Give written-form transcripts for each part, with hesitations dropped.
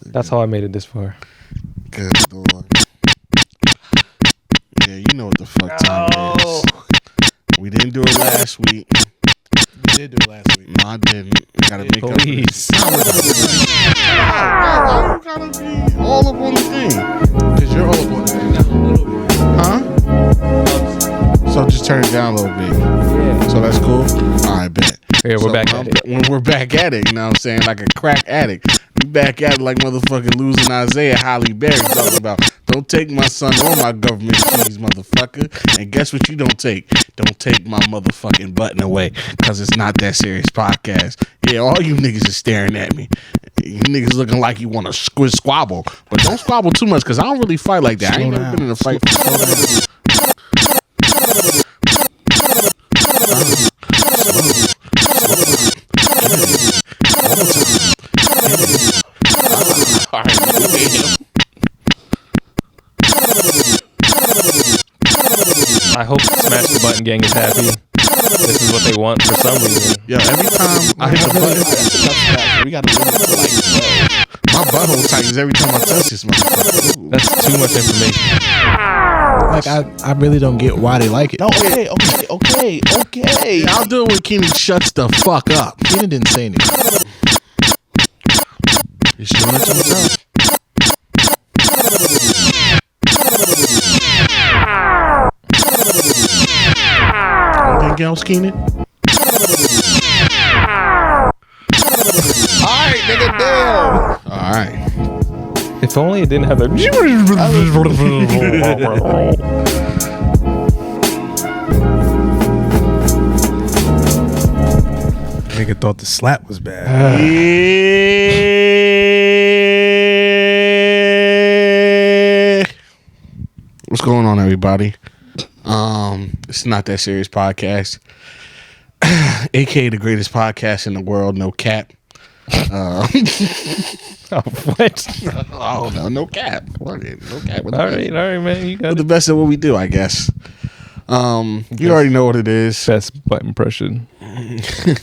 That's how I made it this far. Good Lord. Yeah, you know what the fuck time it is. We didn't do it last week. You did do it last week. No, I didn't. Gotta make up. Please. Why you gotta be all up on the thing? Because you're all up on it. Huh? So just turn it down a little bit. Yeah. So that's cool? All right, bet. Yeah, we're back at it. When we're back at it, you know what I'm saying? Like a crack addict. We back at it like motherfucking losing Isaiah Holly Berry talking about, don't take my son or my government keys, motherfucker. And guess what you don't take? Don't take my motherfucking button away, because it's not that serious podcast. Yeah, all you niggas are staring at me. You niggas looking like you want to squabble. But don't squabble too much, because I don't really fight like that. I ain't never been in a fight before. I hope Smash the Button Gang is happy. This is what they want for some reason. Yo, every time I hit the button, We got to limit to like 12. my butthole tightens every time I touch this motherfucker. Ooh. That's too much information. Like, I really don't get why they like it. No, okay. Yeah, I'll do it when Keenan shuts the fuck up. Keenan didn't say anything. He's doing it to himself. Anything else, Keenan? Alright, nigga, damn. Alright. If only it didn't have the. Nigga thought the slap was bad. What's going on, everybody? It's Not That Serious Podcast, aka the greatest podcast in the world. No cap. Oh, what? Oh no cap. What? No cap. All right, man. You We're got the the best at what we do, I guess. You already know what it is. best butt impression.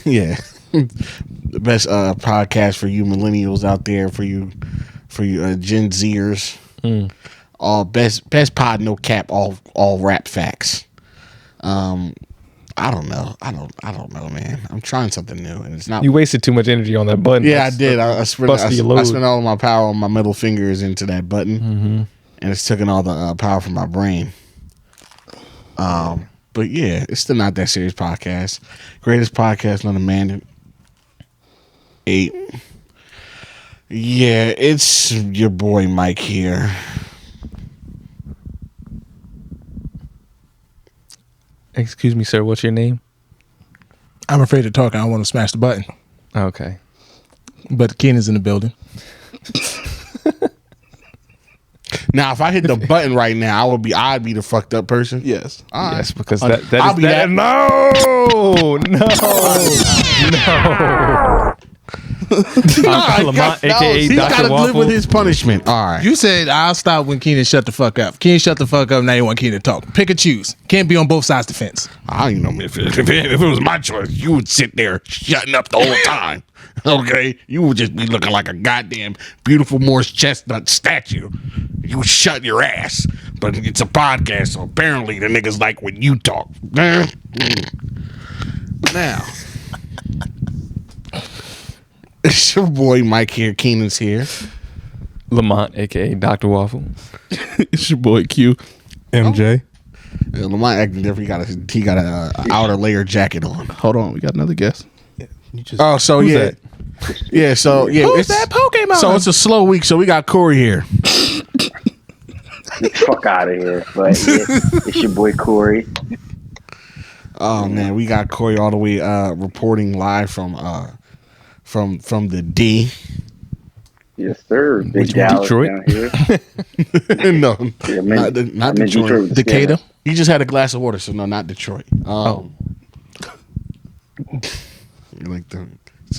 Yeah. The best podcast for you millennials out there, for you Gen Zers. All best pod, no cap, all rap facts. I don't know. I don't know, man. I'm trying something new, and it's not. You wasted too much energy on that button. Yeah, I did. I spent busted your load. I spent all of my power on my middle fingers into that button, and it's taking all the power from my brain. But yeah, it's still Not That Serious Podcast, greatest podcast on the man. 8. Yeah, it's your boy Mike here. Excuse me, sir. What's your name? I'm afraid to talk. I don't want to smash the button. Okay. But Keenan's in the building. Now, if I hit the button right now, I'd be the fucked up person. Yes. All right. Yes, because I'll that be is that. No. Lamont, aka He's got Dr. to live Waffle. with his punishment. All right. You said I'll stop when Keenan shut the fuck up. Keenan shut the fuck up. Now you want Keenan to talk. Pick and choose. Can't be on both sides of the fence. I don't even know if it was my choice, you would sit there shutting up the whole time. Okay? You would just be looking like a goddamn beautiful Morse chestnut statue. You would shut your ass. But it's a podcast, so apparently the niggas like when you talk. Now, it's your boy Mike here. Keenan's here. Lamont, aka Dr. Waffle. It's your boy Q. MJ. Lamont acting different. He got a outer layer jacket on. Hold on. We got another guest. You just, Oh, so Who's yeah. that? Yeah, so yeah. Who's that Pokemon? So it's a slow week, so we got Koree here. Get the fuck out of here. But it's your boy Koree. Oh man, we got Koree all the way reporting live from the D. Yes, sir. Big Dallas Detroit? down here. No, Yeah, not Detroit. with the Decatur. scanner. He just had a glass of water, so no, not Detroit. Like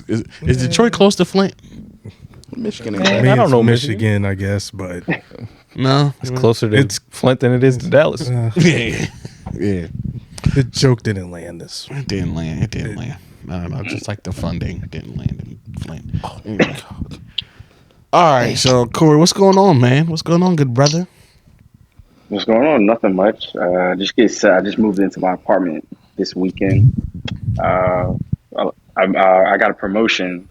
is Detroit close to Flint? Michigan. Man, I mean, I don't it's know Michigan, I guess, but No, It's closer to It's- Flint than it is to Dallas. yeah. the joke didn't land this. It didn't land. It didn't land. I don't know. Just like the funding, it didn't land in Flint. Oh my God. All right, so Koree, what's going on, man? What's going on, good brother? What's going on? Nothing much. I just moved into my apartment this weekend. I got a promotion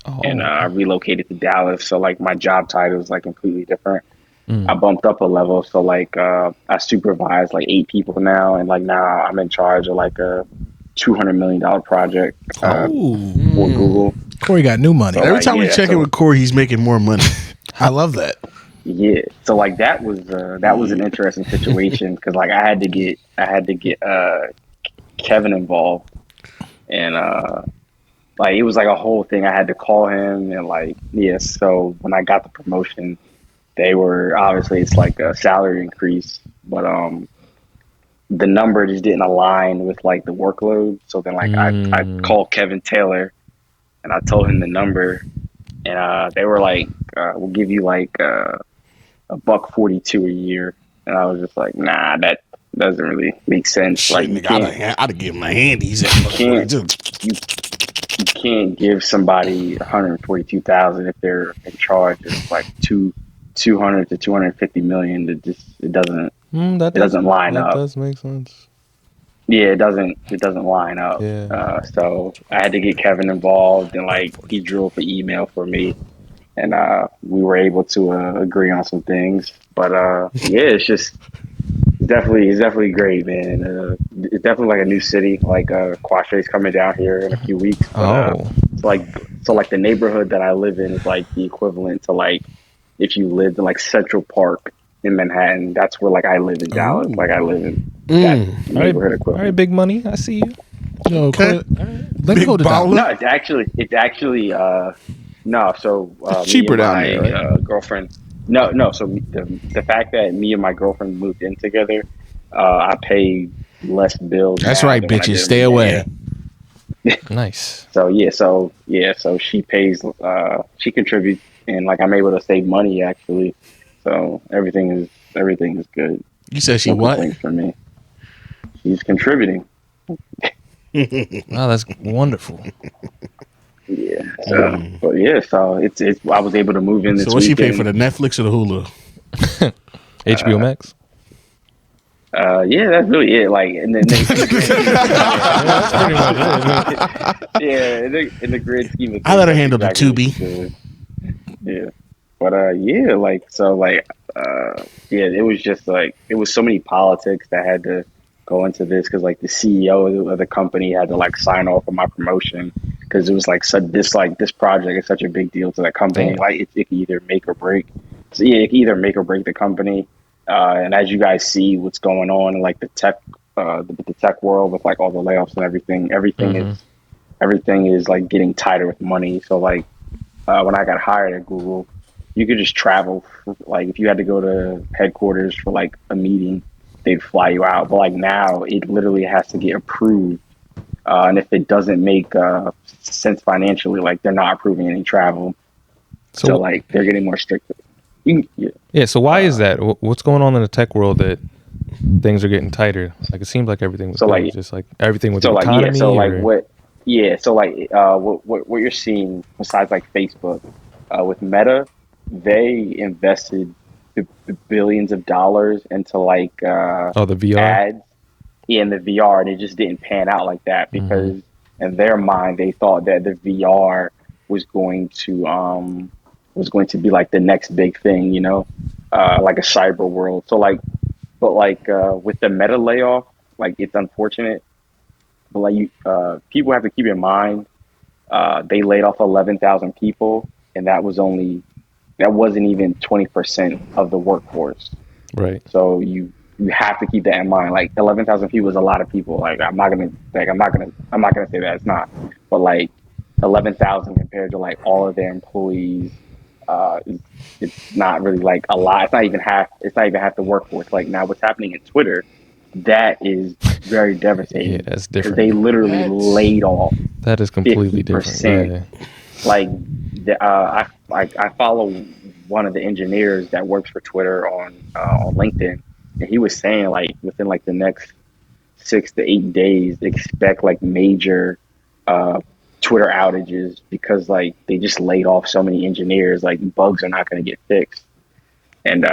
and I relocated to Dallas. So like my job title is like completely different. I bumped up a level. So like I supervise like 8 people now, and like now I'm in charge of like a $200 million project for Google. Corey got new money. So, Every like, time we yeah, check so- in with Korey, he's making more money. I love that. Yeah, so like that was an interesting situation because like I had to get Kevin involved, and like it was like a whole thing. I had to call him and like So when I got the promotion, they were obviously it's like a salary increase, but the number just didn't align with like the workload. So then like I called Kevin Taylor, and I told him the number, and they were like, "We'll give you like $142 a year," and I was just like, "Nah, that doesn't really make sense." Shit, Like, you nigga, I'd have given my handies. you can't give somebody 142,000 if they're in charge of like 200 to 250 million. It doesn't line up. That does make sense. Yeah, it doesn't line up. Yeah. So I had to get Kevin involved, and like he drew up an email for me, and we were able to agree on some things. But yeah, it's definitely great, man. It's definitely like a new city. Like Quashay's coming down here in a few weeks. But, so like the neighborhood that I live in is like the equivalent to like if you lived in like Central Park in Manhattan. That's where like I live in Dallas. Like I live in that neighborhood equivalent. All right, big money. I see you. Yo, Okay. let's go to Dallas. No, it's actually no. So It's cheaper me and down my, there, right? girlfriend. No. So the fact that me and my girlfriend moved in together, I pay less bills. That's now right, than when I bitches. did Stay when- away. Nice. So she pays. She contributes, and like I'm able to save money actually. So everything is good. You said she No what? complaints from me. She's contributing. Wow, that's wonderful. Yeah. So, but yeah. So it's. I was able to move in this So what she pay weekend. for, the Netflix or the Hulu? HBO Max. Yeah, that's really it. Like, and then That's pretty much it. yeah, in the grand scheme of things, I let her that's handle the exactly Tubi. what she did. Yeah, but yeah, like so, like yeah, it was just like it was so many politics that had to go into this because like the CEO of the company had to like sign off on my promotion because it was like this project is such a big deal to the company. Damn. Like it can either make or break. So yeah, it can either make or break the company. And as you guys see what's going on in like the tech world with like all the layoffs and everything is like getting tighter with money. So like when I got hired at Google, you could just travel. Like if you had to go to headquarters for like a meeting, they'd fly you out. But like now it literally has to get approved. And if it doesn't make sense financially, like they're not approving any travel. So like they're getting more strict. Yeah. So why is that? What's going on in the tech world that things are getting tighter? Like it seems like everything was So, good, like- just like everything with So the like economy. yeah, so like or- what? Yeah, so like what you're seeing besides like Facebook with Meta, they invested billions of dollars into like the VR. ads in the VR, and it just didn't pan out like that because in their mind they thought that the VR was going to be like the next big thing, you know, like a cyber world. So like, but like with the Meta layoff, like it's unfortunate, but like people have to keep in mind they laid off 11,000 people, and that wasn't even 20% of the workforce. Right. So you have to keep that in mind. Like 11,000 people is a lot of people. Like I'm not gonna say that it's not, but like 11,000 compared to like all of their employees, it's not really like a lot. It's not even half the workforce. Like now, what's happening in Twitter, that is very devastating. Yeah, that's Because different. they literally laid off. That is completely different. 50%. Yeah. Like I follow one of the engineers that works for Twitter on LinkedIn, and he was saying like within like the next 6 to 8 days, expect like major Twitter outages because like they just laid off so many engineers. Like bugs are not going to get fixed, and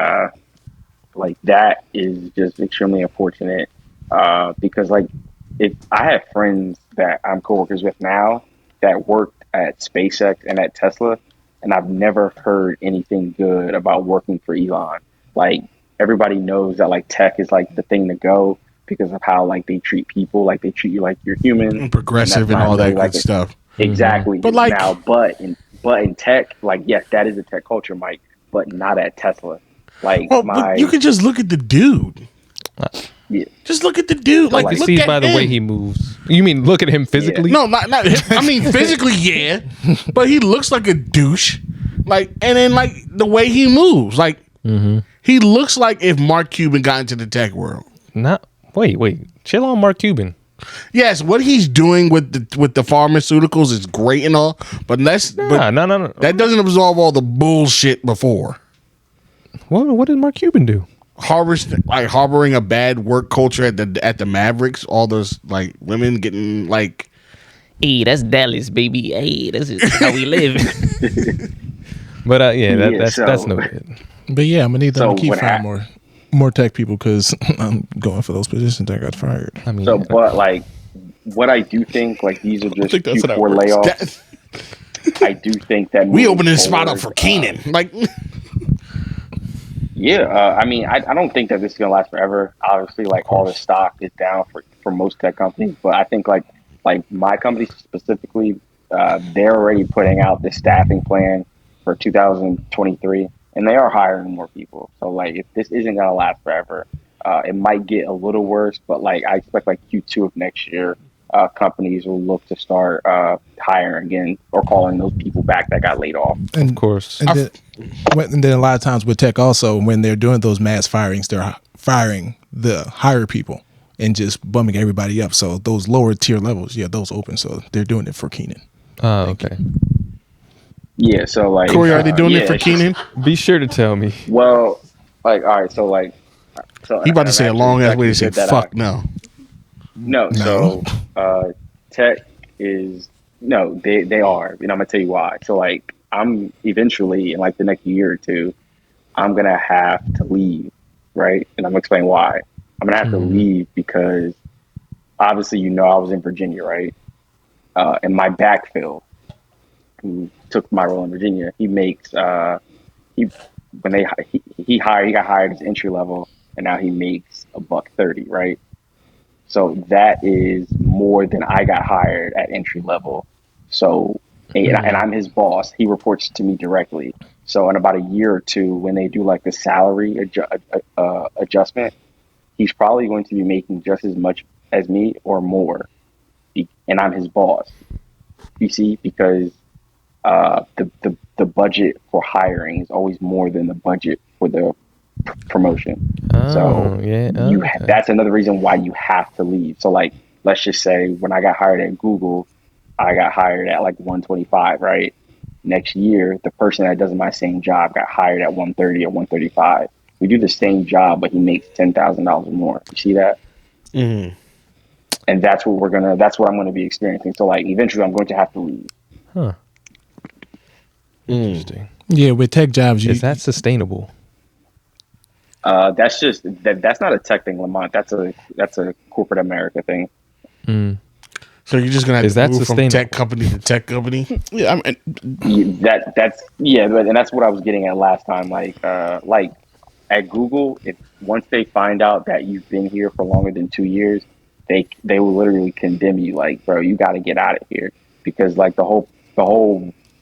like that is just extremely unfortunate because like if I have friends that I'm coworkers with now that worked at SpaceX and at Tesla, and I've never heard anything good about working for Elon. Like everybody knows that like tech is like the thing to go because of how like they treat people, like they treat you like you're human, And progressive and that's all not that really, good like, stuff. Exactly. But, like- now, but in tech, like yes, that is a tech culture, Mike, but not at Tesla. Like Well, but you can just look at the dude. yeah. Just look at the dude. Like, You look see at by the way him. he moves. You mean look at him physically? No, not him. I mean physically, yeah, but he looks like a douche. Like, and then like the way he moves, like he looks like if Mark Cuban got into the tech world. Not. Wait. Chill on Mark Cuban. Yes, what he's doing with the pharmaceuticals is great and all, but No. that doesn't absorb all the bullshit before. What did Mark Cuban do? Harboring a bad work culture at the Mavericks, all those like women getting like, Hey, that's Dallas, baby. Hey, that's just how we live. But that's so- no good. But yeah, I'm gonna need them So to keep what finding more tech people because I'm going for those positions that got fired. I mean, So, but like, what I do think, like, these are just think that's how that Q4 works. layoffs. I do think that we moving opening a spot up forward, for Keenan. Like, Yeah, I mean, I don't think that this is gonna last forever. Obviously, like all the stock is down for most tech companies, but I think like my company specifically, they're already putting out the staffing plan for 2023, and they are hiring more people. So like, if this isn't gonna last forever, it might get a little worse. But like, I expect like Q2 of next year, companies will look to start hiring again or calling those people back that got laid off. And, of course. and then a lot of times with tech also, when they're doing those mass firings, they're firing the higher people and just bumming everybody up. So those lower tier levels, yeah, those open. So they're doing it for Keenan. Oh, okay. Yeah, so like, Corey, are they doing it for it's just- Keenan? Be sure to tell me. Well, like, all right, so like, so He about to say a long ass way to say actually good that fuck no. No, so tech is no, they are, and I'm gonna tell you why. So like, I'm eventually in like the next year or two, I'm gonna have to leave, right? And I'm gonna explain why. I'm gonna have to leave because obviously, you know, I was in Virginia, right? And my backfill, who took my role in Virginia, he makes he got hired as entry level, and now he makes $130, right? So that is more than I got hired at entry level. So, and I'm his boss. He reports to me directly. So in about a year or two, when they do like the salary adjustment, he's probably going to be making just as much as me or more. And I'm his boss. You see, because the budget for hiring is always more than the budget for the promotion. So yeah, that's another reason why you have to leave. So like, let's just say when I got hired at Google, I got hired at like 125, right? Next year, the person that does my same job got hired at 130 or 135. We do the same job, but he makes $10,000 more. You see that? Mm-hmm. And that's what that's what I'm going to be experiencing. So like, eventually I'm going to have to leave. Huh. Interesting. Yeah, with tech jobs, Is that sustainable? That's just that's not a tech thing, Lamont. That's a corporate America thing. So you're just gonna have Is to that move from sustainable? tech company to tech company? Yeah, I mean, And that's what I was getting at last time. Like at Google, if once they find out that you've been here for longer than 2 years, they will literally condemn you. Like, bro, you got to get out of here, because like the whole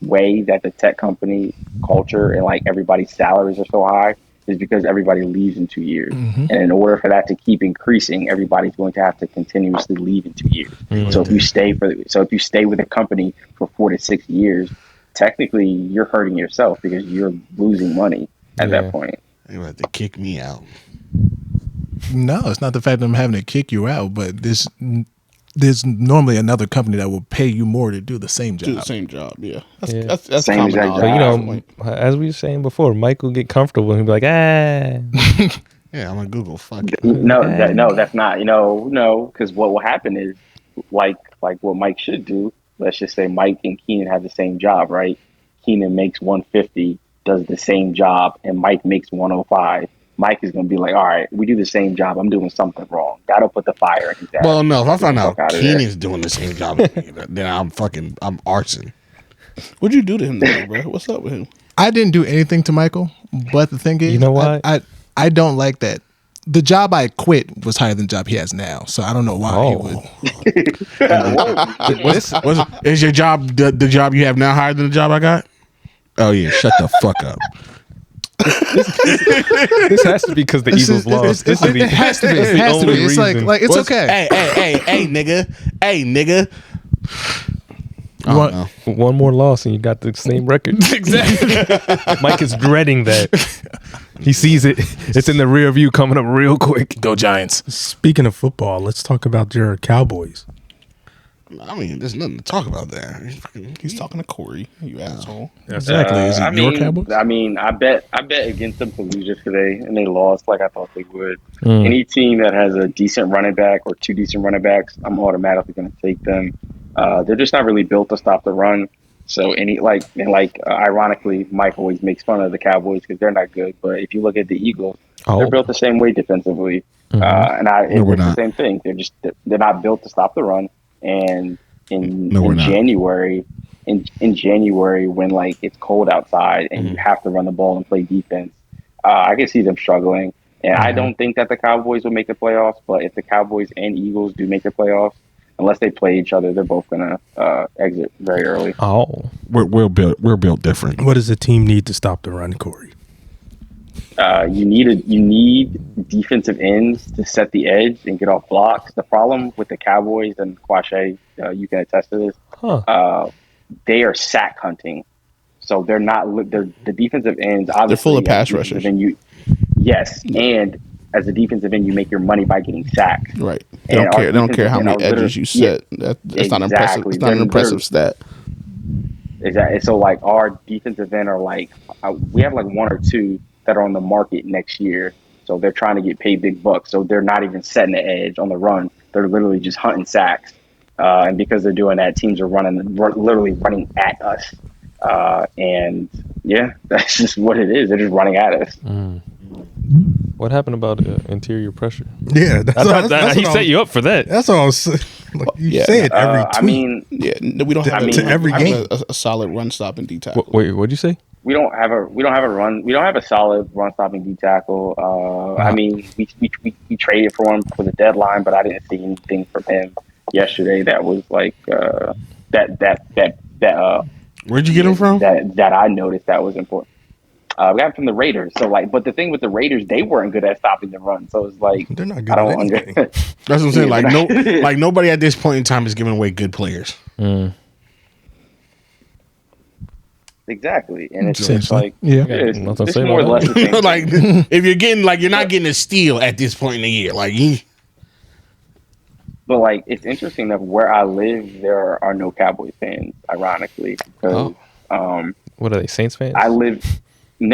way that the tech company culture and like everybody's salaries are so high is because everybody leaves in 2 years. And in order for that to keep increasing, everybody's going to have to continuously leave in 2 years. So if you stay with a company for 4 to 6 years, technically you're hurting yourself because you're losing money at that point. They have to kick me out. no, it's not the fact that I'm having to kick you out, but there's normally another company that will pay you more to do the same job. do the same job. Yeah, that's Yeah. that's Same common exact knowledge. But you job. know, as we were saying before, Mike will get comfortable and he'll be like, Yeah, I'm on Google. Fuck it. No, that's not. No, because what will happen is like what Mike should do. let's just say Mike and Keenan have the same job, right? Keenan makes 150, does the same job, and Mike makes 105. Mike is going to be like, all right, we do the same job. I'm doing something wrong. Gotta put the fire in his ass. Well, no, if I find out Out of Keenan's doing the same job, then I'm arson. What'd you do to him, though, bro? What's up with him? I didn't do anything to Michael, but the thing is, You know what? I don't like that. The job I quit was higher than the job he has now, so I don't know why he would. Is your job the job you have now higher than the job I got? Oh yeah, shut the fuck up. This has to be because the Eagles lost. This is the, It has to be. that's It the has to only be. It's reason. like it's okay. Hey, nigga. You want- know. One more loss and you got the same record. Exactly. Mike is dreading that. He sees it. It's in the rear view coming up real quick. Go Giants. Speaking of football, let's talk about your Cowboys. I mean, there's nothing to talk about there. He's talking to Koree, you asshole. Exactly. Is it your Cowboys? I bet against them to lose yesterday, and they lost like I thought they would. Mm. Any team that has a decent running back or two decent running backs, I'm automatically going to take them. They're just not really built to stop the run. So ironically, Mike always makes fun of the Cowboys because they're not good. But if you look at the Eagles, they're built the same way defensively, Mm-hmm. we're it's the not. same thing. They're not built to stop the run. And in we're not. January, in January when like it's cold outside and you have to run the ball and play defense, I can see them struggling. And I don't think that the Cowboys will make the playoffs. But if the Cowboys and Eagles do make the playoffs, unless they play each other, they're both gonna exit very early. Oh, We're built different. What does the team need to stop the run, Koree? You need defensive ends to set the edge and get off blocks. The problem with the Cowboys, and Quashe, you can attest to this, they are sack hunting. So they're not. They're the defensive ends. Obviously, They're full of pass as a rushers. defensive end, yes, and as a defensive end, you make your money by getting sacked. Right. They don't care. They don't care how many defensive edges you set. That's not impressive. exactly. It's not an They're impressive stat. Exactly. So like our defensive end are like we have like one or two that are on the market next year. So they're trying to get paid big bucks. So they're not even setting the edge on the run. They're literally just hunting sacks. And because they're doing that, teams are literally running at us. And yeah, that's just what it is. They're just running at us. what happened about interior pressure? Yeah, He set you up for that. That's all I was saying. Like, you Yeah. say it every tweet. I mean, Yeah, we don't have To every game. a solid run stopping D tackle. Wait, what'd you say? we don't have a solid run stopping D tackle. I mean, we traded for him for the deadline, but I didn't see anything from him yesterday that was like that Where'd you get him from? that I noticed that was important. We got him from the Raiders. So like, but the thing with the Raiders, they weren't good at stopping the run. So it's like They're not good I at don't anything. That's what I'm saying. Yeah, Like nobody at this point in time is giving away good players. Exactly, and it's just Essentially. like Yeah. it's Nothing to it's say more or about less the same. Like if you're getting you're not getting a steal at this point in the year. Like But like, it's interesting that where I live, there are no Cowboys fans. Ironically, because What are they, Saints fans? I live in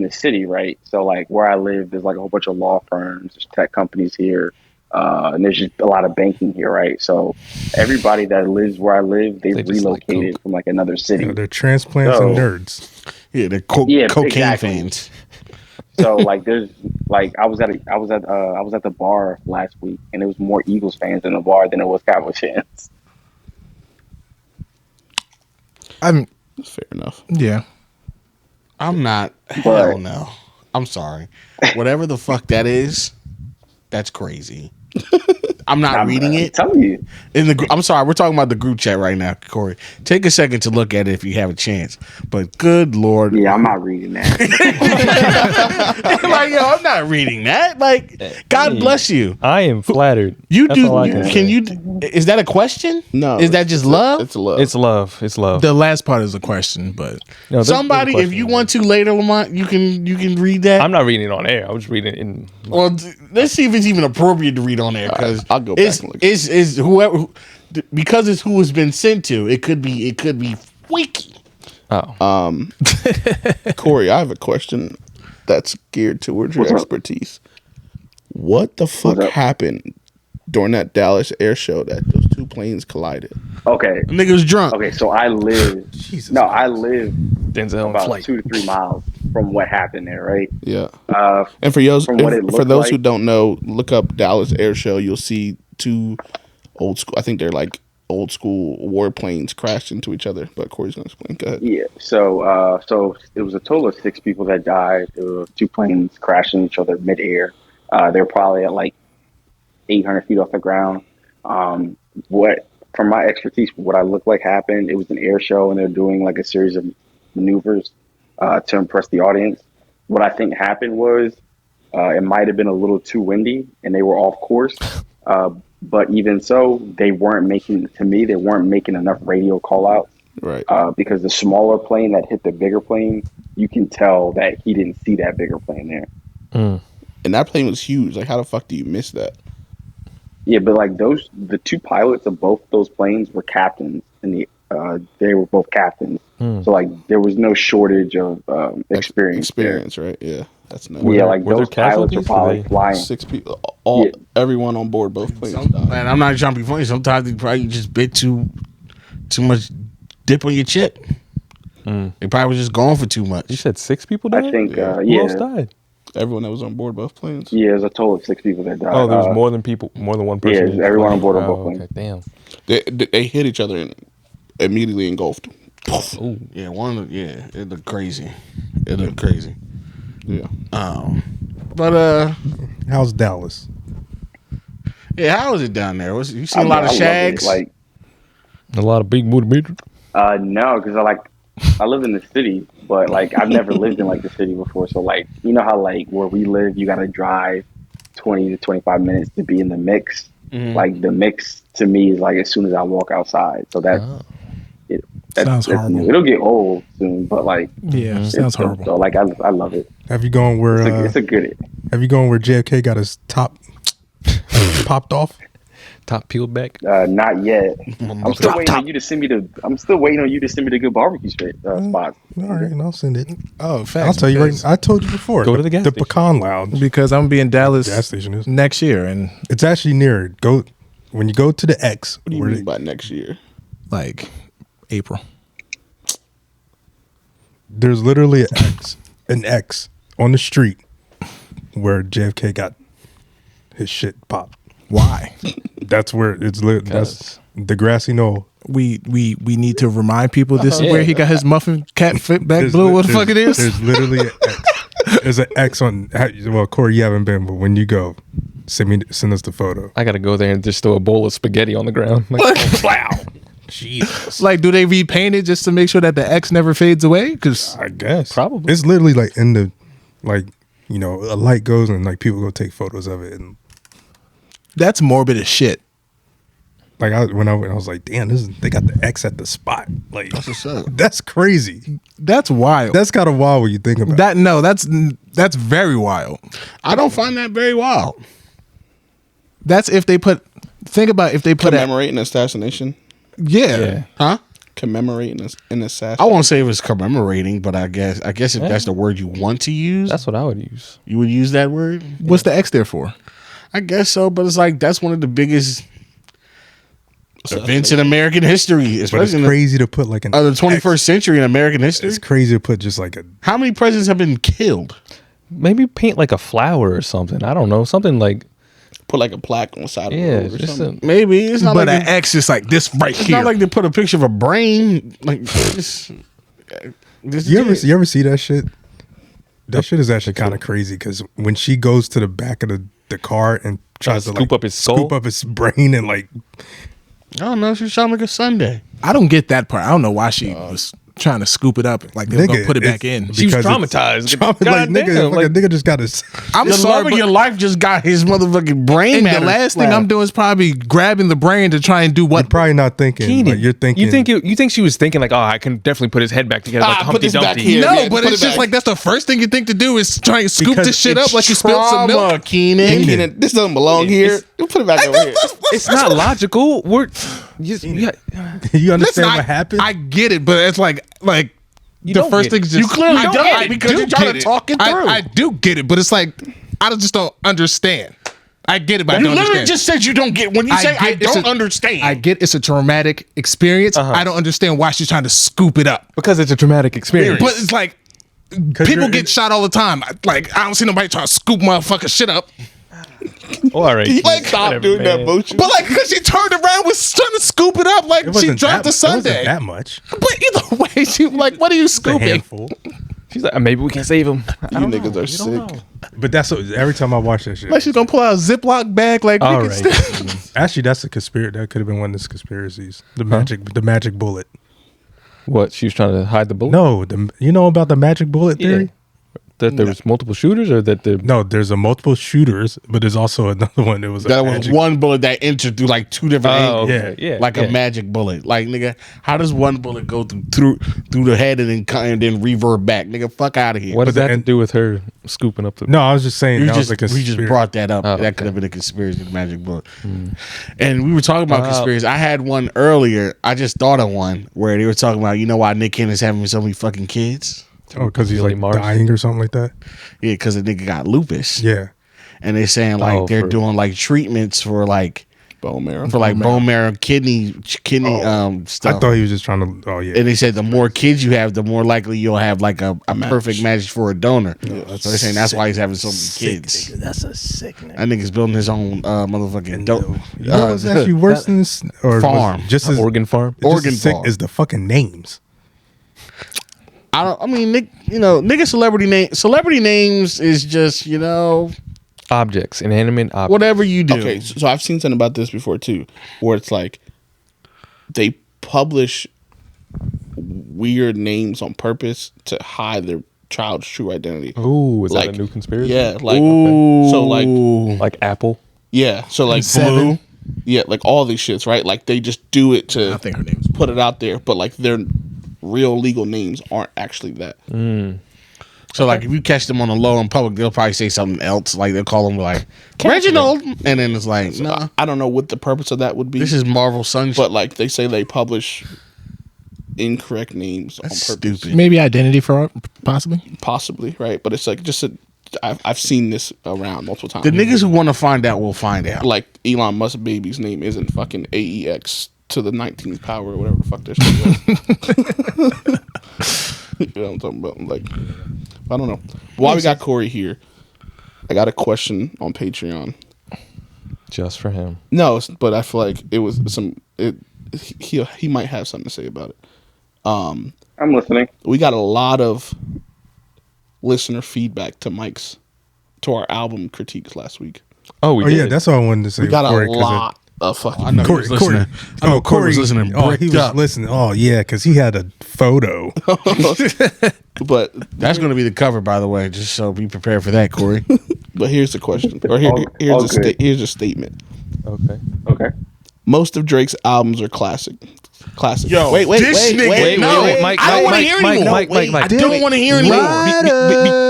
the city, right? So like where I live, there's like a whole bunch of law firms, there's tech companies here, and there's just a lot of banking here, right? So everybody that lives where I live, they They just like relocated Coke. from like another city. They're transplants and nerds. yeah, they're Yeah, cocaine exactly. fans. So like there's like I was at the bar last week, and there was more Eagles fans in the bar than it was Cowboys fans. I'm That's fair enough. yeah. I'm not. Hell no. I'm sorry. Whatever the fuck that is, that's crazy. I'm not reading I'm it. telling you. I'm sorry, we're talking about the group chat right now, Corey. Take a second to look at it if you have a chance. But good Lord. Yeah, I'm not reading that. Like, yo, I'm not reading that. Like, God bless you. I am flattered. You That's all I do. can Can say. you? Is that a question? No. Is that just love? It's love. It's love. It's love. The last part is a question, but No, there's a Somebody, if question you in want to later, Lamont, you can read that. I'm not reading it on air. I was reading it in. Well, let's see if it's even appropriate to read on there because I'll go back it's and look. it's whoever because it's who has been sent to. It could be wiki. Oh, Corey, I have a question that's geared towards your What's up? expertise. What the fuck up? happened during that Dallas air show that those two planes collided. Okay. The nigga was drunk. Okay, so I live. I live Denzel about flight. 2 to 3 miles from what happened there, right? Yeah. From And what it for looked those like- who don't know, look up Dallas air show. You'll see two old school. I think they're like old school warplanes crashed into each other. But Corey's gonna explain. Go ahead. Yeah. So it was a total of 6 people that died. There were 2 planes crashing each other midair. They were probably at like 800 feet off the ground. From my expertise, what I looked like happened, it was an air show and they're doing like a series of maneuvers to impress the audience. What I think happened was it might have been a little too windy and they were off course. But even so, they weren't making enough radio call outs. Right. Because the smaller plane that hit the bigger plane, you can tell that he didn't see that bigger plane there. And that plane was huge. Like, how the fuck do you miss that? Yeah, but like the 2 pilots of both those planes were captains, and they were both captains. So like there was no shortage of experience. Experience, right? Yeah, that's nice. Yeah, like were there those pilots were casualties? probably flying. 6 people, Yeah. everyone on board both planes died. Man, I'm not trying to be funny. Sometimes they probably just bit too much dip on your chip. They probably was just going for too much. You said 6 people died? I think, Who else died? Everyone that was on board both planes. Yeah, there's a total of 6 people that died. Oh, there was more than one person. yeah, in each everyone on plane. board on both planes. Okay, damn. They hit each other and immediately engulfed. Ooh. Yeah, it looked crazy. Yeah. But How's Dallas? yeah, how is it down there? You see I a lot of love it. shags? Like, A lot of big booty bitches. no, because I live in the city, but like I've never lived in like the city before. So like, you know how like where we live, you got to drive 20 to 25 minutes to be in the mix. Like the mix to me is like as soon as I walk outside. So that's Sounds horrible. It'll get old soon, but like Yeah, it's sounds dope, horrible. though. Like I love it. Have you gone where? It's a good. Have you gone where JFK got his top popped off? Top peeled back. Not yet. I'm still waiting on you to send me the good barbecue spots. All right, and I'll send it. Oh, facts. I'll tell you right. I told you before. Go to the gas the station. Pecan Lounge. Because I'm gonna be in Dallas Gas station is. next year, and It's actually near. Go when you go to the X. What do you where mean by next year? like April. there's literally an X on the street where JFK got his shit popped. Why? That's where it's lit. That's the grassy knoll. We need to remind people this is where he got his muffin cat fit back blue. What the fuck it is? There's literally an X. There's an X on. Well, Corey, you haven't been, but when you go, send us the photo. I gotta go there and just throw a bowl of spaghetti on the ground. Like, wow. Jesus. Like, do they repaint it just to make sure that the X never fades away? Because I guess Probably. it's literally like in the a light goes and like people go take photos of it and that's morbid as shit. like when I went, I was like, damn, they got the X at the spot. Like That's what's up. that's crazy. That's wild. That's kind of wild when you think about it. that no, that's very wild. I don't find that very wild. That's if they put. Think about if they put a, Commemorate an assassination. yeah. Huh? Commemorate an assassination. I won't say it was commemorating, but I guess if that's the word you want to use, That's what I would use. you would use that word. What's the X there for? I guess so, but it's like that's one of the biggest events in American history, But it's especially in the crazy to put like an the 21st century in American history. It's crazy to put just like a How many presidents have been killed? Maybe paint like a flower or something. I don't know. Something like, Put like a plaque on the side of the yeah, road or just something. Maybe it's not But like an X is like this right it's here. not like they put a picture of a brain. Like this you ever see that shit? That shit is actually kind of crazy because when she goes to the back of the car and tries to scoop like up his skull? scoop up his brain and like I don't know. She sound like a Sunday. I don't get that part. I don't know why she was trying to scoop it up. Like they were gonna put it back in. She was because it's traumatized. like God nigga, damn, like- nigga just got his. I'm The sorry, love of but your life just got his motherfucking brain and matter. the last thing I'm doing is probably grabbing the brain to try and do You're what. probably not thinking. Keenan, Like, you're thinking. You think she was thinking like, oh, I can definitely put his head back together like put Humpty this back Dumpty. here. No, Yeah, but put it's it just back. like that's the first thing you think to do is try and scoop Because this shit it's up like you spilled some milk. Trauma, Keenan. Keenan, this doesn't belong here. You put it back over here. It's not logical. you Listen, understand what happened? I get it, but it's like the don't first get thing it. is just You clearly I don't get it because do you're trying get to it. talk it through. I do get it, but it's like I just don't understand. I get it, but I You don't literally understand. just said you don't get. When you say I don't understand, I get it's a traumatic experience. I don't understand why she's trying to scoop it up. Because it's a traumatic experience. But it's like people get shot all the time. Like I don't see nobody trying to scoop motherfucker shit up. Oh, all right. Like, stop doing that motion. But like, because she turned around, was trying to scoop it up, like It she wasn't dropped the It Sunday. wasn't that much. But either way, she like, what are you A scooping? handful. She's like, maybe we can save him. You niggas are sick. But that's what, every time I watch that shit. Like she's gonna pull out a Ziploc bag, like All we can right. still- Actually, that's a conspiracy. That could have been one of the conspiracies. The magic bullet. What? She was trying to hide the bullet? No, you know about the magic bullet Yeah. theory? That there was multiple shooters, or that the No, there's a multiple shooters, but there's also another one that was that a was magic. one bullet that entered through like two different angles. yeah, Like a magic bullet. Like nigga, how does one bullet go through the head and then revert back? Nigga, fuck out of here. What does that have to and- do with her scooping up the? No, I was just saying We that just, was a we conspiracy. just brought that up. Oh, that okay. could have been a conspiracy, the magic bullet. And we were talking about conspiracy. I had one earlier. I just thought of one where they were talking about, you know why Nick Cannon's having so many fucking kids? Oh, because he's Billy like Mars. dying or something like that. Yeah, because the nigga got lupus. Yeah. And they're saying like Oh, they're for- doing like treatments for like Bone marrow. bone marrow, kidney I stuff. thought he was just trying to. Oh yeah. And they said the more kids you have, the more likely you'll have like a perfect match for a donor. So they're saying that's why he's having so many kids. That's a sick name. That nigga's building his own motherfucking dope. You know what's actually worse than this? Or Farm. just as Organ farm. just Organ as sick farm. is the fucking names. I mean, Nick, nigga celebrity names is just, Objects, inanimate objects. whatever you do. Okay, so I've seen something about this before too, where it's like they publish weird names on purpose to hide their child's true identity. Ooh, is Like, that a new conspiracy? Yeah, like Ooh. so, like Like Apple. yeah, so like Seven. yeah, like all these shits, right? Like they just do it to I think her name's put it out there, but like their real legal names aren't actually that. So like if you catch them on the low in public, they'll probably say something else. Like they'll call them like Reginald, and then it's like, nah, I don't know what the purpose of that would be. this is Marvel Sunshine. but like they say they publish incorrect names That's on purpose. stupid. maybe identity fraud, possibly. Possibly, right? But it's like just I've seen this around multiple times. The niggas who want to find out will find out. Like Elon Musk baby's name isn't fucking AEX to the 19th power or whatever the fuck that shit was. You know what I'm talking about? Like, I don't know. While we got Koree here, I got a question on Patreon. Just for him. No, but I feel like it was he might have something to say about it. I'm listening. We got a lot of listener feedback to our album critiques last week. Oh, we Oh did. yeah, that's all I wanted to say. We got Corey, a 'cause lot of fucking. I know he Corey, was listening. I know Corey was listening. Oh, he bricked was up. listening. Oh yeah, because he had a photo. But That's going to be the cover, by the way. Just so be prepared for that, Corey. here's the question, or here's a statement. Okay. Okay. Most of Drake's albums are classic. Yo, wait, this nigga, no, Mike, I don't want to Mike, hear Mike, anymore. Mike, Mike, Mike. I don't want to hear anymore.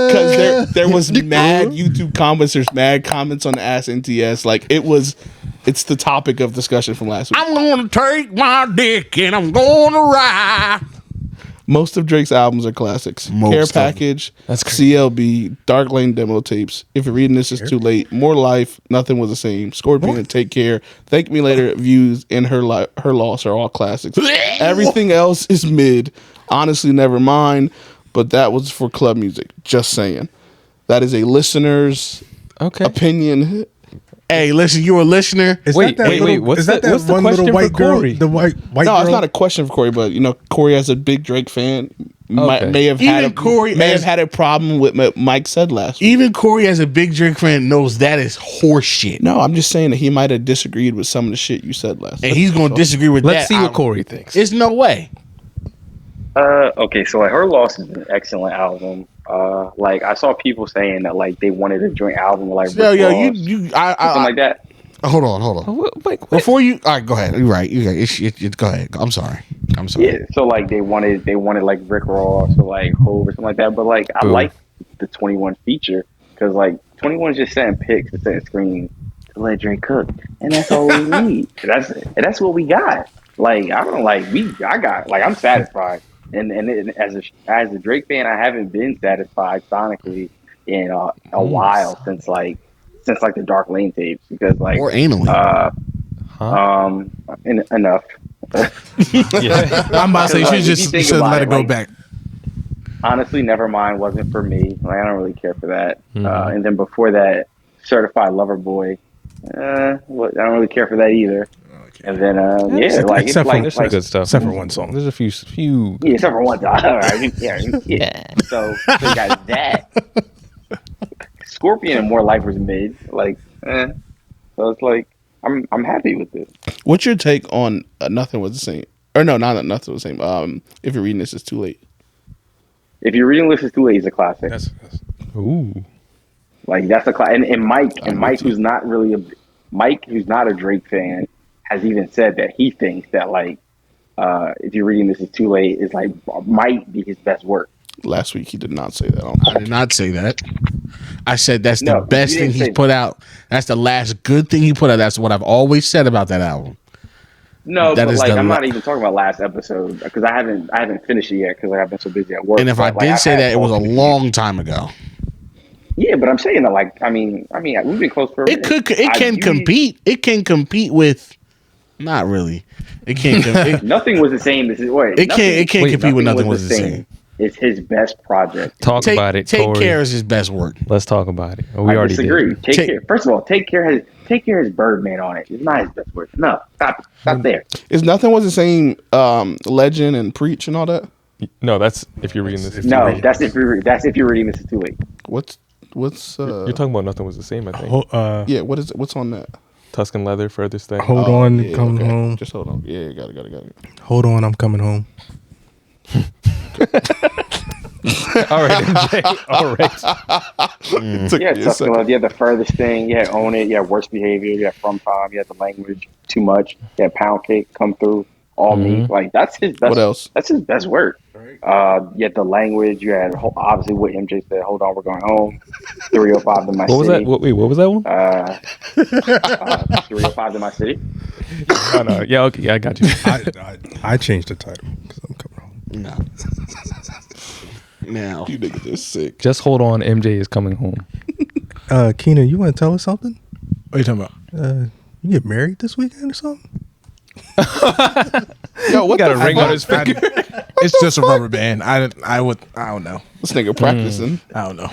Because there was mad YouTube comments. There's mad comments on the Ask NTS. Like it's the topic of discussion from last week. I'm going to take my dick and I'm going to ride. Most of Drake's albums are classics. Most Care of them. Package, CLB, Dark Lane demo tapes. If you're reading this, it's too late. More Life, Nothing Was the Same. Scorpion and Take Care. Thank Me Later, Views, and Her Loss are all classics. Everything else is mid. Honestly, never mind. But that was for club music. Just saying. That is a listener's Okay. opinion. Hey, listen, you a listener? Is Wait, that wait, little, what's is that the- what's the one question little for white girl? Corey? The white No, girl. it's not a question for Corey, but Corey as a big Drake fan Okay. may have Even Corey may as- have had a problem with what Mike said last week. Even Corey, as a big Drake fan, knows that is horseshit. No, I'm just saying that he might have disagreed with some of the shit you said last And week. he's going to disagree with that. Let's see what Corey thinks. There's no way. Okay, so like Her Loss is an excellent album. Like I saw people saying that like they wanted a joint album with like Yo, Rick yo, Ross, you, something like that. hold on. Wait, Before you, all right, go ahead. You're right. Go ahead. I'm sorry. Yeah, so like they wanted like Rick Ross or like Hov or something like that. But like I Boom. like the 21 feature because like 21's just setting pics and setting screens to let Drake cook, and that's all we need. That's what we got. Like I don't like I'm satisfied. And as a Drake fan, I haven't been satisfied sonically in a while since since like the Dark Lane tapes because like Or anally. Enough. Yeah. I'm about to say Like, you if you think should about let it, it go like, back. Honestly, Nevermind wasn't for me. Like I don't really care for that. And then before that, Certified Lover Boy. I don't really care for that either. And then yeah, like it's except like, for- There's some like good stuff. except for one song. There's a few. yeah, except for one time. All right, yeah. So they got that. Scorpion and More Life was mid. Like, so it's like I'm happy with this. What's your take on Nothing Was the Same? Or no, not Nothing Was the Same. If you're reading this, it's too late. If you're reading This Is Too Late, it's a classic. Ooh. Like that's a classic. And Mike, who's not a Drake fan, has even said that he thinks that like if you're reading This Is Too Late, is like might be his best work. Last week he did not say that. On I did not say that. I said that's the No, best you thing didn't he's say put out. That's the last good thing he put out. That's what I've always said about that album. No, That but is like the I'm la- not even talking about last episode because I haven't finished it yet because I've been so busy at work. And if I But, like, did say had that, it was a talked to you. long time ago. Yeah, but I'm saying that like I mean we've been close for a It minute. can compete. It can compete with. Not really. It can't. Nothing was the same. This is wait. It can't compete with Nothing Was the Same. It's his best project. Talk about it, Take Corey. Care is his best work. Let's talk about it. We I already disagree. did. Take Care. First of all, Take Care has Birdman on it. It's not his best work. No, stop there. Is Nothing Was the Same Legend and Preach and all that? No, that's if you're reading this. No, that's if you're reading This Is Too Late. What's You're talking about Nothing Was the Same, I think. yeah, what is it? What's on that? Tuscan Leather, Furthest Thing. Hold on, Yeah, coming okay. home. Just hold on. Yeah, got it. Hold on, I'm coming home. All right, MJ. All right. Took Yeah, me a Tuscan second. Love. Yeah, The Furthest Thing. Yeah, Own It. Yeah, Worst Behavior. Yeah, From Time. Yeah, The Language. Too Much. Yeah, Pound Cake. Come Through. All Me. Like that's his best. What else? That's his best work. Yeah, The Language. You had obviously what MJ said. Hold On, We're Going Home. 305 to My What was City. that? Wait, what was that one? 305 to My City. Oh, no. Yeah, okay. Yeah, I got you. I changed the title because I'm coming home. No. Now, You niggas are sick. Just hold on. MJ is coming home. Keenan, you want to tell us something? What are you talking about? You get married this weekend or something? Yo, what Got a the ring fuck? on his finger. It's just a rubber band. I don't know. This nigga practicing. I don't know.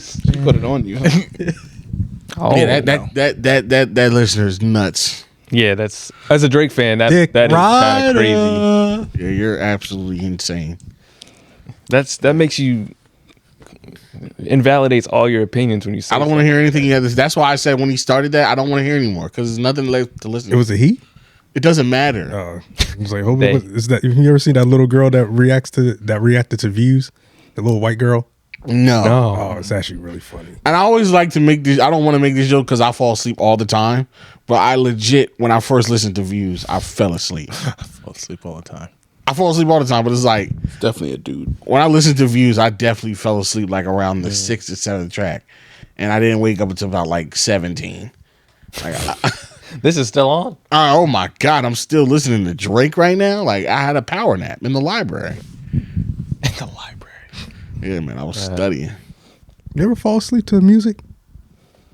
She put it on you. Huh? Oh, yeah, that listener is nuts. yeah, that's as a Drake fan. That Dick is kind of crazy. Ryder. Yeah, you're absolutely insane. That makes you invalidates all your opinions when you say. I don't want to hear anything he has. That's why I said when he started that, I don't want to hear anymore because there's nothing left to listen It to. was a he? It doesn't matter. I was like, hold They. on. Is that, you ever seen that little girl that reacted to views? The little white girl? No. Oh, it's actually really funny. And I always like to make this. I don't want to make this joke because I fall asleep all the time. But I legit, when I first listened to Views, I fell asleep. I fall asleep all the time. I fall asleep all the time, but it's like Definitely a dude. when I listened to Views, I definitely fell asleep like around the 6th or 7th track, and I didn't wake up until about like 17. Like, This is still on. oh my god, I'm still listening to Drake right now. Like I had a power nap in the library. In the library. Yeah, man, I was studying. You ever fall asleep to music?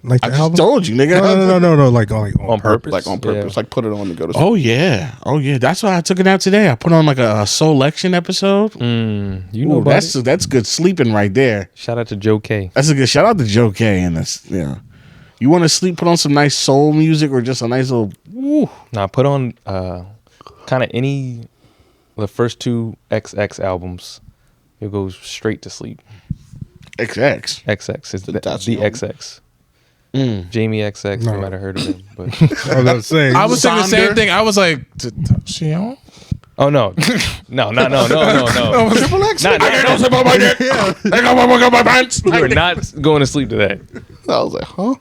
Like the I just album? told you, nigga. No. Like On purpose. Like on purpose. Yeah. Like put it on to go to sleep. Oh yeah. That's why I took it out today. I put on like a Soul-lection episode. You know Ooh, about that's it. that's good sleeping right there. Shout out to Joe K. That's a good shout out to Joe K. And that's you want to sleep, put on some nice soul music or just a nice little. Now put on kind of the first two XX albums. You'll go straight to sleep. XX. XX is the that's young. XX. Jamie XX. No. You might have heard of him, but I was about to say. I was thinking the Sonder. same thing. I was like, she on? oh no, no. Triple X? Not, Slip on my dick. I got my pants. you are not going to sleep to that. I was like, huh?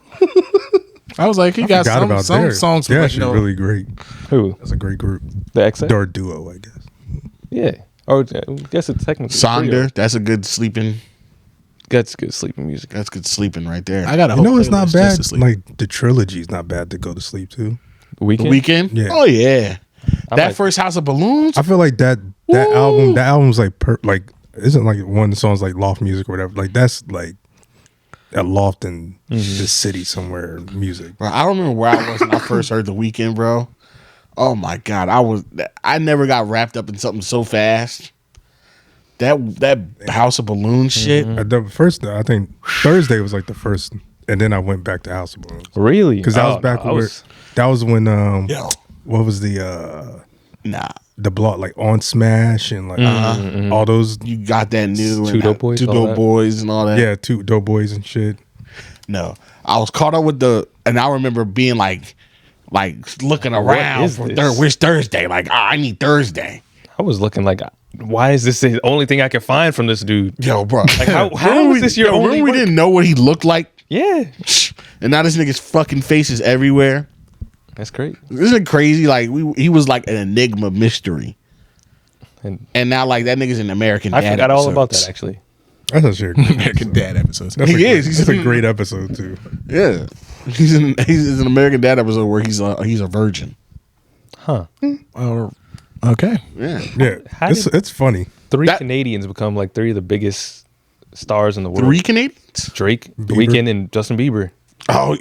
I was like, he got forgot about some theirs. songs. They're But actually no. really great. Who? That's a great group. The XX? Or duo, I guess. Yeah. Or I guess it's technically trio. Sonder. That's a good sleeping. That's good sleeping music. That's good sleeping right there. I got a You know, whole it's not playlist just bad. to sleep. Like the trilogy is not bad to go to sleep to. The Weekend. Weekend. Yeah. Oh yeah. I That like- first House of Balloons. I feel like that album's like isn't like one of the songs like loft music or whatever. Like that's like a loft in the city somewhere. Music. Bro, I don't remember where I was when I first heard The Weeknd, bro. Oh my god, I never got wrapped up in something so fast. That House of Balloons shit. The first, I think Thursday was like the first, and then I went back to House of Balloons. Really? Because that was back when that was when what was Nah. the block like on Smash and like all those. You got that new Two Dope Boys, Two all Dope that? Boys and all that. Yeah, two Dope Boys and shit. No, I was caught up with and I remember being like looking around is for this? where's Thursday? Like, I need Thursday. I was looking like, why is this the only thing I can find from this dude? Yo, bro. Like, how is this your only remember we work? didn't know what he looked like? Yeah, And now this nigga's fucking face is everywhere. that's great. Isn't it crazy? Like, he was like an enigma mystery. And now, like, that nigga's an American I Dad forgot all about episodes. that actually. That's actually a great American Dad episodes. That's He a, is. That's a great episode too. Yeah. He's an American Dad episode where he's a virgin. Huh? Okay. Yeah. Yeah, How it's funny. Three That- Canadians become like three of the biggest stars in the world. 3 Canadians? Drake, The Bieber. Weeknd, and Justin Bieber. Oh,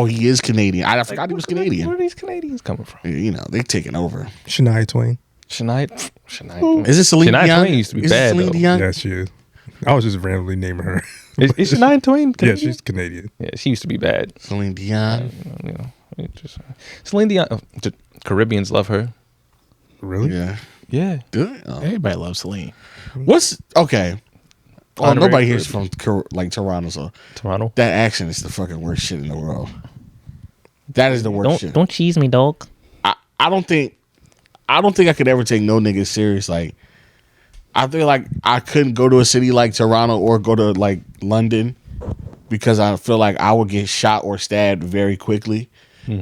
he is Canadian. I forgot he was Canadian. Where are these Canadians coming from? You know, they taking over. Shania Twain. Shania. Is it Celine Shania Dion? Twain used to be Is it bad, Celine though. Dion? Yeah, she is. I was just randomly naming her. Is Shania Twain Yeah, Canadian? she's Canadian. Yeah, she used to be bad. Celine Dion. You know, Celine Dion. Caribbeans love her. Really? Yeah. Yeah. Good. Oh. Everybody loves Celine. What's okay? Oh, Honorary nobody here's Caribbean. from like Toronto, so Toronto. that accent is the fucking worst shit in the world. That is the worst shit. Don't cheese me, dog. I don't think I could ever take no niggas serious. Like, I feel like I couldn't go to a city like Toronto or go to like London because I feel like I would get shot or stabbed very quickly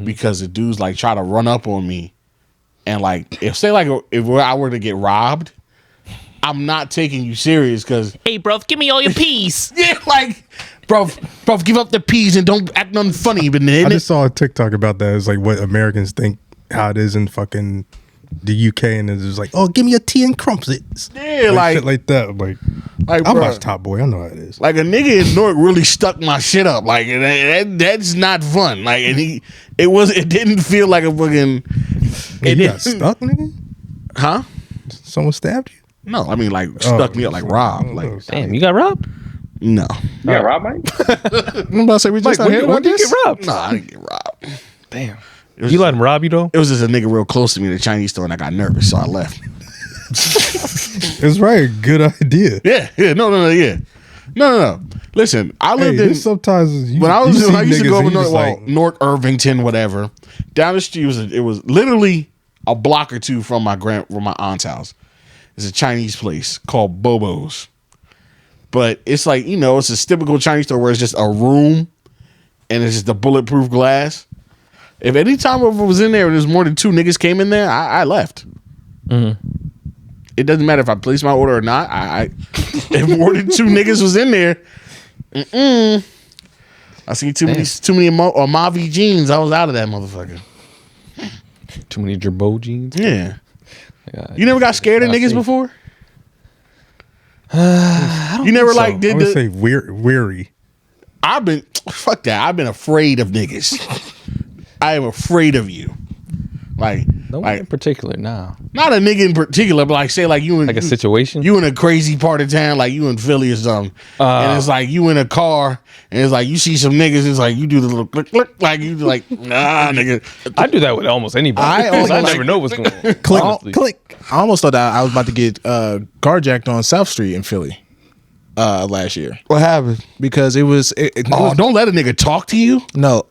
because the dudes like try to run up on me and like if I were to get robbed, I'm not taking you serious because Hey, bruv, give me all your peas. yeah, like bro, give up the peas and don't act nothing funny. But I just saw a TikTok about that. It's like what Americans think how it is in fucking the UK, and it's just like, oh, give me a tea and crumpets. yeah, Like, like shit like that. Like I bro, watch Top Boy. I know how it is. like a nigga in Newark really stuck my shit up. Like that's not fun. Like and it didn't feel like a fucking. Hey, It you got didn't- stuck, nigga? Huh? Someone stabbed you? No, I mean like stuck me up like Rob. Like Damn, you got robbed? no. You got robbed, Mike? I'm about to say we just not when hearing when about did you this. get robbed? No, I didn't get robbed. Damn. It was, You let him rob you though? it was just a nigga real close to me in the Chinese store and I got nervous, so I left. It's right. Good idea. Yeah, no. Listen, I Hey, lived in this sometimes you, when I you see used to niggas go and over you just like, North Irvington, whatever. Down the street it was literally a block or two from my aunt's house. It's a Chinese place called Bobo's, but it's like it's a typical Chinese store where it's just a room and it's just a bulletproof glass. If any time I was in there and there's more than 2 niggas came in there, I left. It doesn't matter if I placed my order or not. If more than 2 niggas was in there, I seen too many Mavi jeans. I was out of that motherfucker. Too many Gerbo jeans. Yeah. God. You never got scared of Not niggas safe. before? You never like I did would the. say weary. I've been fuck that. I've been afraid of niggas. I am afraid of you. Like, No one in like particular, nah. not a nigga in particular, but like say like you in Like a situation? You in a crazy part of town, like you in Philly or something, and it's like you in a car, and it's like you see some niggas. It's like you do the little click, click, like you like nah, nigga. I do that with almost anybody. I because I almost- never know what's going on. Click, honestly. click. I almost thought that I was about to get carjacked on South Street in Philly last year What happened? because it was. It Oh, was don't let a nigga talk to you. no.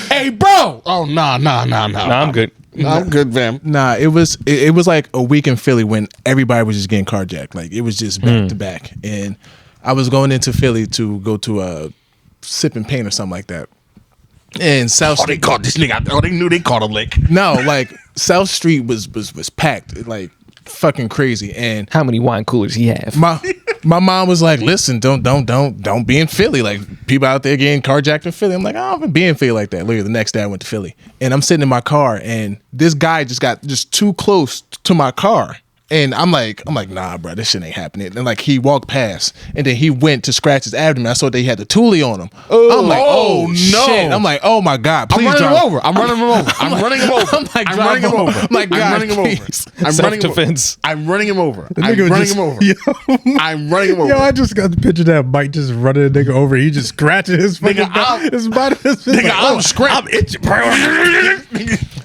Hey, bro. Oh, nah. Nah, I'm good. Nah, I'm good, fam. Nah, it was like a week in Philly when everybody was just getting carjacked. Like it was just back to back, and I was going into Philly to go to a Sip and Paint or something like that. And South Oh, they Street, caught this nigga. Oh, they knew they caught a lick. no, like South Street was packed, like fucking crazy. And How many wine coolers he have? my mom was like, "Listen, don't be in Philly. Like people out there getting carjacked in Philly." I'm like, "I haven't been in Philly like that." Literally, the next day I went to Philly, and I'm sitting in my car, and this guy just got too close to my car. And I'm like, nah, bro, this shit ain't happening. And like he walked past, and then he went to scratch his abdomen. I saw they had the toolie on him. I'm like, oh no! Shit. I'm like, oh my god, please I'm running drive. him over. I'm running him over. I'm running him over. I'm like, I'm running him over. I'm like, I'm God, running him over. please. I'm running him over. Self-defense. I'm running him over. The I'm nigga was running just- him over. Yo, I'm running him over. Yo, I just got the picture that Mike just running a nigga over. He just scratching his fucking his body. Nigga, I'm scratching. I'm itching.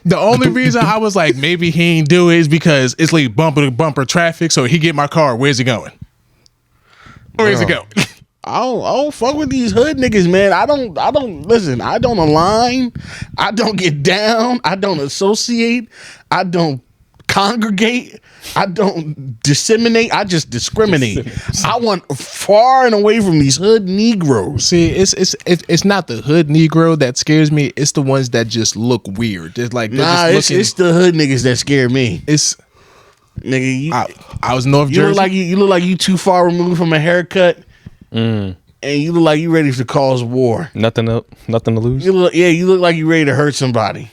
The only reason I was like, maybe he ain't do it is because it's like bumper to bumper traffic. So he get my car. Where's he going? Where's he going? I don't fuck with these hood niggas, man. I don't listen. I don't align. I don't get down. I don't associate. I don't congregate. I don't disseminate. I just discriminate. I want far and away from these hood Negroes. See, it's not the hood Negro that scares me. It's the ones that just look weird. There's like It's the hood niggas that scare me. It's Nigga, you, I was North you Jersey. look like you too far removed from a haircut, and you look like you ready to cause war. Nothing to lose. You look like you ready to hurt somebody.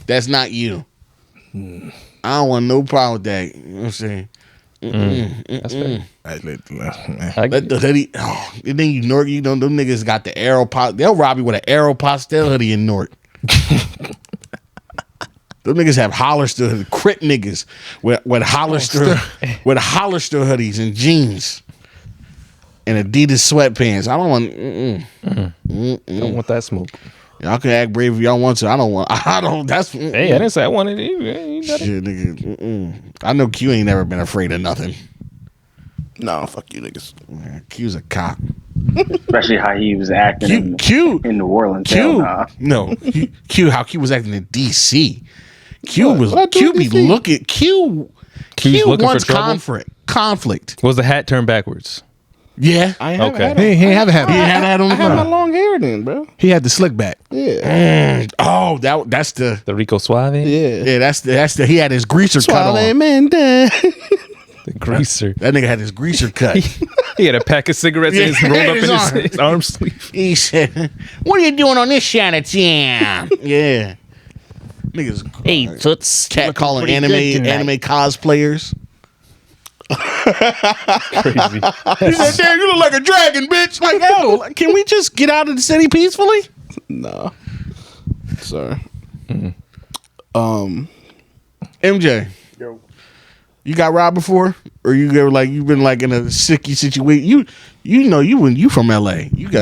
That's not you. I don't want no problem with that. You know what I'm saying? That's fair. Let the hoodie. Oh, and then you Nork. You know them niggas got the Aeropostale. They'll rob you with an Aeropostale hoodie in Nork. Them niggas have Hollister, crit niggas with Hollister hoodies and jeans and Adidas sweatpants. I don't want. Don't want that smoke. Y'all can act brave if y'all want to. I don't. That's. Hey, I didn't say I wanted it. You got it. Shit, nigga. I know Q ain't never been afraid of nothing. No, fuck you niggas. Yeah, Q's a cop. Especially how he was acting in New Orleans. Q, how Q was acting in DC. Q What I do be in DC? looking. Q looking wants for trouble? conflict. Was the hat turned backwards? Yeah, I ain't Okay. he ain't have it happen. he had that on I the had my ground. long hair then, bro. He had the slick back. Yeah. Oh, that's the The Rico Suave? Yeah. that's the he had his greaser cut Suave on. man down. The greaser. That nigga had his greaser cut. He had a pack of cigarettes and it's Yeah, rolled up his in arm. his arm sleeve. He said, "What are you doing on this side of town?" Yeah, niggas. Hey, toots. Cat calling Looking pretty good anime tonight. cosplayers. Crazy. He said, "Damn, you look like a dragon, bitch." Like, yo, can we just get out of the city peacefully? No. Sorry. MJ, you got robbed before, or you ever you've been in a sicky situation? You from LA?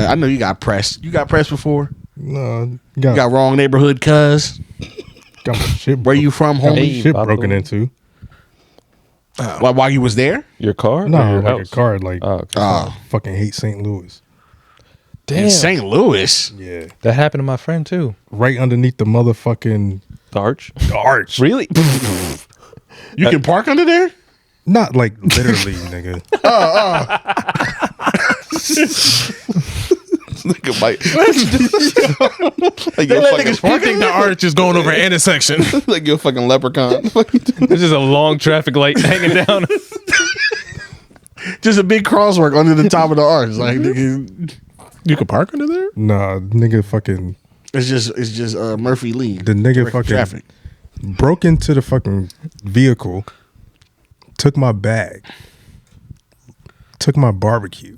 I know you got pressed. You got pressed before. No, You got wrong neighborhood, cuz. got my shit. Where you from, Got my homie? shit Pablo. broken into. While you was there? Your car? No, or your like house? a card. Like Oh, okay. Oh, fucking hate St. Louis. Damn. in St. Louis. Yeah, That happened to my friend too. right underneath the motherfucking The arch. arch. Really? You can park under there? Not like literally, nigga. Nigga might. Like They you're let fucking, niggas park I think in the there? arch is going over an intersection. like you're a fucking leprechaun. There's just a long traffic light hanging down. Just a big crosswalk under the top of the arch. Like, nigga, You can park under there? Nah, nigga fucking it's just Murphy Lee. the nigga Directing fucking traffic. broke into the fucking vehicle, took my bag, took my barbecue,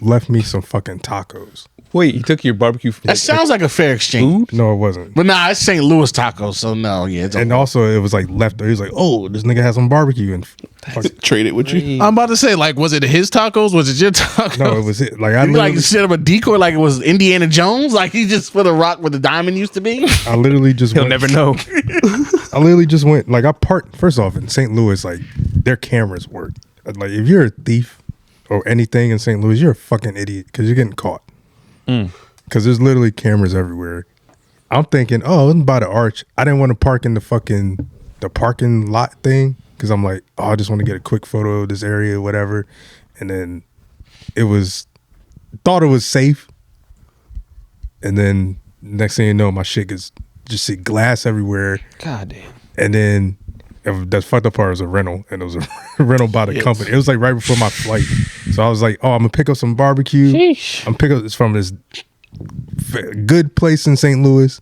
left me some fucking tacos. Wait, he took your barbecue for That sounds like a fair exchange. food? No, it wasn't. But nah, it's St. Louis tacos, so no, yeah. It's And also, it was like left. He was like, "Oh, this nigga has some barbecue." And Trade it with you. I'm about to say, like, was it his tacos? Was it your tacos? no, it was it. Like I you literally, set up a decoy like it was Indiana Jones, like he just put a rock where the diamond used to be. I literally just He'll went, never know. I literally just went like I parked. First off, in St. Louis, like their cameras work. Like if you're a thief or anything in St. Louis, you're a fucking idiot because you're getting caught. Because there's literally cameras everywhere. I'm thinking, oh, I'm by the arch. I didn't want to park in the parking lot thing because I'm like, oh, I just want to get a quick photo of this area, whatever. And then thought it was safe. And then next thing you know, my shit gets just see glass everywhere. God damn. And then the fucked up part was a rental, and it was a rental by the company. It was like right before my flight, so I was like, "Oh, I'm gonna pick up some barbecue. I'm pick up this from this good place in St. Louis.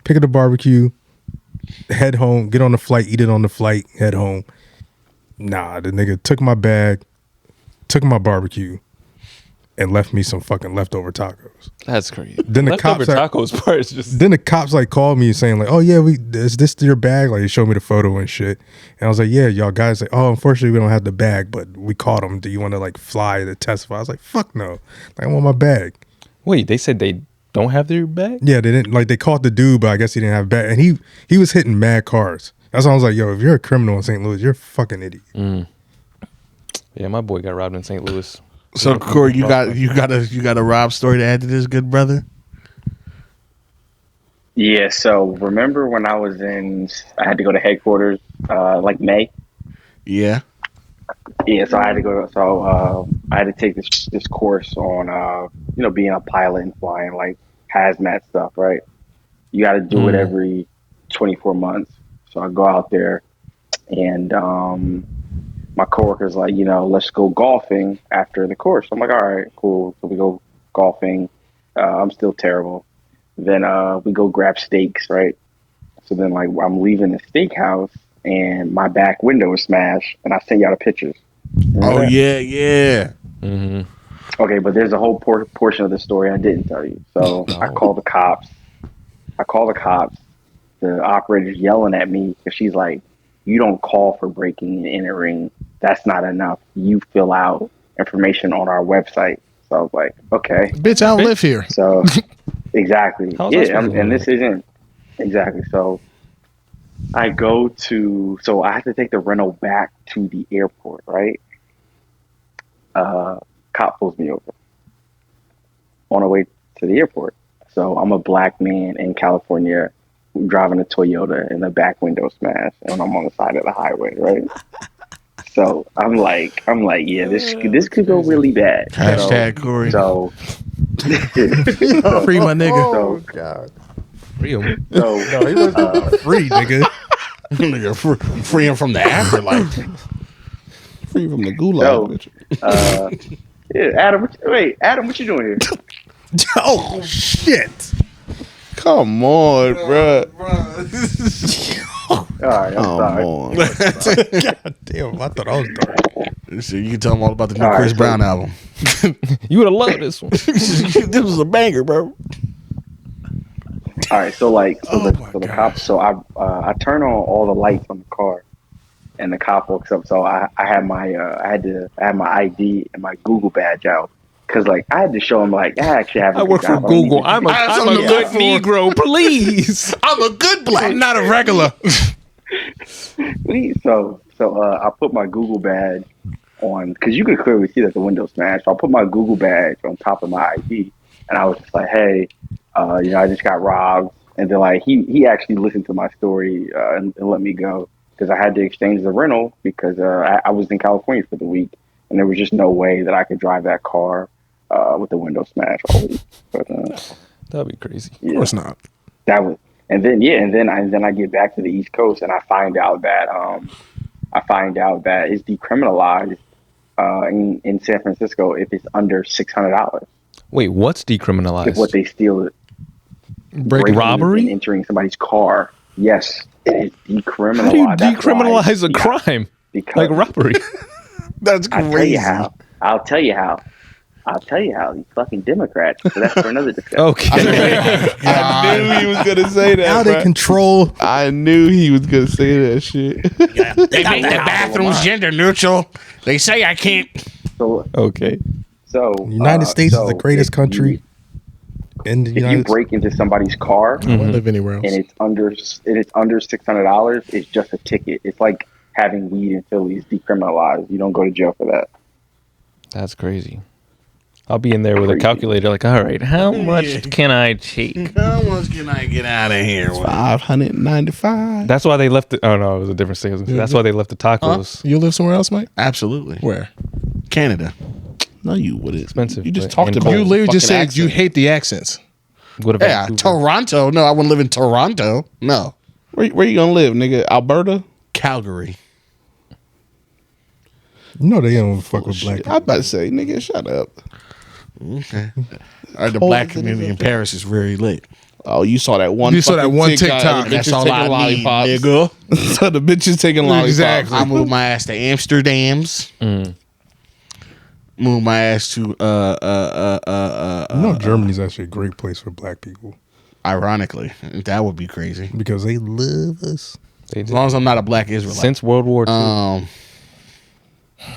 Pick up the barbecue, head home, get on the flight, eat it on the flight, head home. Nah, the nigga took my bag, took my barbecue, and left me some fucking leftover tacos. That's crazy. Then the Leftover cops tacos part is just. Then the cops like called me saying like, "Oh yeah, is this your bag?" Like, they showed me the photo and shit. And I was like, "Yeah, y'all guys." Like, "Oh, unfortunately, we don't have the bag, but we caught him. Do you want to like fly to testify?" I was like, "Fuck no! Like, I want my bag." Wait, they said they don't have their bag? Yeah, they didn't. Like, they caught the dude, but I guess he didn't have a bag, and he was hitting mad cars. That's why I was like, "Yo, if you're a criminal in St. Louis, you're a fucking idiot." Yeah, my boy got robbed in St. Louis. So Corey, you got a Rob story to add to this, good brother? Yeah, so remember when I had to go to headquarters, like May? Yeah. Yeah, so I had to go. So I had to take this course on, being a pilot and flying like hazmat stuff, right? You got to do it every 24 months. So I go out there, and my coworker's like, let's go golfing after the course. I'm like, all right, cool. So we go golfing. I'm still terrible. Then we go grab steaks, right? So then, like, I'm leaving the steakhouse, and my back window is smashed, and I send y'all the pictures. Oh, yeah. Okay, but there's a whole portion of the story I didn't tell you. So I call the cops. The operator's yelling at me because she's like, you don't call for breaking and entering. That's not enough. You fill out information on our website. So I was like, okay. Bitch, I don't live here. So, exactly. How's that Yeah, supposed to and work? this isn't. Exactly. So I have to take the rental back to the airport, right? Cop pulls me over on the way to the airport. So I'm a black man in California driving a Toyota and the back window smashed, and I'm on the side of the highway, right? So I'm like, yeah, this could go really bad. Hashtag Corey. So Free my nigga. so God. Real. so Free, nigga. Nigga, free him from the afterlife. Free from the gulag. So, bitch. yeah, Adam, what you doing here? Oh, shit. Come on, bro. All right, I'm Come sorry. on. God damn, I thought I was dark. So you can tell him all about the new All right, Chris so- Brown album. You would have loved this one. This was a banger, bro. All right, so the cop. So I turn on all the lights on the car, and the cop walks up. So I had my I had my ID and my Google badge out because like I had to show him like I actually have. I work for Google. I'm a something to good look for. Negro, please. I'm a good black. I'm not a regular. So I put my Google badge on because you could clearly see that the window smashed. So I put my Google badge on top of my ID, and I was just like, hey, I just got robbed. And then like he actually listened to my story and let me go because I had to exchange the rental because I was in California for the week, and there was just no way that I could drive that car with the window smashed all week. But, That'd be crazy. yeah. Of course not. That was, and then I get back to the East Coast and I find out that it's decriminalized in San Francisco if it's under $600. Wait, what's decriminalized? If what they steal is Breaking robbery? and entering somebody's car. Yes, it is decriminalized. How do you That's why decriminalize a you crime because like robbery? That's I'll tell you how. I'll tell you how. These fucking Democrats. So that's for another discussion. Okay. I knew he was gonna say that. How they bruh. control. I knew he was gonna say that shit. They make the bathrooms gender neutral. They say I can't. So Okay. United States is the greatest country in the If you United States. break into somebody's car I don't live anywhere else. and it's under $600, it's just a ticket. It's like having weed in Philly is decriminalized. You don't go to jail for that. That's crazy. I'll be in there with a calculator like, all right, how much can I take? How much can I get out of here? 595. That's why they left it. Oh, no, it was a different state. That's why they left the tacos. You live somewhere else, Mike? Absolutely. Where? Canada. No, you wouldn't. Expensive, You just but- talked and about. cold. You literally just fucking said you accent. hate the accents. Go to Yeah, Vancouver. Toronto. No, I wouldn't live in Toronto. No. Where you gonna live, nigga? Alberta? Calgary. You know they don't fuck with Shit. black I people. about to say, nigga, shut up. Okay. The Cold black as it is community in up there. Paris is very lit. Oh, you saw that one. You saw that fucking one TikTok. TikTok. The That's bitches all taking I need, lollipops. nigga. So the bitches taking lollipops. Exactly. I moved my ass to Amsterdam's. Moved my ass to Germany's actually a great place for black people ironically, that would be crazy. because they love us. As long as I'm not a black Israelite. Since World War II.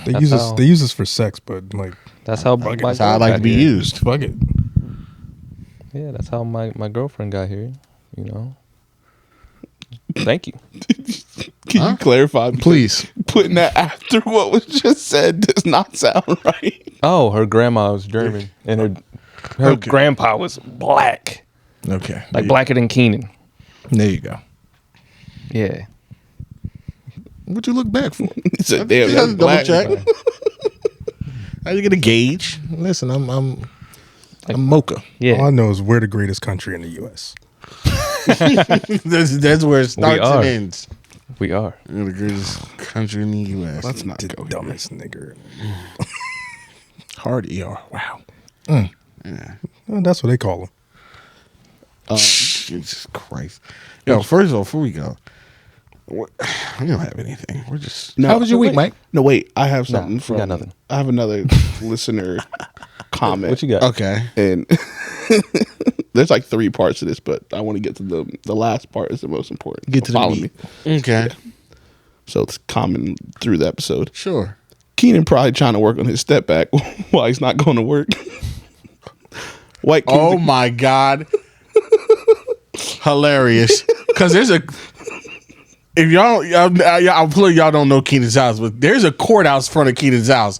They That's use us. how- They use us for sex, but like That's how that's how I like to be used. Fuck it. Yeah, that's how my girlfriend got here. You know. Thank you. Can you clarify? Please. Putting that after what was just said does not sound right. Oh, her grandma was German, and her grandpa was black, Okay. like blacker than Keenan. There you go. Yeah. What you look back for? He said, "Damn, You that's gotta double black." check. How you get a gauge? Listen, I'm mocha. Yeah. all I know is we're the greatest country in the U.S. That's where it starts are. and ends. We are. We're the greatest country in the U.S. Let's not The go here. dumbest nigger. Hard ER. Wow. Well, that's what they call them. Jesus Christ. Yo, first of all, before we go, we don't have anything. We're just No, How was your week, Mike? No, wait. I have Nah, something we from. got nothing. I have another listener comment. What you got? okay. And there's like 3 parts to this, but I want to get to the last part is the most important. Get to the Follow meat. me. Okay. So it's common through the episode. Sure. Keenan probably trying to work on his step back while he's not going to work. White King's Oh my God. Hilarious. Because there's a. If y'all, I'm sure y'all don't know Keenan's house, but there's a courthouse in front of Keenan's house.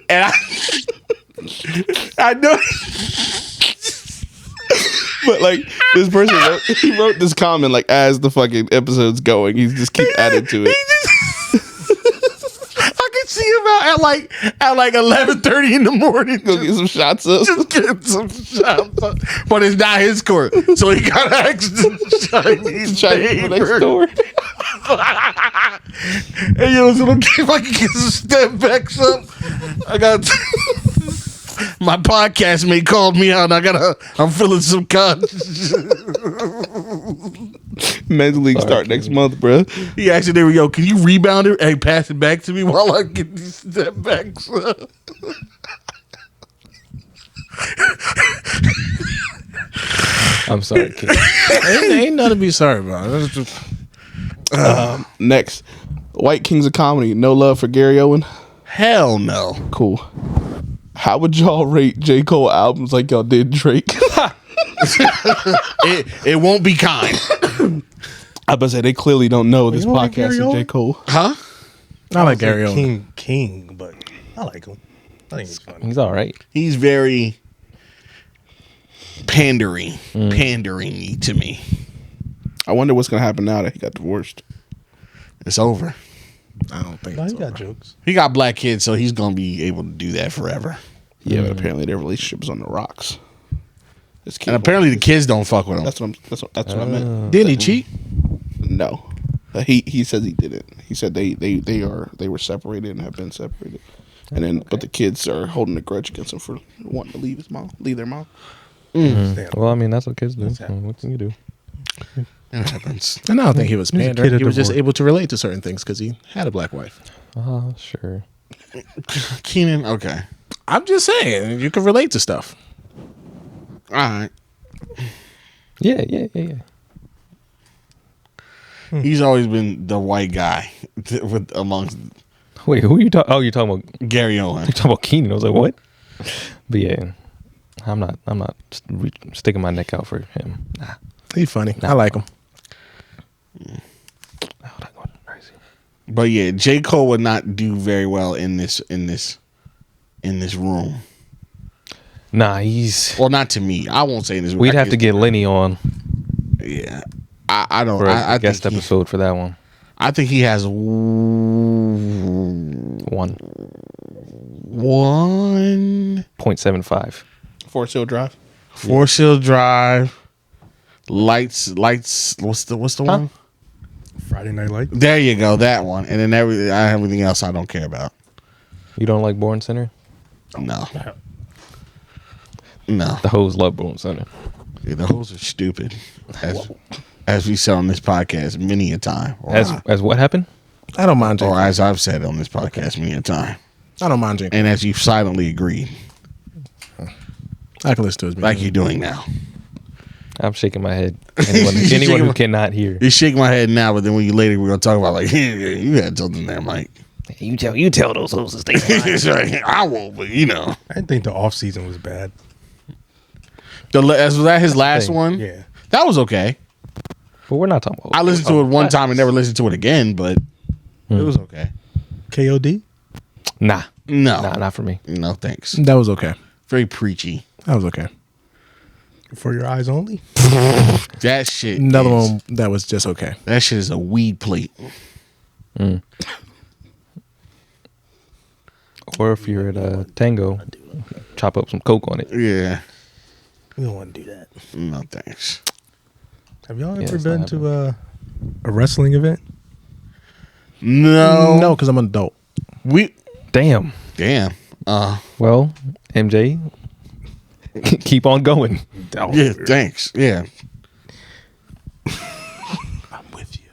And I know. But like this person wrote this comment like as the fucking episode's going. He's just keep adding to it. I can see him out at like 11:30 in the morning. Go get some shots up. Just get some shots up. But it's not his court. So he got to ask the Chinese Chinese next neighbor. door. Hey, yo, so if I can get some step backs up, I got my podcast mate called me out. And I'm feeling some cuts. Men's league start next month, bro. He actually, there we go. Can you rebound it? Hey, pass it back to me while I get these step backs up. I'm sorry, kid. ain't nothing to be sorry about. That's just- Next, White Kings of Comedy. No love for Gary Owen. Hell no. Cool. How would y'all rate J. Cole albums like y'all did Drake? It won't be kind. I about to say they clearly don't know this don't like podcast Gary is J. Owen? Cole. Huh? I like Gary Owen. King, but I like him. I think he's funny. He's all right. He's very pandering to me. I wonder what's gonna happen now that he got divorced. It's over. I don't think No, it's he got over. jokes. He got black kids, so he's gonna be able to do that forever. Yeah, but apparently their relationship is on the rocks. This kid And apparently the kids don't fuck with him. that's what I meant. Didn't he cheat? No, he says he didn't. He said they were separated and have been separated, and then but the kids are holding a grudge against him for wanting to leave their mom. Damn. Well, I mean, that's what kids do. What can you do? It happens. And I don't think he was He's a pandering. kid at He was the just board. able to relate to certain things because he had a black wife. Sure. Keenan, okay. I'm just saying, you can relate to stuff. All right. Yeah. He's always been the white guy with amongst Wait, who are you talking? Oh, you're talking about Gary Owen. Keenan. I was like, what? But yeah, I'm not sticking my neck out for him. Nah. He's funny. I like him. Oh, that going crazy. But yeah, J. Cole would not do very well in this room. Nah, he's. Well, not to me. I won't say in this room. We'd have to get Lenny on Yeah. I don't. for a I guest think episode for that one. I think he has One 0.75. Forest Hill Drive. Forest Hill Drive. Lights. What's the one? Friday Night Lights. There you go, that one. And then everything else I don't care about. You don't like Born Center? No. No. The hoes love Born Center. Yeah, the hoes are stupid, as we said on this podcast many a time. As what happened? I don't mind drinking. Or as I've said on this podcast many a time. I don't mind drinking. And as you've silently agreed, I can listen to it. like you're doing now. I'm shaking my head. Anyone who cannot hear. You shake my head now, but then when you later we're gonna talk about like, yeah, you had something there, Mike. You tell those hoes to stay quiet. It's like, I won't, but you know. I didn't think the off season was bad. Was that his last one? Yeah. That was okay. But we're not talking about. I listened to it one time and never listened to it again, but it was okay. KOD? Nah, No. not for me. No, thanks. That was okay. Very preachy. That was okay. For your eyes only? That shit. Another one that was just okay. That shit is a weed plate. Or if you're at Tango, chop up some coke on it. Yeah. We don't want to do that. No, thanks. Have y'all Yeah, ever it's not been to a wrestling event? No. No, because I'm an adult. Damn. Well, MJ, keep on going. yeah, thanks. Yeah. I'm with you.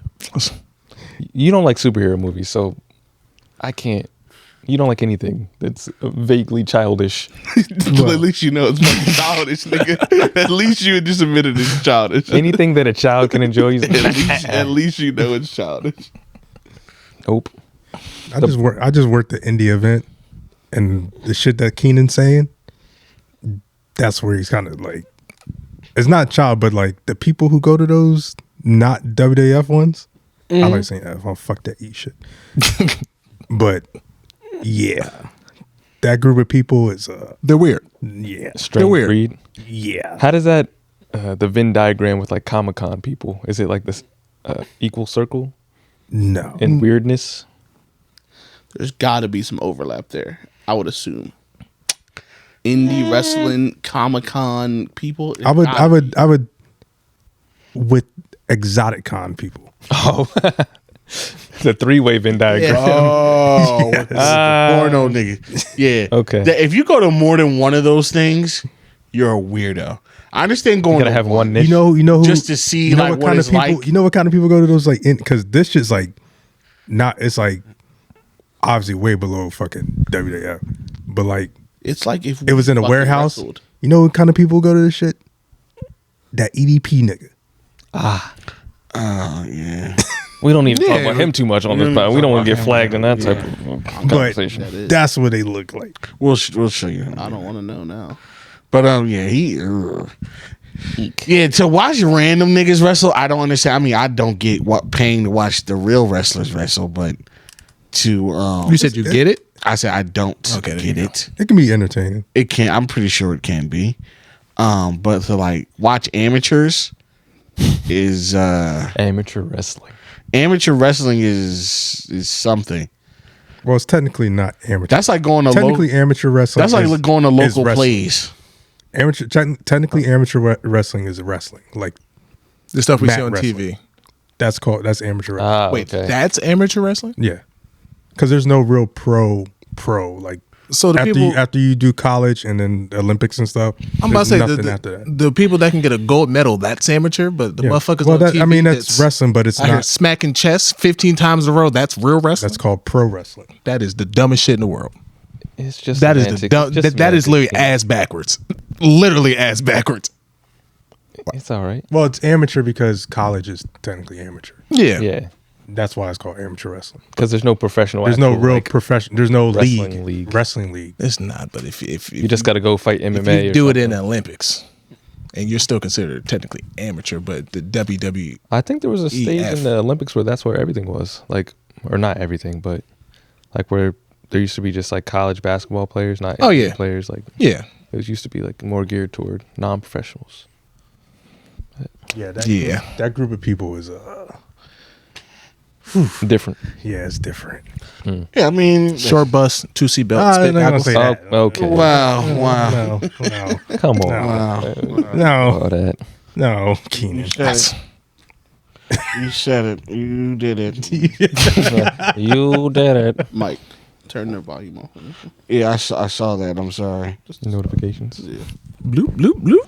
You don't like superhero movies, so I can't. You don't like anything that's vaguely childish. At least you know it's fucking childish, nigga. At least you just admitted it's childish. Anything that a child can enjoy. At least you know it's childish. Nope. I just worked the indie event, and the shit that Keenan's saying, that's where he's kind of like, it's not child, but like the people who go to those not WWF ones, I like saying that. Oh, fuck that eat shit. But yeah, that group of people is They're weird. yeah, Strange weird. breed. yeah. How does that the Venn diagram with like Comic-Con people? Is it like this equal circle No, in weirdness? There's got to be some overlap there, I would assume. Indie wrestling, Comic-Con people. I would with exotic con people. Oh, the three-way Venn diagram. Oh, porno nigga. Yeah. Okay. If you go to more than one of those things, you're a weirdo. I understand You going gotta to have one niche. You know who, just to see you know like what what kind it's of people like. you know what kind of people go to those like because this shit's like not it's like obviously way below fucking WWF, but like It's like if it was in a fucking warehouse. wrestled. You know what kind of people go to this shit? That EDP nigga. Oh yeah. We don't need to talk about him too much on this pod. We don't want to get flagged in that type of conversation. But that's what they look like. We'll show you. I don't want to know now. But yeah, yeah. To watch random niggas wrestle, I don't understand. I mean, I don't get what paying to watch the real wrestlers wrestle, but to You said you get it? I said I don't Okay, there get you go. it. It can be entertaining. It can. I'm pretty sure it can be. But to like watch amateurs is Amateur wrestling. amateur wrestling is something. Well, it's technically not amateur. That's like going to technically amateur wrestling. That's like is- going to is local wrestling. plays. Amateur technically amateur wrestling is wrestling. Like The stuff we mat see on wrestling. TV. that's amateur wrestling. Wait, Okay. that's amateur wrestling? Yeah, because there's no real pro like So the people after you do college and then the Olympics and stuff. I'm about to say nothing after that. the people that can get a gold medal, that's amateur, but the Yeah. motherfuckers Well, on that, TV I mean that's wrestling, but it's I hear not. smacking chest 15 times in a row, that's real wrestling. That's called pro wrestling. That is the dumbest shit in the world. It's just That is semantics. the dumb, It's just that is literally semantics. ass backwards. Literally ass backwards. It's all right. Well, it's amateur because college is technically amateur. Yeah. Yeah, That's why it's called amateur wrestling. because there's no professional. There's no actual, real like, profession. There's no wrestling league. league. Wrestling league. It's not, but if You just got to go fight if MMA. you or do it in something. the Olympics and you're still considered technically amateur, but the WWE I think there was a stage EF. in the Olympics where that's where everything was like, or not everything, but like where there used to be just like college basketball players, not Oh, NBA yeah. players. Like yeah. it was used to be like more geared toward non-professionals. Yeah, that group of people is Different. yeah, it's different. Yeah, I mean, Short bus, 2 seat belt, I'm spit not gonna goggles. say that. Oh, okay. wow. No, Come on. no, All that. no, Keenan. You said it. You did it. You did it. Mike, turn their volume off. Yeah, I saw that. I'm sorry. Notifications. Bloop, bloop, bloop.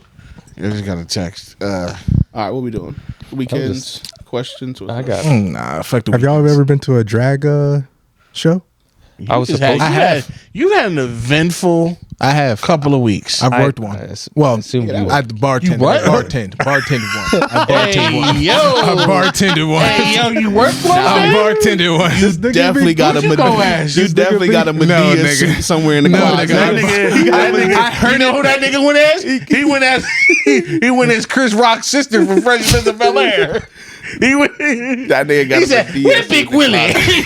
I just got a text. All right, what we doing? Weekends, questions? I got. Nah, fuck the Have y'all ever been to a drag show? I was supposed. You had an eventful I have couple of weeks. I've worked one. Well, assume you I bartended. You what? Bartended one. I bartended one. Yo. I bartended one. Hey, yo, you worked one? I bartended one. You definitely got a Medea. You definitely got a Medea suit somewhere in the closet. That nigga, you know who that nigga went as? He went as Chris Rock's sister from Fresh Prince of Bel-Air. That nigga got He a said, Medea "Where's suit Big in the Willie?" closet.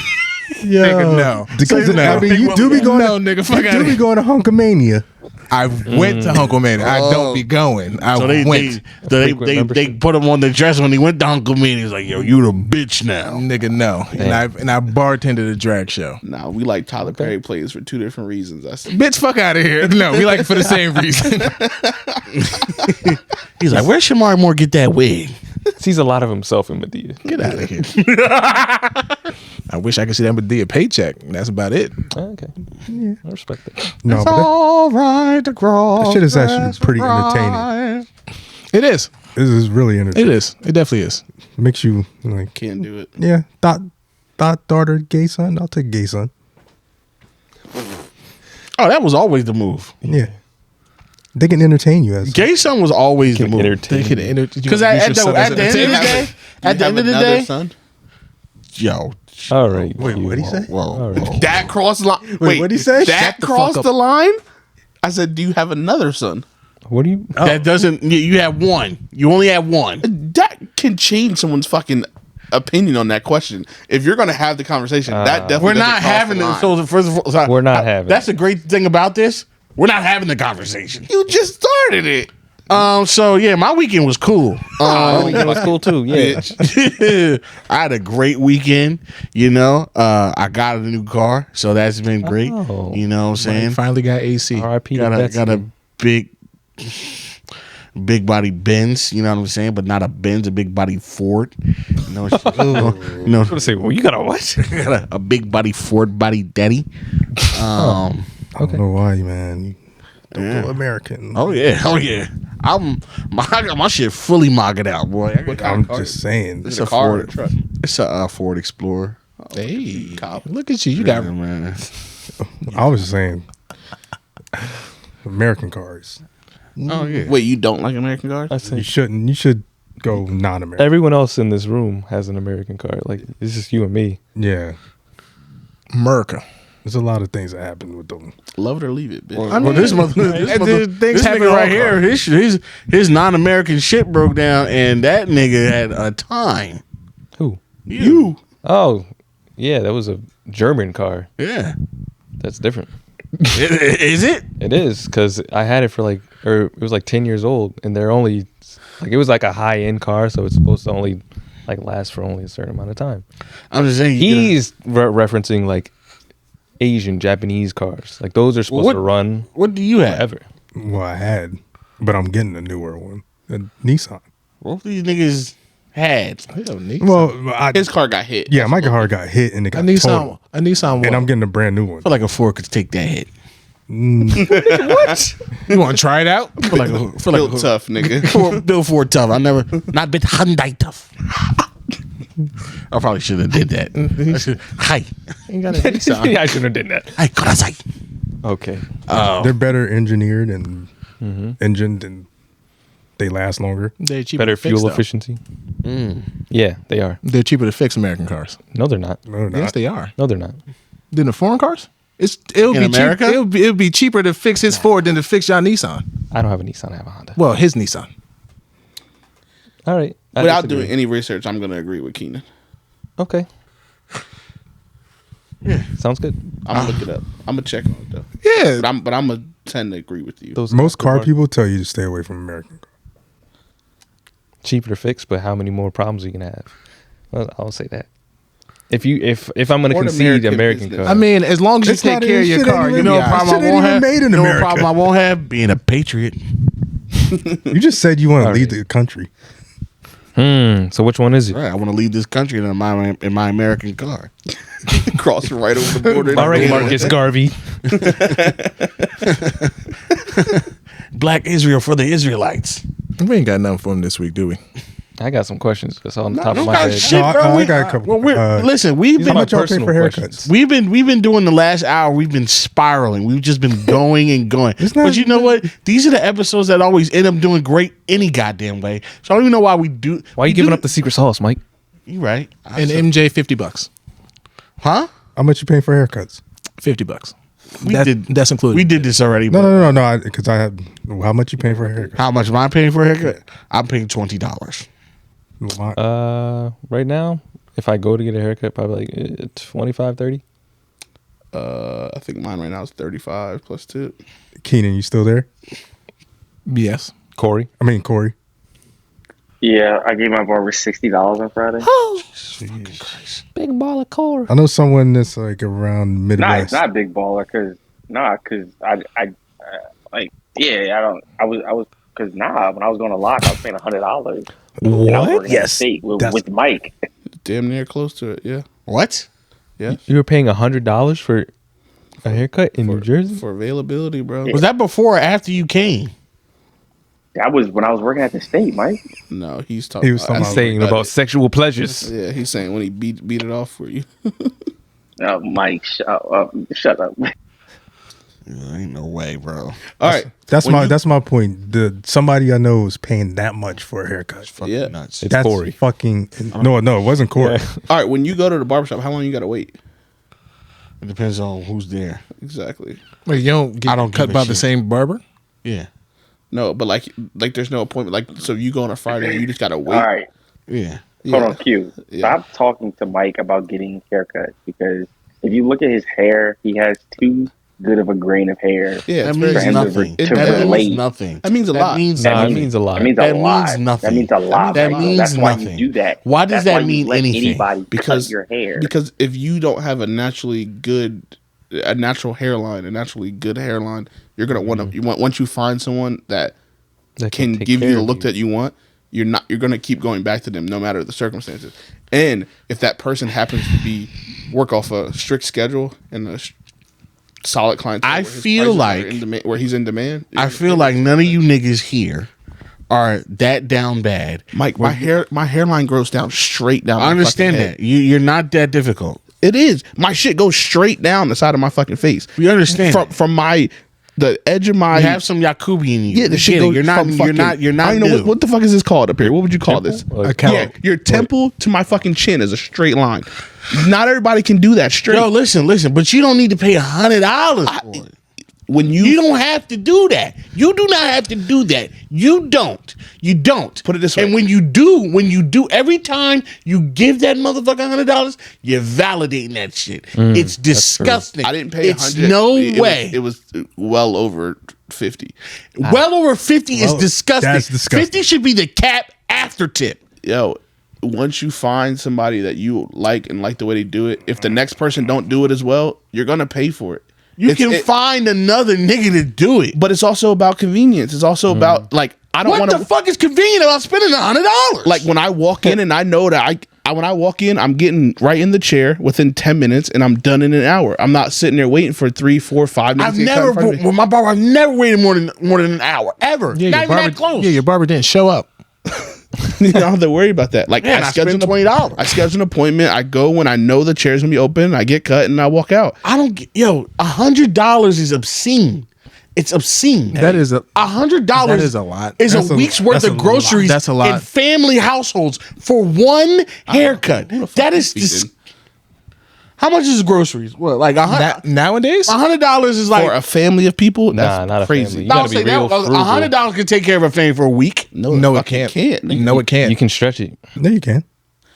Nigga, no. Because No. I mean, you do be going. No, nigga, fuck You outta do be here. going to Hunkamania. I went to Hunkelman. I don't be going. I So went. they put him on the dress when he went to Uncle Me. He's like, "Yo, you the bitch now." Nigga, no. And I bartended a drag show. Nah, we like Tyler Perry plays for 2 different reasons. I said, Bitch, fuck out of here. No, we like it for the same reason. He's like, "Where'd Shamari Moore get that wig?" Sees a lot of himself in Medea. Get out of here. I wish I could see that Medea paycheck. That's about it. Okay, I respect that. No, but All right to cross. that shit is actually pretty entertaining. It is. This is really entertaining. It is. It definitely is. Makes you like, can't do it. yeah, thought daughter, gay son. I'll take gay son. Oh, that was always the move. Yeah, they can entertain you as Gay son was always the move. Entertain. Because at the end of the day, son. yo, All right. Wait, what'd he say? whoa, All right. That crossed the line. Wait, what'd he say? That Shut the crossed fuck the up. line? I said, do you have another son? What do you? that doesn't. You have one. You only have one. That can change someone's fucking opinion on that question. If you're going to have the conversation, that definitely We're doesn't not cross having the it. line. So first of all, sorry, We're not having That's the great thing about this. We're not having the conversation. You just started it. So yeah, my weekend was cool. It was cool too. Yeah. I had a great weekend. You know, I got a new car, so that's been great. Oh. You know what I'm saying? Finally got AC. R.I.P. to Got Betsy. a big body Benz, you know what I'm saying, but not a Benz, a big body Ford. You know, I was gonna say, well, you got a what? got a big body Ford body daddy. I don't know why, man. You don't go American. Oh yeah. I got my shit fully mogged out, boy. I'm just saying. It's a a car or Ford. a truck? It's a Ford Explorer. Hey, look at you. You got Yeah, man. I was just saying. American cars. Oh yeah. Wait, you don't like American cars? I You say shouldn't. You should go non-American. everyone else in this room has an American car. Like it's just you and me. Yeah. America. There's a lot of things that happen with them. Love it or leave it, bitch. Well, this things happen nigga all right here, his non-American shit broke down, and that nigga had a time. Who? You. Oh, yeah, that was a German car. Yeah. That's different. Is it? It is because I had it for it was like 10 years old, and they're only it was like a high end car, so it's supposed to only last for only a certain amount of time. I'm just saying. He's referencing like Asian, Japanese cars. Like those are supposed to run What do you have? forever. Well, I had, but I'm getting a newer one. A Nissan. Both these niggas had. Well, His car got hit. yeah, my car got hit and it got totaled. A Nissan. And I'm getting a brand new one. I feel like a Ford could take that hit. You want to try it out? I feel like Built tough, nigga. Bill Ford tough. I never not been Hyundai tough. I probably should have did that. Hi. Ain't got a Nissan. I shouldn't have did that. Hi, Karasai. Okay. They're better engineered and engined, and they last longer. They're cheaper Better to fix, fuel though. efficiency. Yeah, they are. They're cheaper to fix American cars. No, they're not. No, they're Yes, not. they are. No, they're not. Than the foreign cars? It'll In be America? cheap, it'll be cheaper to fix his Ford than to fix your Nissan. I don't have a Nissan. I have a Honda. Well, his Nissan. All right. I Without disagree. doing any research, I'm going to agree with Keenan. Okay. Yeah. Sounds good. I'm going to look it up. I'm going to check on it, though. Yeah. But I'm going to tend to agree with you. Those Most car aftermarket- people tell you to stay away from American cars. cheaper to fix, but how many more problems are you gonna have? Well, I'll say that. If I'm gonna Or the concede American American business. car, I mean, as long as you It's take not care of even- your shit car, ain't you even- know. You know what problem Shit I ain't won't even have? made in You know what America. problem I won't have? Being a patriot. You just said you want to All leave right. the country. So which one is it? Right, I want to leave this country in my American car. Crossing right over the border. All right, Marcus Garvey. Black Israel for the Israelites. We ain't got nothing for him this week, do we? I got some questions. That's all on the top of my head. Shit, No, bro. I got a couple. Listen, we've How been much y'all pay personal for questions. haircuts? we've been doing the last hour. We've been spiraling. We've just been going and going. It's not- But you know what? These are the episodes that always end up doing great any goddamn way. So I don't even know why we do. Why are you giving up the secret sauce, Mike? You right? And MJ $50. Huh? How much you paying for haircuts? $50. We That- did. That's included. We did this already. No, but no, no, no. Because I have. How much you paying for a haircut? How much am I paying for a haircut? I'm paying $20. Right now, if I go to get a haircut, probably like 25, 30. I think mine right now is 35 plus tip. Keenan, you still there? Yes. Koree. Corey. Yeah, I gave my barber $60 on Friday. Big ball of Koree. I know someone that's like around Nah, Midwest. it's not big baller because I like I was because when I was going to lock, I was paying $100. What? Yes, with Mike. Damn near close to it. Yeah. What? Yeah. You were paying $100 for a haircut in New Jersey? For availability, bro. Was that before or after you came? That was when I was working at the state, Mike. No, he's talking. He was talking I'm about saying about sexual pleasures. Yeah, he's saying when he beat it off for you. Mike, shut up. Ain't no way, bro. All right. That's my point. Somebody I know is paying that much for a haircut. Fucking Yeah. nuts. It's That's Koree. fucking no, it wasn't Corey. All right. When you go to the barbershop, how long you got to wait? It depends on who's there. Exactly. Wait, you don't get I don't cut give a by the shit. same barber? Yeah. No, but like there's no appointment. Like, so you go on a Friday, you just got to wait. All right, Yeah. hold on, Q. Yeah. Stop talking to Mike about getting haircuts because if you look at his hair, he has too good of a grain of hair. Yeah, That it's means very him to nothing. re- to That relate. means nothing. That means a lot. Means Nah, it nothing. means a lot. That means That a lot. means nothing. That means a lot. That bro. means That's why nothing. you do that. Why does That's that why you mean let anything? Anybody Because cut your hair. Because if you don't have a natural hairline, you're gonna want to. Once you find someone that can take give care you the of look that you want, you're gonna keep going back to them no matter the circumstances. And if that person happens to work off a strict schedule and a solid clientele, I where his feel prices are like- where he's in demand, I feel like none of you niggas here are that down bad. Mike, my hairline grows down straight down. I my understand fucking head. that. You're not that difficult. It is. My shit goes straight down the side of my fucking face. We understand. From the edge of my. You have some Yakubi in you. Yeah, the We shit get it. goes You're not. from You're not. You're I not. don't know new. what the fuck is this called up here. What would you call this? Like, Account. Yeah, your temple to my fucking chin is a straight line. Not everybody can do that straight. Yo, listen, but you don't need to pay $100 for it. When You don't have to do that. You do not have to do that. You don't. Put it this way. And when you do, every time you give that motherfucker $100, you're validating that shit. It's disgusting. I didn't pay It's 100. no It way. was well over 50. Well over 50 is disgusting. that's disgusting. 50 should be the cap after tip. Yo, once you find somebody that you like and like the way they do it, if the next person don't do it as well, you're gonna pay for it. You can find another nigga to do it. But it's also about convenience. It's also about like I don't What want the fuck is convenient about spending $100? like when I walk in and I know that when I walk in, I'm getting right in the chair within 10 minutes and I'm done in an hour. I'm not sitting there waiting for 3, 4, 5 minutes. I've to get cut never in front of me. with my barber. I've never waited more than an hour ever. Yeah, Not even that close. Yeah, your barber didn't show up. You don't have to worry about that. Like Man, I spent $20. I schedule an appointment. I go when I know the chair's gonna be open. I get cut and I walk out. I don't get. Yo, $100 is obscene. It's obscene. That is a $100. That is a lot. Is That's a a- week's worth that's a of groceries. That's a lot. in family households for one haircut. Who the fuck That is is speaking? how much is groceries? What, like nowadays? $100 is like For a family of people, that's not a crazy. family. You I'll gotta be say that real frugal. $100 can take care of a family for a week. No, it fucking can't. nigga. No, it can't. You can stretch it. No, you can.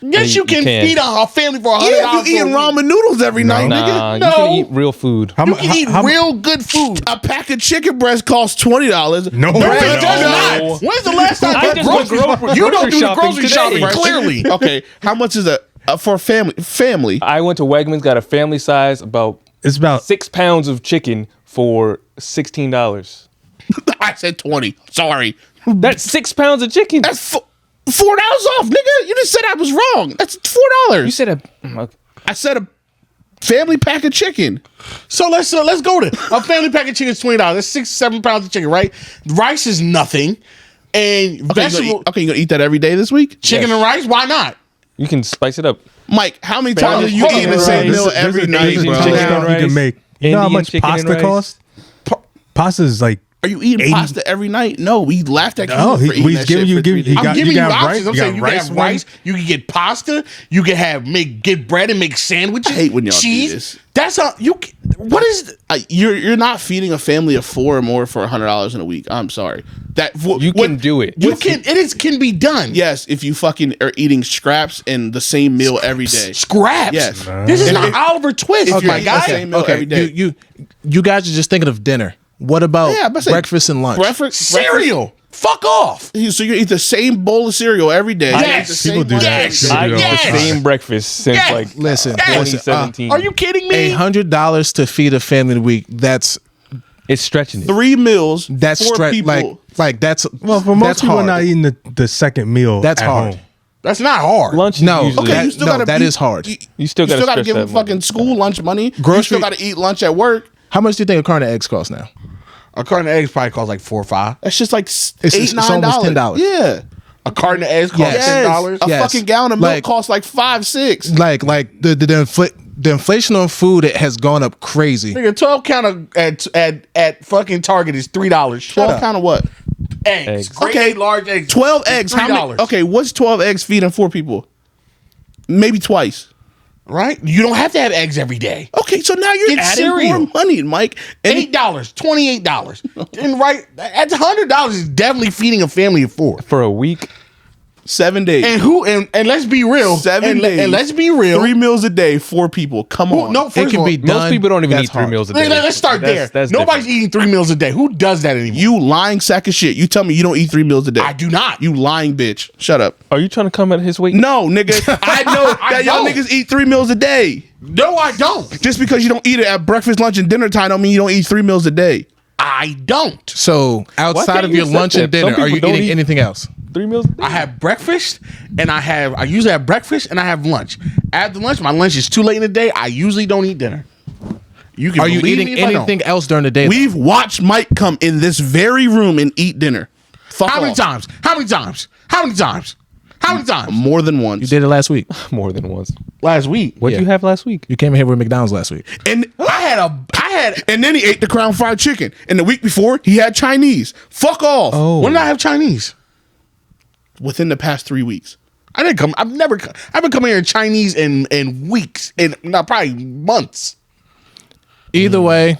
Yes, you can can. feed a family for $100. Yeah, if you eating for a week. ramen noodles every night, Nah, nigga. you No. can eat real food. How You mu- can eat how mu- real good food. A pack of chicken breast costs $20. No, No, Right. it does No. not. When's the last time I you just went grocery? You don't grocery do the shopping grocery today. shopping clearly. Okay, how much is for a family? I went to Wegmans, got a family size, about It's about 6 pounds of chicken for $16. I said 20. Sorry. That's 6 pounds of chicken. That's $4 off, nigga. You just said I was wrong. That's $4. You said I said a family pack of chicken. So let's go to a family pack of chicken is $20. That's 6-7 pounds of chicken, right? Rice is nothing. and vegetable. Okay, you gonna eat that every day this week? Chicken and rice? Why not? You can spice it up. Mike, how many times are you Hold eating on, the same there's meal a- every there's night, Asian bro? chicken Stuff and you can rice, make. You know how Indian much chicken and pasta rice. costs? Pasta is like Are you eating 80 pasta every night? No, we laughed at No, you for eating he's that giving shit you- for giving 3 you- days. I'm giving you got options. rice, I'm you saying got you can rice have rice. You can get pasta. You can have get bread and make sandwiches. I hate when y'all do cheese. this. That's how you. What is? You're not feeding a family of 4 or more for $100 in a week. I'm sorry. You can do it. You can. Can be done. Yes, if you fucking are eating scraps and the same meal every day. Scraps. Yes. This is not If- Oliver Twist, if you're my eating the guy. same meal every day. You guys are just thinking of dinner. What about Yeah, I'm about to say, breakfast and lunch? Cereal. Fuck off. So you eat the same bowl of cereal every day. Yes. You eat the same People do lunch that. every Yes. day. I eat Yes. the same breakfast since Yes. like Listen, 2017. Are you kidding me? $100 to feed a family a week. That's It's stretching it. 3 meals. that's 4 straight. people. Like that's well for most that's people hard. not eating the second meal. That's at hard. home. That's not hard. Lunch. No, Usually, okay. you still no, gotta that be- is hard. You still gotta gotta stretch give them that money. fucking school lunch money. You Grocery- still gotta eat lunch at work. How much do you think a carton of eggs costs now? A carton of eggs probably costs like $4 or $5. That's just like It's $8, $9. almost $10. Yeah. A carton of eggs costs Yes. $10. A Yes. fucking gallon of milk Like- costs like 5, 6. Like the inflation on food has gone up crazy. Nigga, 12 count at fucking Target is $3. Shut 12 up. pound of what? Eggs. Grade Okay. A large eggs. 12 eggs. How many? $3. Okay, what's 12 eggs feeding 4 people? Maybe twice. Right? You don't have to have eggs every day. Okay, so now you're Get adding cereal. more money, Mike. And $8, $28. And right, that's $100 is definitely feeding a family of 4. for a week. 7 days. And let's be real. 7 days. And let's be real. 3 meals a day, 4 people. Come Who- on. no, It first of can all, be done. Most people don't even That's eat 3 hard. meals a day. let's start there. That's Nobody's different. eating 3 meals a day. Who does that anymore? You lying sack of shit. You tell me you don't eat 3 meals a day. I do not. You lying bitch. Shut up. Are you trying to come at his weight? No, nigga. I know I that y'all don't. niggas eat 3 meals a day. No, I don't. Just because you don't eat it at breakfast, lunch, and dinner time don't mean you don't eat 3 meals a day. I don't. So outside can't of you your accept lunch that? and Some dinner, are people you don't eating eat- anything else? 3 meals a day. I have breakfast and I usually have breakfast and I have lunch. After lunch, my lunch is too late in the day. I usually don't eat dinner. You can Are you believe eating me if I don't. anything else during the day? We've watched Mike come in this very room and eat dinner. Fuck How many off. times? How many times? How many times? How many times? More than once. You did it last week. More than once. Last week. What'd you have last week? You came in here with McDonald's last week. And I had and then he ate the Crown Fried Chicken. And the week before, he had Chinese. Fuck off. Oh. when did I have Chinese? Within the past 3 weeks. I didn't come. I've been coming here Chinese in weeks and not probably months. Either way,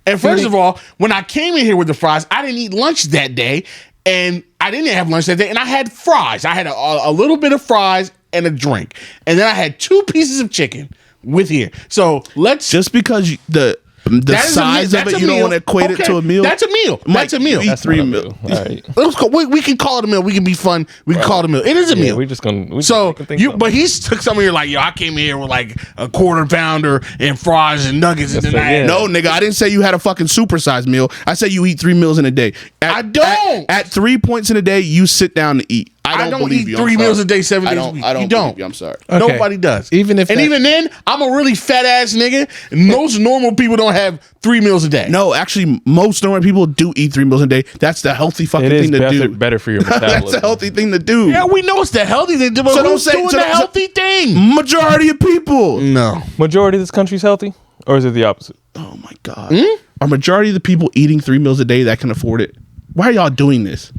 And first of all, when I came in here with the fries, I didn't eat lunch that day, and I didn't have lunch that day, and I had fries. I had a little bit of fries and a drink, and then I had 2 pieces of chicken with here. So let's Just because the that is size of that's it, a you don't meal. want to equate it Okay, to a meal. That's a meal. Mike, That's a meal. you eat That's 3 not a meals. meal. All right. We can call it a meal. We can be fun. We can call it a meal. It is a Yeah, meal. we're just gonna. So we can think you, something. but he took some of your like, yo, I came here with like a quarter pounder and fries and nuggets and Yes, then I had sir, yeah. No, nigga, I didn't say you had a fucking supersized meal. I said you eat 3 meals in a day. I don't. At 3 points in a day, you sit down to eat. I don't believe eat you. I'm 3 meals sorry. a day, 7 days a week. I don't You don't. believe you. I'm sorry. Okay. Nobody does. Even if and that- even then, I'm a really fat ass nigga. And most normal people don't have 3 meals a day. No, actually, most normal people do eat 3 meals a day. That's the healthy fucking it is thing to better, do. better for your metabolism. That's a healthy thing to do. Yeah, we know it's the healthy thing, but So don't who's say- doing so the don't- healthy thing? Majority of people. No. Majority of this country's healthy, or is it the opposite? Oh my god. Are majority of the people eating 3 meals a day that can afford it? Why are y'all doing this?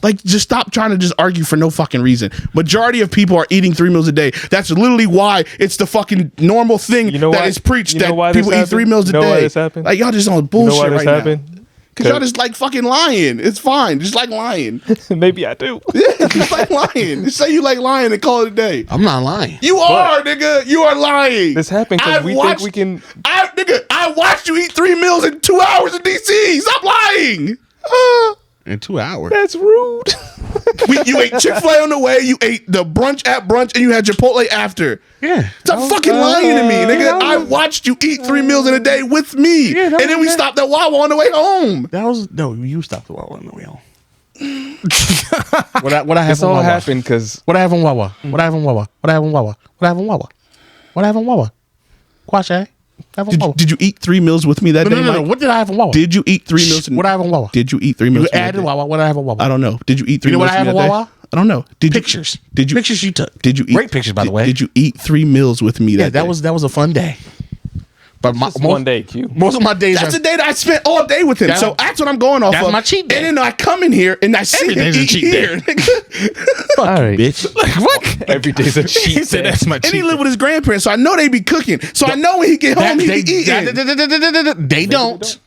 Like, just stop trying to just argue for no fucking reason. Majority of people are eating 3 meals a day. That's literally why it's the fucking normal thing You know that why- is preached you know that why this people eat 3 happened? meals a You know day. why this happened? Like, y'all just on You know bullshit why this right now. happened? Because y'all just like fucking lying. It's fine. Just like lying. Maybe I do. Just like lying. Just say you like lying and call it a day. I'm not lying. You are, nigga. You are lying. This happened because I've we watched- think we can. I watched you eat 3 meals in 2 hours in DC. Stop lying. In 2 hours. That's rude. You ate Chick-fil-A on the way. You ate the brunch at brunch, and you had Chipotle after. Yeah. Stop fucking lying to me, nigga. I watched you eat 3 meals in a day with me, Yeah, that and then was we that. stopped at Wawa on the way home. That was no. You stopped the Wawa on the way home. What I have This on all Wawa? happened because What I have on Wawa? What I have on Wawa? What I have on Wawa? What I have on Wawa? What I have on Wawa? Quache. Have a Wawa. Did you eat 3 meals with me that day? No. Mike? What did I have a Wawa? Did you eat 3 meals? What I have a Wawa? Did you eat 3 meals? You added Wawa. What did I have a Wawa? I don't know. Did you eat 3 You know meals? what I have with a me that Wawa? day? I don't know. Pictures. Did you Pictures you took? Did you eat Great pictures, by the way. Did you eat 3 meals with me that day? That was a fun day. But Just one day, Q. Most of my days That's are the day that I spent all day with him. So that's what I'm going off That's of. my cheat day. And then I come in here and I see Every him day's a eat cheat here. All right. bitch. Like what? Every day's a cheat He said day. that's my And he cheat. live with his grandparents, so I know they be cooking. So I know when he get home, he be eating. They don't.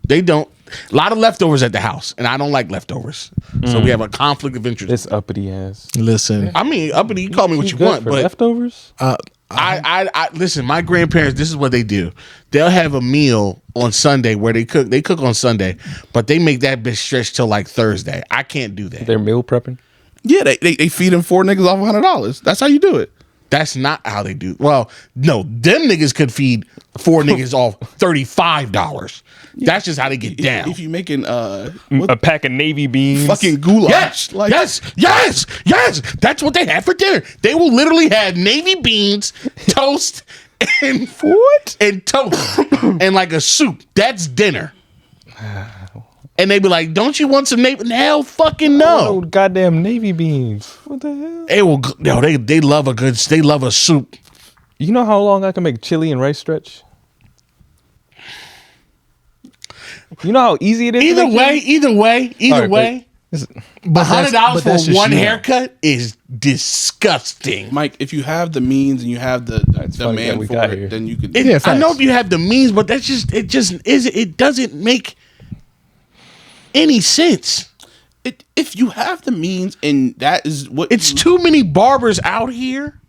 They don't. A lot of leftovers at the house, and I don't like leftovers. So we have a conflict of interest. This uppity ass. Listen, I mean, uppity, you call me what you Good want, for but leftovers. I listen. My grandparents, this is what they do. They'll have a meal on Sunday where they cook. They cook on Sunday, but they make that bitch stretch till like Thursday. I can't do that. They're meal prepping. Yeah, they feed him 4 niggas off $100. That's how you do it. That's not how they do. Well, no, them niggas could feed 4 niggas off $35. That's just how they get down. If you making A pack of navy beans. fucking goulash, Yes, like yes. That's what they had for dinner. They will literally have navy beans, toast, and what? And toast and like a soup. That's dinner. And they be like, "Don't you want some navy?" Hell, fucking no. Oh, goddamn navy beans. What the hell? They will. No, they love a good. They love a soup. You know how long I can make chili and rice stretch? You know how easy it is. Either way. All right, but $100 that's for just one you. haircut is disgusting. Mike, if you have the means and you have the funny that demand we for got it, here. then you could. I facts. know if you have the means, but that's just it doesn't make any sense. If you have the means and that is what It's too many barbers out here.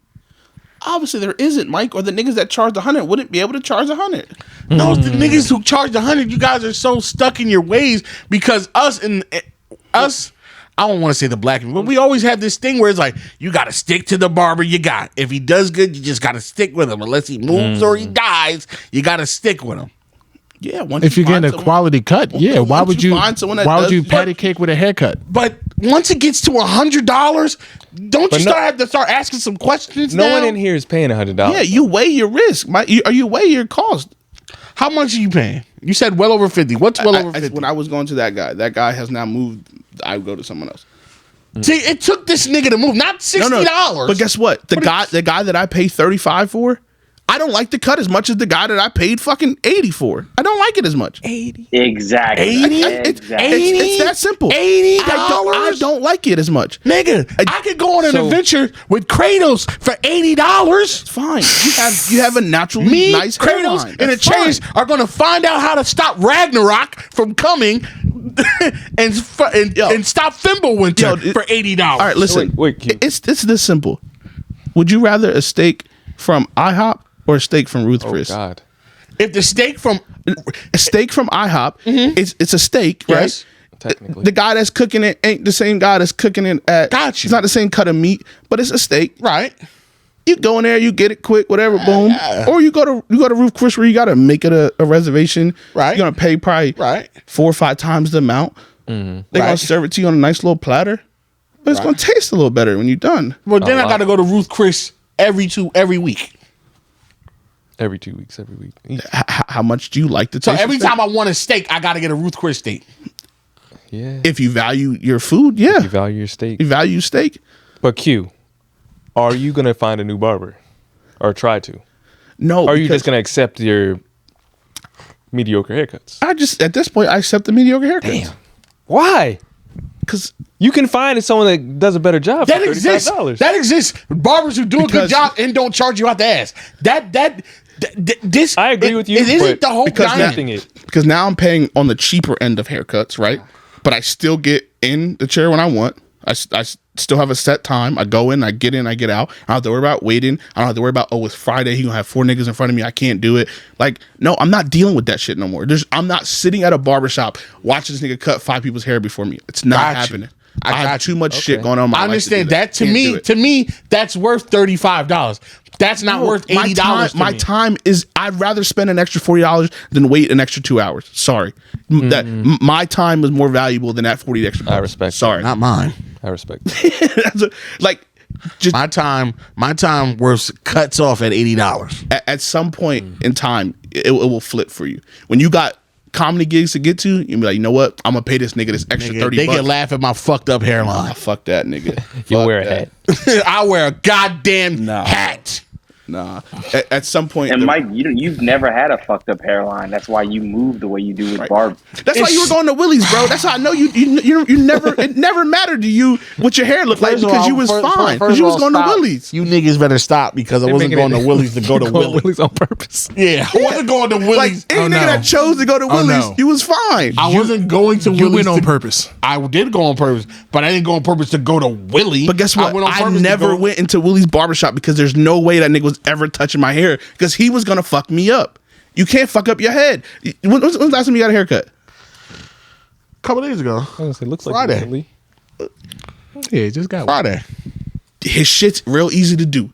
obviously there isn't, Mike, or the niggas that charge 100 wouldn't be able to charge 100. No, the niggas who charge 100, you guys are so stuck in your ways because us, I don't want to say the black people, but we always have this thing where it's like, you got to stick to the barber you got. If he does good, you just got to stick with him. Unless he moves or he dies, you got to stick with him. Yeah, once If you're find getting a someone- quality cut, yeah. Why once would you you? find someone that Why would does- you patty cake with a haircut? But once it gets to $100, don't you have to start asking some questions No now? one in here is paying $100. Yeah, you weigh your risk, Mike. You weigh your cost. How much are you paying? You said well over 50. What's well over 50? When I was going to that guy has now moved. I would go to someone else. See, it took this nigga to move, not $60. But guess what? The guy that I pay 35 for, I don't like the cut as much as the guy that I paid fucking 80 for. I don't like it as much. 80. Exactly. It's that simple. $80? I don't like it as much. Nigga, I could go on an adventure with Kratos for $80. Fine. You have a naturally Me, nice Kratos, hairline. and a That's fine. Chase are going to find out how to stop Ragnarok from coming and stop Fimbulwinter for $80. All right, listen. Wait, Q. It's this simple. Would you rather a steak from IHOP or a steak from Ruth Oh, Chris? God. If the steak from A steak from IHOP, it's a steak, Yes. right? Technically. The guy that's cooking it ain't the same guy that's cooking it at. Got you. It's not the same cut of meat, but it's a steak. right, You go in there, you get it quick, whatever, boom. Or you go to Ruth Chris where you got to make it a reservation. Right. You're gonna pay probably right. 4 or 5 times the amount. They're gonna Right. serve it to you on a nice little platter, but it's gonna taste a little better when you're done. Well, then I got to go to Ruth Chris every week. Every 2 weeks, every week. How much do you like the So taste? every of steak? time I want a steak, I got to get a Ruth Chris steak. Yeah. If you value your food, yeah, You value your steak. you value steak. But Q, are you going to find a new barber? Or try to? No, Or are you because just going to accept your mediocre haircuts? I just at this point I accept the mediocre haircuts. Damn. Why? Because You can find someone that does a better job That for exists. $35. That exists. Barbers who do a good Because- job and don't charge you out the ass. This. I agree with you, It isn't but the whole because diamond. Accepting it. because now I'm paying on the cheaper end of haircuts, right? But I still get in the chair when I want. I still have a set time. I go in, I get out. I don't have to worry about waiting. I don't have to worry about, oh, it's Friday. He gonna have 4 niggas in front of me. I can't do it. Like, no, I'm not dealing with that shit no more. I'm not sitting at a barbershop watching this nigga cut 5 people's hair before me. It's not Got you. happening. I I have got too much shit going on. In my I life to understand do that. To Can't do me, it. that's worth $35. That's not worth $80. My time is. I'd rather spend an extra $40 than wait an extra 2 hours. Sorry, my time is more valuable than that $40 extra. I respect Sorry, Not mine. I respect that. like my time worth cuts off at $80. At some point in time, it will flip for you. When you got comedy gigs to get to, you'll be like, you know what? I'm gonna pay this nigga this extra $30. They can laugh at my fucked up hairline. Fuck that nigga. You Fuck wear a that. hat. I wear a goddamn Nah. hat. Nah. At some point, And Mike, you've never had a fucked up hairline. That's why you move the way you do with Barb. that's why you were going to Willie's, bro. That's how I know you never. It never mattered to you what your hair looked like because you was fine. Because you was going to Willie's. You niggas better stop because I wasn't going to Willie's to go to Willie's. on purpose. Yeah, I wasn't going to Like Willie's. any nigga that chose to go to Willie's, no. you was fine. I wasn't going to You Willie's went on to- purpose. I did go on purpose, but I didn't go on purpose to go to Willie. But guess what? went on I purpose to never go- went into Willie's barbershop because there's no way that nigga was ever touching my hair because he was gonna fuck me up. You can't fuck up your head. When's the last time you got a haircut? a couple days ago. It looks like Friday. Italy. Yeah, just got one. Friday. His shit's real easy to do.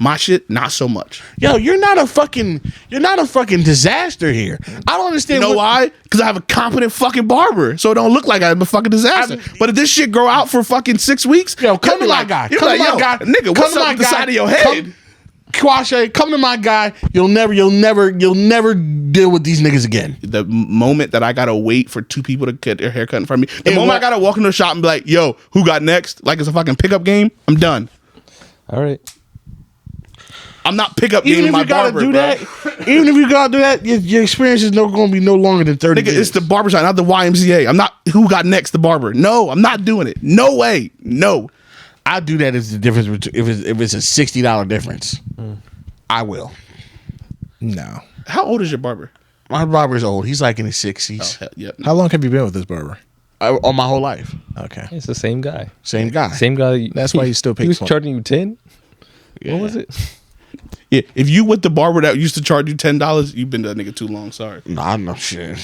My shit, not so much. Yo, you're not a fucking disaster here. I don't You understand. know why? Because I have a competent fucking barber, so it don't look like I'm a fucking disaster. But if this shit grow out for fucking 6 weeks, Yo, come you'll to be my like, guy. you'll Come be to like, my yo, guy. nigga, Come what's to up my with the guy. side of your head? Quashe, come to my guy. You'll never deal with these niggas again. The moment that I gotta wait for two people to get their hair cut in front of me, the And moment what- I gotta walk into the shop and be like, yo, who got next? Like it's a fucking pickup game, I'm done. All right. I'm not pickup Even gaming if my you gotta barber, do bro. that, even if you gotta do that, your experience is going to be no longer than 30 Nigga, minutes. it's the barbershop, not the YMCA. I'm not who got next, the barber. No, I'm not doing it. No way. No. I do that as the difference between if it's a $60 difference. I will. No. How old is your barber? My barber's old. He's like in his 60s. Hell, yeah. How long have you been with this barber? All my whole life. Okay. It's the same guy. Same guy. Same guy. That's why you still pay He was 20. charging you 10. What was it? Yeah, if you with the barber that used to charge you $10, you've been that nigga too long. Sorry. Nah, no shit.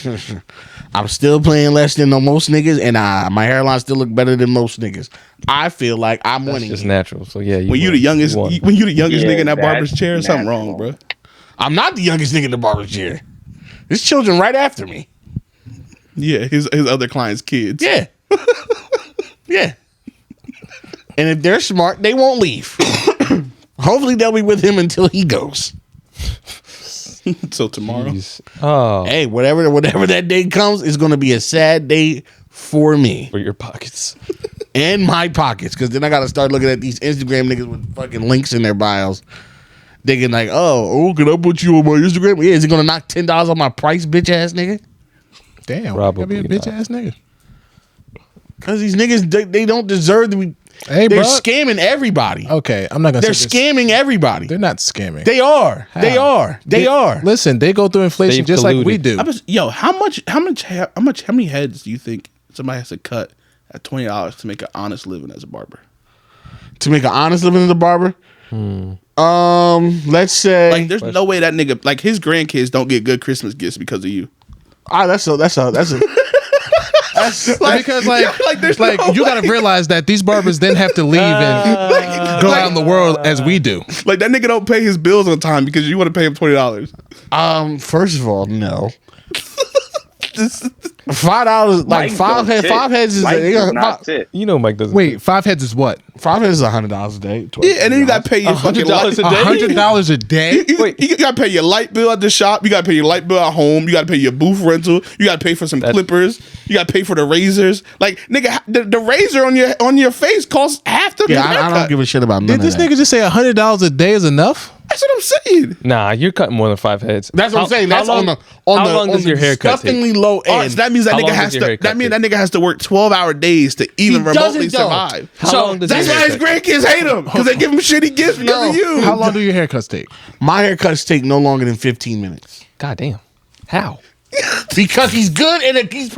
I'm still playing less than most niggas, and my hairline still look better than most niggas. I feel like I'm That's winning. just here. natural. So yeah, When you the won. youngest, You won. when you the youngest Yeah, nigga in that that's barber's chair, something natural. wrong, bro. I'm not the youngest nigga in the barber chair. There's children right after me. Yeah, his other clients' kids. Yeah. Yeah. And if they're smart, they won't leave. Hopefully they'll be with him until he goes. So tomorrow, Jeez. Oh, Hey, whatever that day comes, is going to be a sad day for me for your pockets. and my pockets. Because then I got to start looking at these Instagram niggas with fucking links in their bios. Thinking like, oh, can I put you on my Instagram? Yeah, is it going to knock $10 off my price, bitch ass nigga? Damn. Probably Probably be a bitch not. ass nigga. Because these niggas, they don't deserve to be. Hey, They're bro. scamming everybody. Okay, I'm not gonna. They're say this. scamming everybody. They're not scamming. They are. They How? are. They are. Listen, they go through inflation They've just like we colluded. do. how many heads do you think somebody has to cut at $20 to make an honest living as a barber? To make an honest living as a barber. Let's say Like, there's no way that nigga, like his grandkids, don't get good Christmas gifts because of you. that's a because there's like no you got to realize that these barbers then have to leave and go out in the world as we do. Like that nigga don't pay his bills on time because you want to pay him $20. first of all, no. $5 like Mike five don't head tip. five heads is Mike they does got not tip. You know, Mike doesn't. Wait, 5 heads is what? 5 heads is $100 a day. Yeah, and then you got to pay your fucking light. $100 a day? $100 a day? You got to pay your light bill at the shop. You got to pay your light bill at home. You got to pay your booth rental. You got to pay for some clippers. You got to pay for the razors. Like nigga, the razor on your face costs half the Yeah, I haircut. don't give a shit about none Did of this that. nigga just say $100 a day is enough? That's what I'm saying. Nah, you're cutting more than 5 heads. That's what I'm saying. That's how on long- the how long does your haircut take? disgustingly low All right, end. so that means that How nigga long has does your to. haircut That means take? that nigga has to work 12-hour days to even He remotely doesn't, though. survive. How So long does That's your why his haircut grandkids hate him because they give him shitty gifts because of you. How long do your haircuts take? My haircuts take no longer than 15 minutes. God damn. How? Because he's good and he's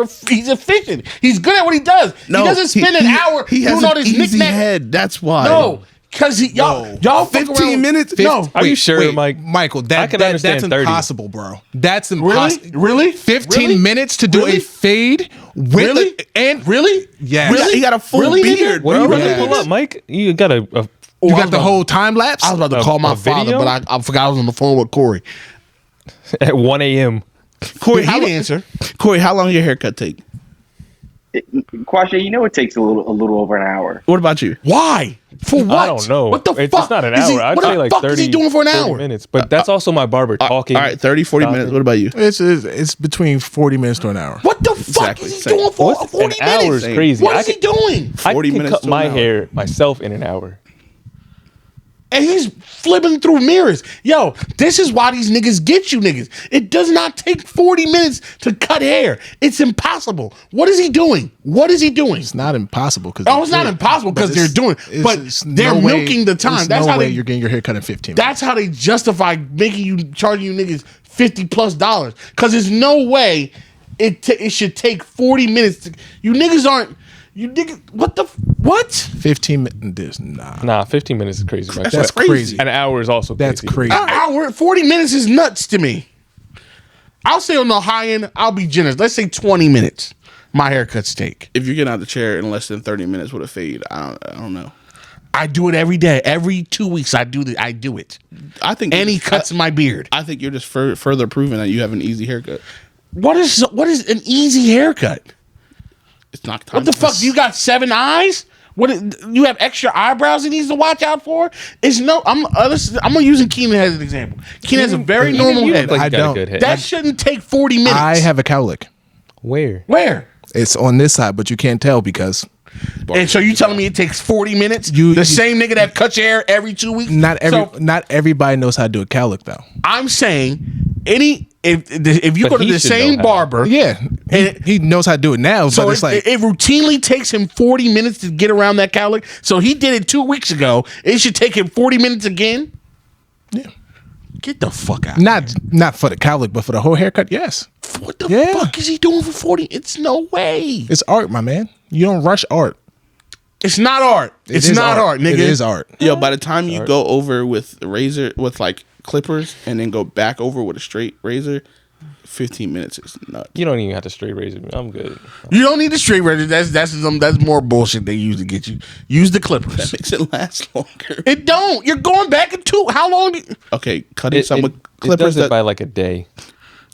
efficient. He's good at what he does. he doesn't spend an hour He has doing all an this easy knick-knack. head. That's why. No, because y'all fuck 15 around- minutes. No, Are you sure, Mike? Michael, I can that's understand 30. impossible, bro. That's really, impossible. really, 15 Really? minutes to do Really? a fade with Really? and really. yes. Really? He got a full Really, nigga? beard, What are bro. you about to Yes. pull up, Mike? You got a You got the whole time lapse? I was about to A- call my a father, video? but I forgot I was on the phone with Koree. at 1 a.m. Corey, He'd answer. Corey, how long your haircut take? Quasha, you know it takes a little over an hour. What about you? Why? For what? I don't know. What the It's fuck? not an is he- hour. I'd what say the like fuck 30, is he doing for an 30 hour? minutes. But that's also my barber talking. All right, 30, 40 minutes. What about you? It's between 40 minutes to an hour. What the fuck Exactly, is he same. doing for What's 40 an minutes? hour is crazy. What is he doing? I 40 can minutes cut to my an hour. hair myself in an hour. And he's flipping through mirrors. Yo, this is why these niggas get you niggas. It does not take 40 minutes to cut hair. It's impossible. What is he doing? What is he doing? It's not impossible because Oh, it's not impossible because they're doing it. But they're milking the time. There's That's no how way they you're getting your hair cut in 15 minutes. That's how they justify charging you niggas $50+. Because there's no way it should take 40 minutes. You niggas aren't. You niggas. What? 15 minutes. Nah. Nah, 15 minutes is crazy. That's crazy. An hour is also That's crazy. crazy. An hour, 40 minutes is nuts to me. I'll say on the high end, I'll be generous. Let's say 20 minutes. My haircuts take. If you get out of the chair in less than 30 minutes with a fade, I don't know. I do it every day. Every 2 weeks, I do it. I think And he cuts my beard. I think you're just further proving that you have an easy haircut. What is an easy haircut? It's not time. What the fuck? You got 7 eyes? You have extra eyebrows he needs to watch out for? I'm gonna use Keenan as an example. Keenan has a very normal head. Like I you got a don't. good head. That shouldn't take 40 minutes. I have a cowlick. Where? Where? It's on this side, but you can't tell because And so you telling me it takes 40 minutes? The same nigga that cuts your hair every 2 weeks? not So everybody knows how to do a cowlick though. I'm saying if you But go to he the should same know how. barber, Yeah, he knows how to do it now, so but it's like it routinely takes him 40 minutes to get around that cowlick. So he did it 2 weeks ago. It should take him 40 minutes again. Yeah. Get the fuck out. not for the cowlick, but for the whole haircut. Yes, What the Yeah. fuck is he doing for 40? It's no way. it's art, my man. You don't rush art. It's not art. It's It is not art, nigga. It is art. Yo, by the time you go over with like clippers and then go back over with a straight razor, 15 minutes is nuts. You don't even have to straight razor me. I'm good. You don't need the straight razor. That's more bullshit they use to get you. Use the clippers. That makes it last longer. It don't. You're going back in two. How long? Okay, cutting It clippers does it by like a day.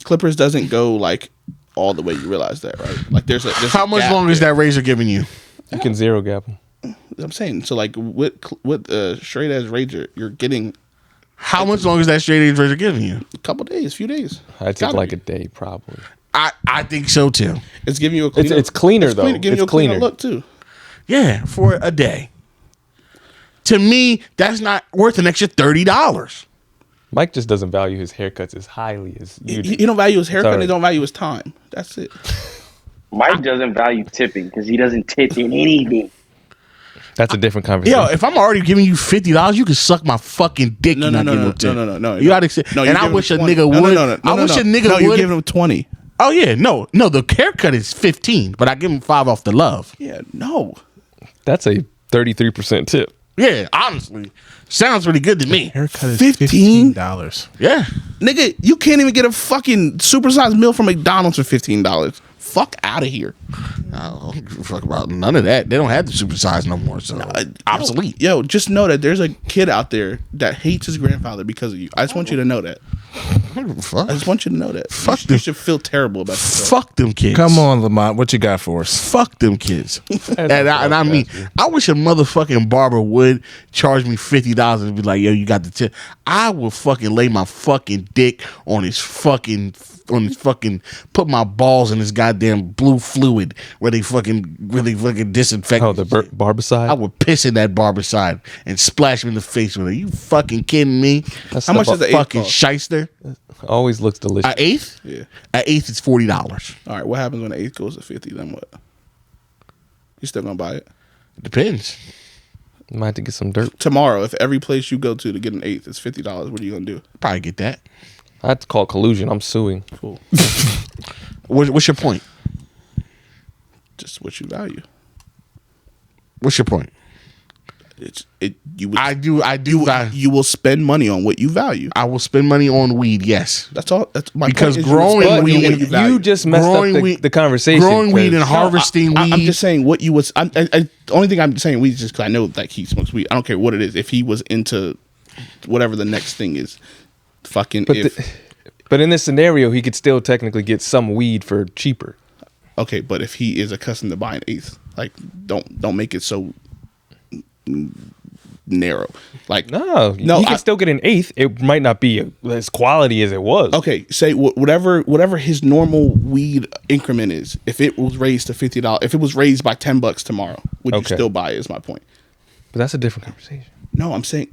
clippers doesn't go like all the way. You realize that, right? Like there's How much longer is that razor giving you? You can zero gap them. I'm saying so. Like with straight edge razor, you're getting How much longer is that straight edge razor giving you? a couple days, few days. I take Gotta like be. a day probably. I think so too. It's giving you a cleaner. It's cleaner though. Giving It's you a cleaner cleaner. look too. Yeah, for a day. To me, that's not worth an extra $30. Mike just doesn't value his haircuts as highly as you do. You don't value his haircut. Sorry. They don't value his time. That's it. Mike doesn't value tipping because he doesn't tip in anything. That's a different conversation. Yo, if I'm already giving you $50, you can suck my fucking dick. No, and no, not no, give no, no tip. no. You gotta say, No, and you're I giving wish a him 20. nigga No, would. no, no, I wish a nigga No, you're would. giving him 20. Oh yeah, no, the haircut is 15, but I give him 5 off the love. Yeah, no. That's a 33% tip. Yeah, honestly, sounds really good to me. Haircut is $15? $15. Yeah, Nigga, you can't even get a fucking supersized meal from McDonald's for $15. Fuck out of here. I don't give a fuck about none of that. They don't have the supersize no more, so obsolete. Yo, just know that there's a kid out there that hates his grandfather because of you. I just want you to know that. Fuck, I just want you to know that. Fuck you them. should feel terrible about yourself. fuck them kids. Come on, Lamont. What you got for us? Fuck them kids. and I mean, I wish a motherfucking barber would charge me $50 and be like, yo, you got the tip. I will fucking lay my fucking dick on his fucking, put my balls in this goddamn blue fluid where they fucking disinfect. Oh, the barbicide? I would piss in that barbicide and splash him in the face with it. You fucking kidding me? That's How much is the eighth Fucking cost? shyster. Always looks delicious. An eighth? Yeah. An eighth is $40. All right, what happens when the eighth goes to 50? Then what? You still gonna buy it? Depends. Might have to get some dirt. Tomorrow, if every place you go to get an eighth is $50, what are you gonna do? Probably get that. I have to call collusion. I'm suing. Cool. What's your point? Just what you value. What's your point? You would, I do. you will spend money on what you value. I will spend money on weed. Yes, That's all. That's my Because point is you will growing spend money on weed- what you value. You just messed Growing up weed- the conversation. growing weed and 'cause- harvesting weed. I'm just saying what you was. The only thing I'm saying weed is just because I know like he smokes weed. I don't care what it is. If he was into whatever the next thing is, fucking But, if but in this scenario, he could still technically get some weed for cheaper. okay, but if he is accustomed to buying eighth, like don't make it so narrow. Like No, you can still get an eighth. It might not be as quality as it was. Okay, say whatever his normal weed increment is. If it was raised to $50, if it was raised by $10 tomorrow, would you still buy it? Is my point. But that's a different conversation. No, I'm saying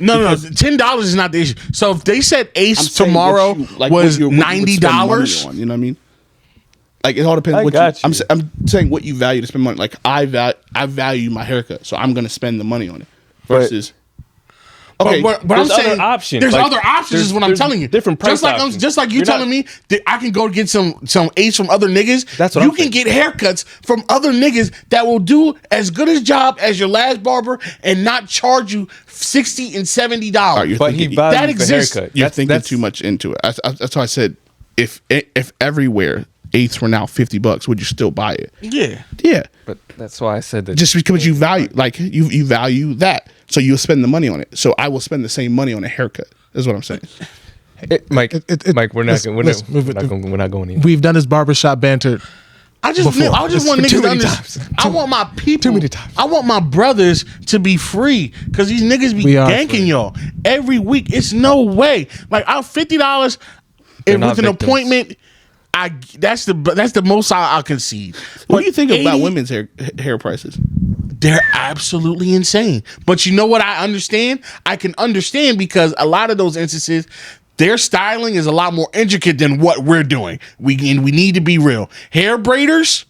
no. $10 is not the issue. So if they said Ace tomorrow was $90, you know what I mean? Like it all depends. I'm saying what you value to spend money. Like I value my haircut, so I'm gonna spend the money on it. Versus, okay, but I'm saying there's other options. Is what I'm telling you. Different price options. Just like you telling me that I can go get some Ace from other niggas. That's what you can get haircuts from other niggas that will do as good a job as your last barber and not charge you $60 and $70. But he values that exists. haircut. You're thinking too much into it. That's why I said if everywhere eighths were now $50, would you still buy it? Yeah. But that's why I said that. Just because you value, like you value that, so you'll spend the money on it. So I will spend the same money on a haircut. Is what I'm saying. Mike, we're not going in. We've done this barbershop banter. I just want niggas to understand. I want my people. Too many times. I want my brothers to be free because these niggas be ganking y'all every week. It's no way. Like I'm $50 with an appointment. That's the most I'll concede. What do you think about women's hair prices? They're absolutely insane. But you know what I understand? I can understand because a lot of those instances, their styling is a lot more intricate than what we're doing. We need to be real. Hair braiders,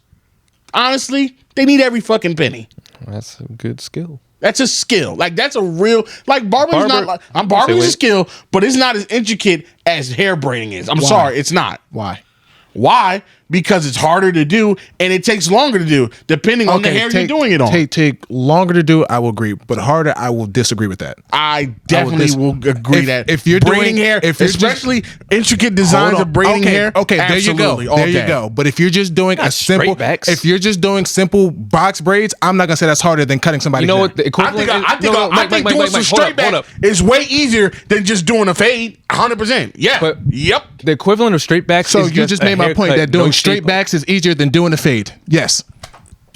honestly, they need every fucking penny. That's a good skill. That's a skill. Like that's a real barbering is not barbering is a skill, but it's not as intricate as hair braiding is. I'm sorry, it's not. Why? Because it's harder to do and it takes longer to do, depending on the hair you're doing it on. Take longer to do, I will agree. But harder, I will disagree with that. I definitely will agree that if you're braiding doing hair, if you're especially intricate designs of braiding hair. Okay, there you go. There you go. But if you're just doing if you're just doing simple box braids, I'm not gonna say that's harder than cutting somebody's hair. You know what the equivalent I think doing some straight back is way easier than just doing a fade. 100%. Yeah. But yep. The equivalent of straight backs. So you just made my point that doing straight backs is easier than doing a fade. Yes.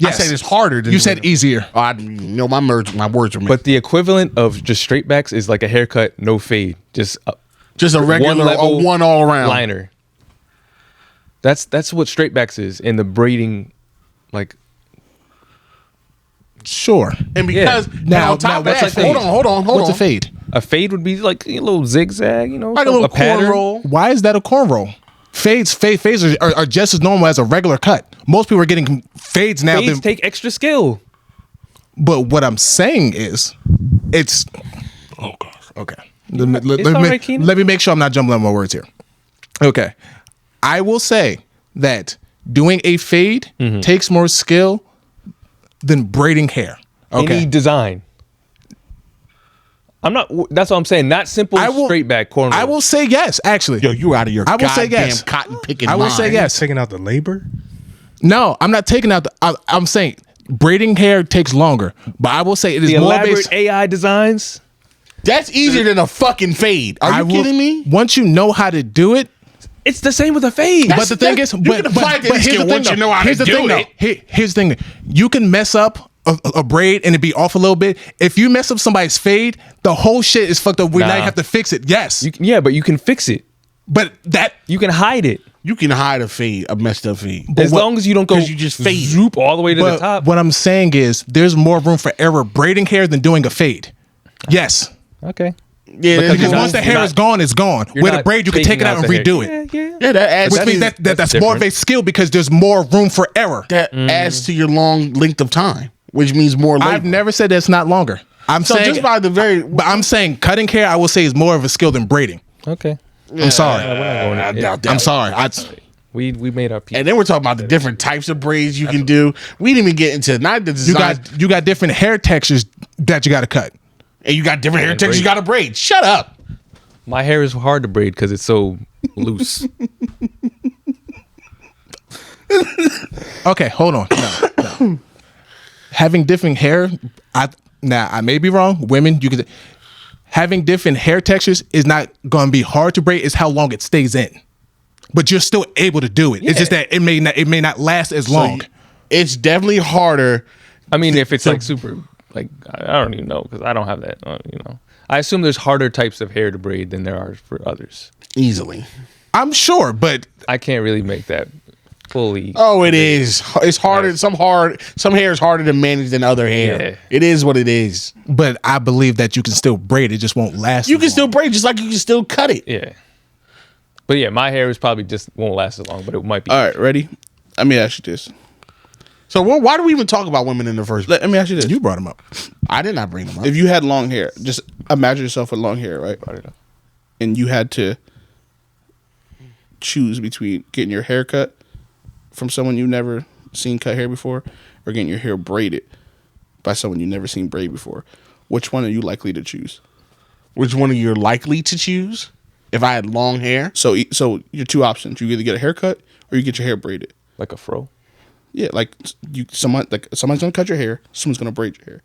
I said it's harder than you said easier. My words were mixed. But the equivalent of just straight backs is like a haircut, no fade, just a regular one all around liner. That's what straight backs is in the braiding, like. Sure. And because now on top of that, hold on. What's a fade? A fade would be like a little zigzag, like a little corn roll. Why is that a corn roll? Fades are just as normal as a regular cut. Most people are getting fades now. Fades take extra skill. But what I'm saying is, it's oh gosh. Okay. Let me make sure I'm not jumbling my words here. Okay. I will say that doing a fade takes more skill than braiding hair. Okay. Any design. I'm not. That's what I'm saying. Not simple straight back corner. I will say yes. Actually, yo, you out of your goddamn cotton picking. I will say yes. Taking out the labor. No, I'm not taking out the. I'm saying braiding hair takes longer, but I will say it is more elaborate based. AI designs. That's easier than a fucking fade. Are you kidding me? Once you know how to do it, it's the same with a fade. But the thing is, you can apply to skill once you know how to do it. Here's the thing: you can mess up a braid and it be off a little bit. If you mess up somebody's fade, the whole shit is fucked up. We now have to fix it. Yes. But you can fix it. But that you can hide it. You can hide a fade, a messed up fade. As long as you don't go, you just fade zoop all the way to the top. What I'm saying is, there's more room for error braiding hair than doing a fade. Yes. Okay. Yeah, because once the hair is gone, it's gone. With a braid, you can take it out and redo it. Yeah, that adds. Which means that's more of a skill because there's more room for error. That adds to your long length of time, which means more labor. I've never said that's not longer. I'm saying just by the very. But I'm saying cutting hair, I will say, is more of a skill than braiding. Okay. I'm sorry. I'm sorry. We made our piece. And then we're talking about the different types of braids you can do. We didn't even get into not the design. You got different hair textures that you got to cut. And you got different hair textures you got to braid. Shut up. My hair is hard to braid because it's so loose. Okay, hold on. No. Having different hair, I may be wrong. Women, you could having different hair textures is not going to be hard to braid. It's how long it stays in, but you're still able to do it. Yeah. It's just that it may not last as long. It's definitely harder. I mean, if it's like super like I don't even know because I don't have that. I assume there's harder types of hair to braid than there are for others. Easily. I'm sure, but I can't really make that fully. Oh, it is. It's harder. Some hair is harder to manage than other hair. Yeah. It is what it is. but I believe that you can still braid it, just won't last. You as can long. still braid just like you can still cut it. Yeah. But yeah, my hair is probably just won't last as long, but it might be. All right, ready? Let me ask you this. So why do we even talk about women in the first place? Let me ask you this. You brought them up. I did not bring them up. If you had long hair, just imagine yourself with long hair, right? And you had to choose between getting your hair cut from someone you've never seen cut hair before or getting your hair braided by someone you've never seen braid before. Which one are you likely to choose? Which one are you likely to choose? If I had long hair? So your two options. You either get a haircut or you get your hair braided. Like a fro. Yeah, like someone's gonna cut your hair, someone's gonna braid your hair.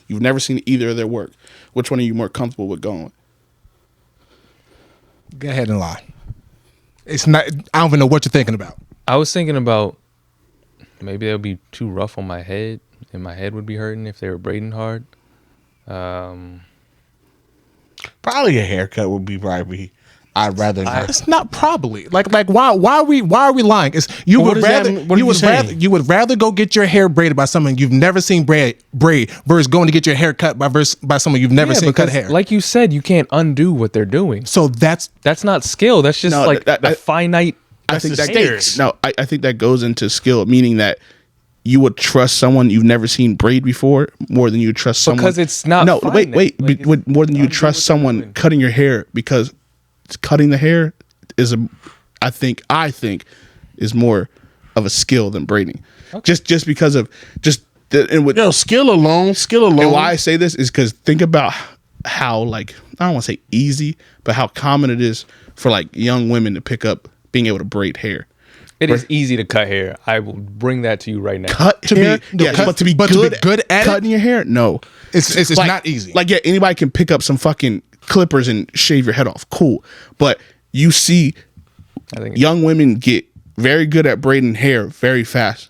You've never seen either of their work. Which one are you more comfortable with going? Go ahead and lie. It's not. I don't even know what you're thinking about. I was thinking about maybe that would be too rough on my head, and my head would be hurting if they were braiding hard. Probably a haircut would be probably. I'd rather not. It's not probably like why are we lying? It's you Well, would what does that rather mean? What are you you would rather saying? you would rather go get your hair braided by someone you've never seen braid versus going to get your hair cut by someone you've never seen cut because, hair. like you said, you can't undo what they're doing. So that's That's not skill. That's just No, like the finite. I think the that stakes. No, I think that goes into skill, meaning that you would trust someone you've never seen braid before more than you trust someone. Because it's not No, finite. wait. Like, More than you undo trust what they're someone doing. cutting your hair, because cutting the hair is I think is more of a skill than braiding. Just because of Skill alone. and why I say this is because think about how, like, I don't want to say easy, but how common it is for like young women to pick up being able to braid hair. It is easy to cut hair. I will bring that to you right now. Cut hair, but to be good at cutting your hair, no, it's like, not easy. Like, yeah, anybody can pick up some fucking clippers and shave your head off, cool. But you see, I think young women get very good at braiding hair very fast.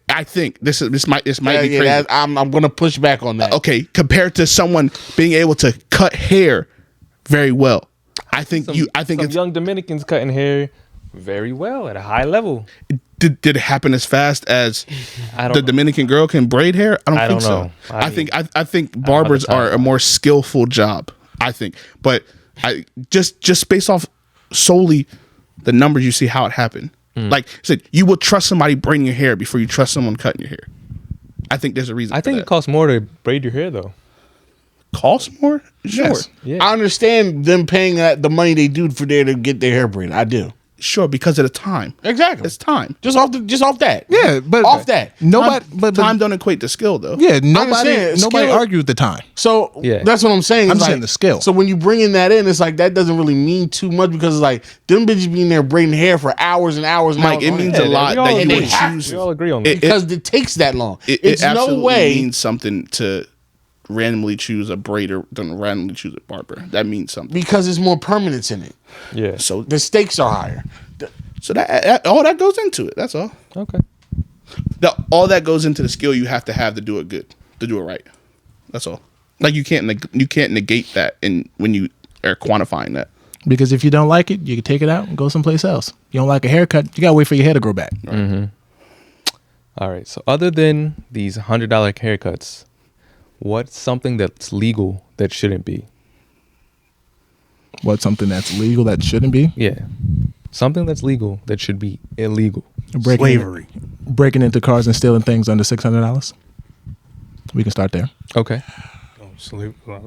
I think this might be crazy. I'm gonna push back on that. Okay, compared to someone being able to cut hair very well, I think some it's young Dominicans cutting hair very well at a high level. did it happen as fast as I don't the know. Dominican girl can braid hair? I I don't think don't so. know. I think barbers time. are a more skillful job. I think, but I just based off solely the numbers, you see how it happened. Like I said, you will trust somebody braiding your hair before you trust someone cutting your hair. I think there's a reason. I for think that. it costs more to braid your hair though. Costs more. Sure, Yes. Yeah. I understand them paying the money they do for there to get their hair braided. I do. sure, because of the time. Exactly. It's time. Just off that. Yeah, but off that. nobody. Time, But time don't equate to skill though. yeah, nobody understand. Skill- argued the time. So Yeah. that's what I'm saying. I'm It's saying the skill. So when you bring in that in, it's like that doesn't really mean too much because it's like them bitches being there braiding hair for hours and hours. And Mike, hours it on means end. a lot we all that you agree. would They have choose. We all agree on that. because it takes that long. It It's no absolutely way. means something to randomly choose a braider than randomly choose a barber. That means something. Because there's more permanence in it. Yeah. So The stakes are higher. so that all that goes into it. That's all. Okay. All that goes into the skill you have to do it good, to do it right. That's all. Like you can't negate that when you are quantifying that. Because if you don't like it, you can take it out and go someplace else. You don't like a haircut, you gotta wait for your hair to grow back. All right. So other than these $100 haircuts, what's something that's legal that shouldn't be? What's something that's legal that shouldn't be? Yeah. Something that's legal that should be illegal. Slavery. Breaking into cars and stealing things under $600. We can start there. Okay. Oh,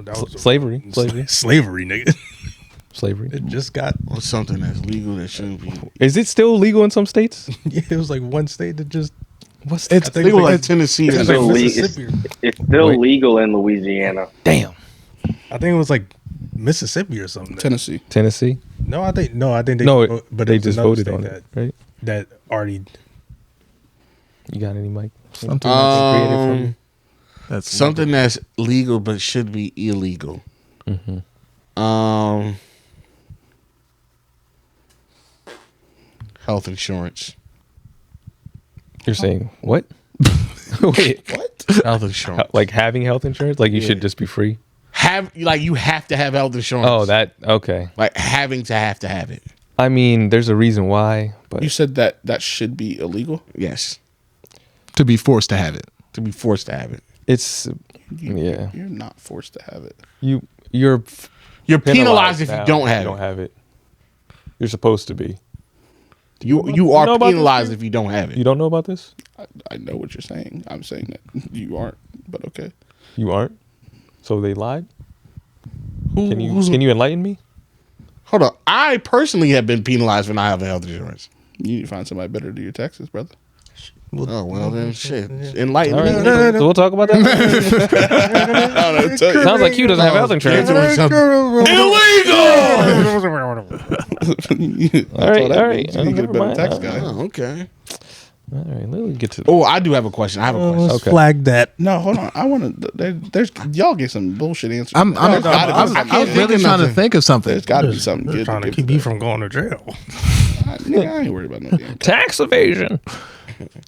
that was Slavery. slavery, nigga. Slavery. It just got. What's something that's legal that shouldn't be? Is it still legal in some states? Yeah, it was like one state that just. What's It's I think Legal it was like Tennessee. It's or still, something. it's still Wait. legal in Louisiana. Damn. I think it was like Mississippi or something. Tennessee. Tennessee. No, I think they. No, but they it was just another voted state on it, right? that already. You got any, Mike? something Created from you? that's Something that's legal but should be illegal. Health insurance. You're saying what? Wait, what? Health insurance. Like having health insurance? Like you should just be free? You have to have health insurance. Oh, that okay. Like having to have it. I mean, there's a reason why, but You said that should be illegal. Yes. To be forced to have it. To be forced to have it. it's yeah. You're not forced to have it. You're You're penalized if you now don't if have you it. don't have it. You're supposed to be. You know are about this, penalized dude? if you don't have it. You don't know about this? I know what you're saying. I'm saying that you aren't, but okay. You aren't? So they lied? Who- Can who's- you enlighten me? Hold on. I personally have been penalized for not having health insurance. You need to find somebody better to do your taxes, brother. Oh well, then shit. Enlighten All me. right. So we'll talk about that. Sounds like Q doesn't have health insurance. All right. You need to get a Never better mind. tax guy. Oh, okay. All right. Let's get to Oh, I do have a question. Let's Okay. flag that. No, hold on. I want to. There's y'all get some bullshit answers. I'm gotta be really something. trying to think of something. There's got to be something They're good. trying to give keep to you that. from going to jail. Nigga, I ain't worried about no damn. tax evasion.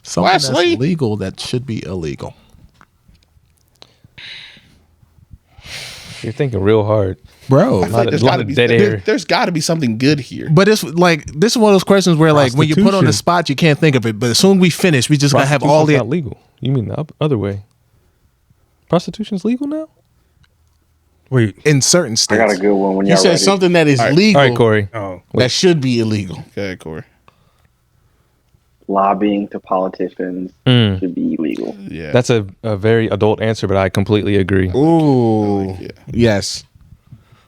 Something that's Wesley? legal that should be illegal. You're thinking real hard. Bro. I feel like there's lot got to of be dead air. there's got to be something good here. But it's like this is one of those questions where like when you put on the Prostitution. spot you can't think of it. But as soon as we finish, we just gotta have all Prostitution's the not legal. You mean the other way? Prostitution's legal now? Wait. in certain I states. got a good one when You y'all said ready. something that is legal All right, Corey. Oh. that should be illegal. Okay, Corey. Lobbying to politicians Mm. should be illegal. Yeah, That's a very adult answer, but I completely agree. Ooh. I like it. Yes.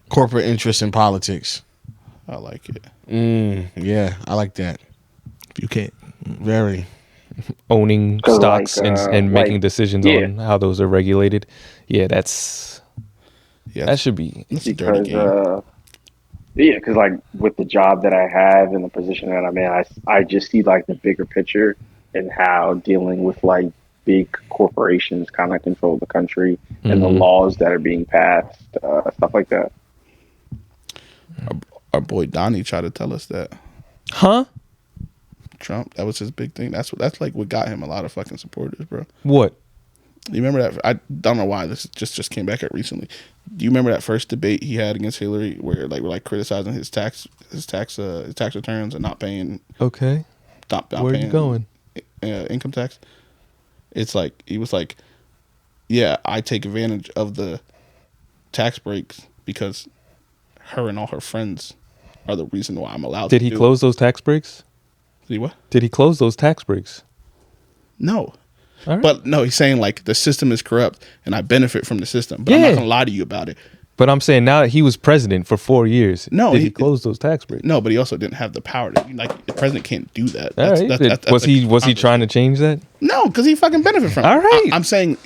Corporate interests in politics. I like it. Yeah, I like that. You can't. Very. Owning 'Cause, stocks like, and making like, decisions yeah. on how those are regulated. Yeah, that should be. That's a dirty Because game. because like with the job that I have and the position that I'm in, I just see like the bigger picture and how dealing with like big corporations kind of control the country and the laws that are being passed, stuff like that. Our boy Donnie tried to tell us that Huh? Trump, that was his big thing. That's like what got him a lot of fucking supporters, bro. What? You remember that? I don't know why this just came back up recently. Do you remember that first debate he had against Hillary, where like we're like criticizing his tax returns and not paying? Okay. Not Where are you paying, going? Income tax. It's like he was like, yeah, I take advantage of the tax breaks because her and all her friends are the reason why I'm allowed. Did to he do close those tax breaks? Did he what? Did he close those tax breaks? No. All right. But no, he's saying like the system is corrupt and I benefit from the system. But I'm Yeah. not gonna lie to you about it. But I'm saying now that he was president for 4 years. No, did he he- close those tax breaks? No, but he also didn't have the power to like the president can't do that. All right. Was he trying to change that? No, because he fucking benefit from it. All right. I'm saying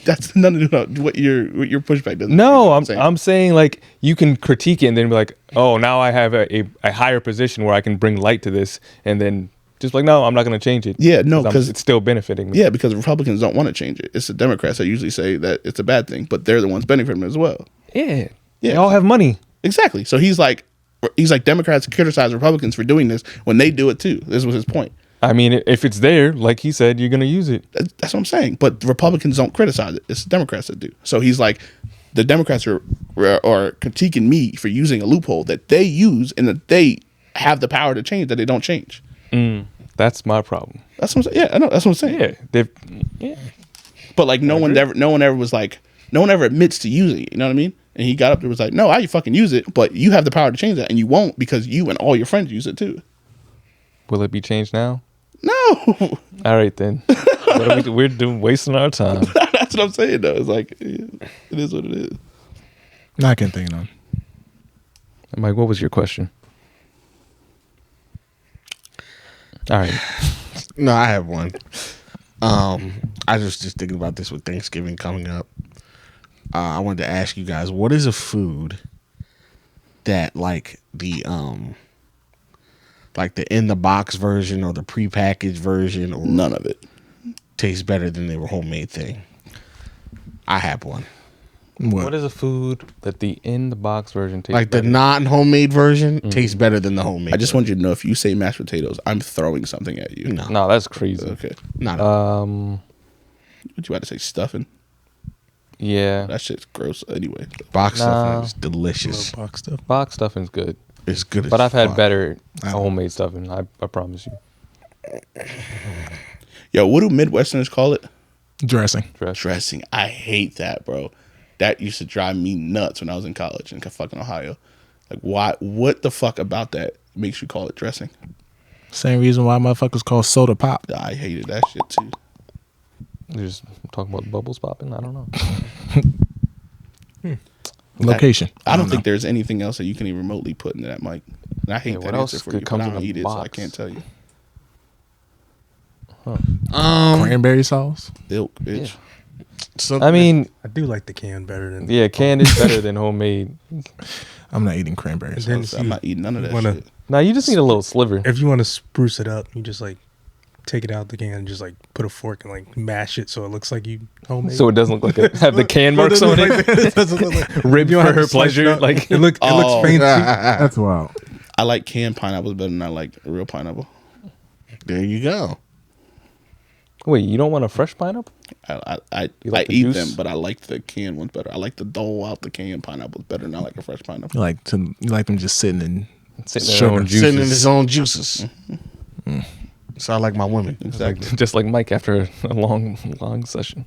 that's nothing to do with what your pushback doesn't. No, saying. I'm saying like you can critique it and then be like, oh, now I have a higher position where I can bring light to this, and then just like, no, I'm not going to change it. Yeah, no, 'cause- it's still benefiting me. Yeah, because Republicans don't want to change it. It's the Democrats that usually say that it's a bad thing, but they're the ones benefiting from it as well. Yeah. Yeah. They all have money. Exactly. So he's like Democrats criticize Republicans for doing this when they do it too. This was his point. I mean, if it's there, like he said, you're going to use it. That's what I'm saying. But the Republicans don't criticize it. It's the Democrats that do. So he's like, the Democrats are critiquing me for using a loophole that they use and that they have the power to change that they don't change. That's my problem. That's what I'm saying. Yeah, I know. That's what I'm saying. Yeah. But like no one ever was like, no one ever admits to using it. You know what I mean? And he got up there and was like, no, I fucking use it, but you have the power to change that, and you won't because you and all your friends use it too. Will it be changed now? No, All right, then. We're wasting our time. that's what I'm saying though. It's like it is what it is. I can't think of. Mike, what was your question? All right. No, I have one. I was just thinking about this with Thanksgiving coming up. I wanted to ask you guys, what is a food that like the in the box version or the prepackaged version or None of it. tastes better than their homemade thing? I have one. What is a food that the in the box version tastes Like the better? non-homemade version tastes better than the homemade. I just want you to know if you say mashed potatoes, I'm throwing something at you. no, No, that's crazy. Okay. not. Um, What you about to say? Stuffing? Yeah, That shit's gross anyway. Box stuffing Nah. is delicious. Box stuff. box stuffing's good, It's good as but I've had fuck. better I- homemade stuffing. I promise you. Yo, what do Midwesterners call it? Dressing. Dressing. I hate that, bro. That used to drive me nuts when I was in college in fucking Ohio. Like, why? What the fuck about that makes you call it dressing? Same reason why motherfuckers call soda pop. I hated that shit too. You're just talking about bubbles popping. I don't know. Location. I don't know. think there's anything else that you can even remotely put into that mic. And I hate Yeah, that what answer else for you, comes but I in don't a eat it, so I box? can't tell you. Cranberry sauce. Milk, bitch. So, I mean, I do like the can better than. yeah, canned is better than homemade. I'm not eating cranberry And sauce. then So if I'm you not eating none of that wanna- shit. Now you just need a little sliver. if you want to spruce it up, you just like take it out the can and just like put a fork and like mash it so it looks like you homemade. So it doesn't look like have the can marks on it. it doesn't look like Ribbed you don't for have to her slice it pleasure. up. Like it looks Oh. fancy. That's wild. I like canned pineapples better than I like real pineapple. there you go. wait, you don't want a fresh pineapple? I You like the eat juice? them, but I like the canned ones better. I like the dole out the canned pineapples better than I like a fresh pineapple. You like them just sitting in Sitting in Sugar. their own juices. Sitting in his own juices. So I like my women. Exactly. Just like Mike after a long session.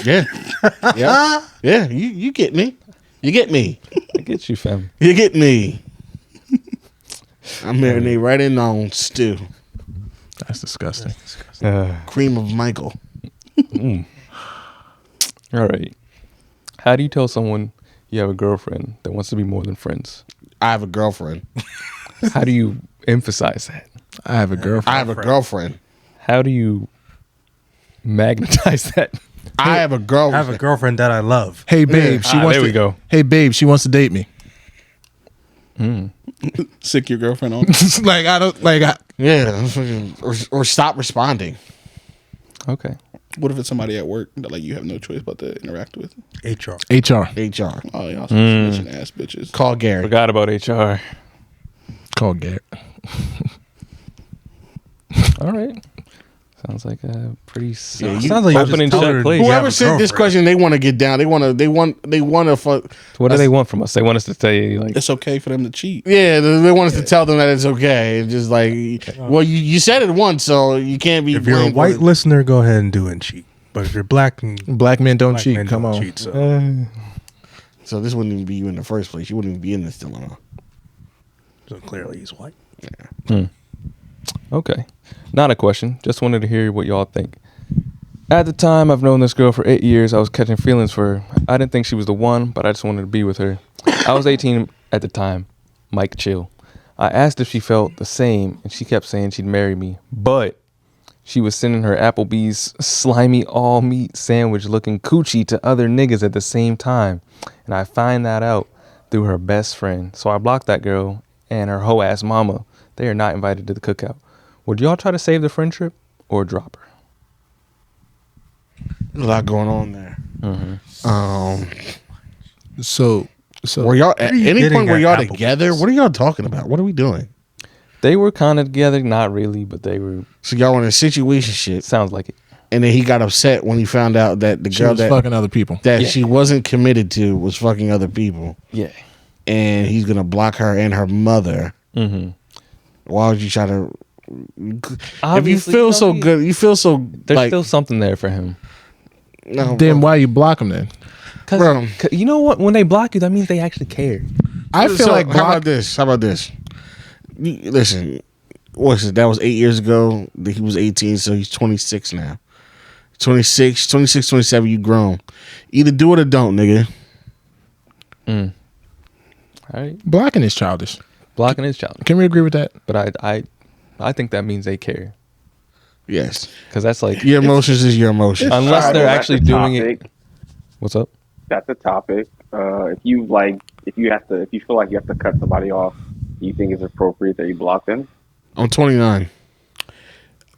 Yeah. Yeah. Yeah. You get me. You get me. I get you, fam. You get me. I marinate right in on stew. That's disgusting. Cream of Michael. All right. How do you tell someone you have a girlfriend that wants to be more than friends? I have a girlfriend. How do you emphasize that? I have a girlfriend. I have a girlfriend. How do you magnetize that? I have a I girlfriend. have a girlfriend that I love. Hey babe, she wants there to, we go. Hey babe, she wants to date me. Sick your girlfriend on. Like I don't like I, Yeah. Or stop responding. Okay. What if it's somebody at work that like you have no choice but to interact with? HR. HR. HR. Oh, y'all some snitching ass bitches. Call Gary. Forgot about HR. Call Garrett. All right. Sounds like a pretty Sounds like you open just and tell shut her place. you have Whoever a sent this girlfriend. question, they want to get down. They want to fuck. What do they want from us? They want us to say like, It's okay for them to cheat. Yeah, they want us to tell them that it's okay. It's just like, well, you said it once, so you can't be. If you're a blamed for white it. listener, go ahead and do it and cheat. But if you're black, Black men don't black cheat. men Come don't on. cheat, so So this wouldn't even be you in the first place. You wouldn't even be in this dilemma. clearly he's white. okay. Not a question. Just wanted to hear what y'all think. At the time, I've known this girl for 8 years. I was catching feelings for her. I didn't think she was the one, but I just wanted to be with her. I was 18 at the time. Mike, chill. I asked if she felt the same, and she kept saying she'd marry me. But she was sending her Applebee's slimy all-meat sandwich looking coochie to other niggas at the same time. And I find that out through her best friend. So I blocked that girl and her hoe-ass mama. They are not invited to the cookout. Would y'all try to save the friendship or drop her? There's a lot going on there. So Were y'all at are you any getting point were at y'all Applebee's? together? What are y'all talking about? What are we doing? They were kind of together, not really, but they were. So y'all were in a situation shit, Sounds like it. and then he got upset when he found out that the she girl was that fucking other people. Yeah. she wasn't committed to was fucking other people, Yeah. and he's gonna block her and her mother. Mm-hmm. Why would you try to? If you Obviously, feel you know, so good, you feel so There's like still something there for him. no, Then why you block them then? Bro. Cause you know what? When they block you, that means they actually care. I feel So, like how block. about this? How about this? Listen, what's it? That was 8 years ago. He was 18, so he's 26 now. 26, 27, you grown. Either do it or don't, nigga. All right. Blocking is childish. Blocking is challenge. Can we agree with that? But I think that means they care. Yes. Because that's like, Your emotions is your emotions. unless Alright, they're well, that's actually the doing topic. it. What's up? That's the topic. If you feel like you have to cut somebody off, do you think it's appropriate that you block them? I'm 29.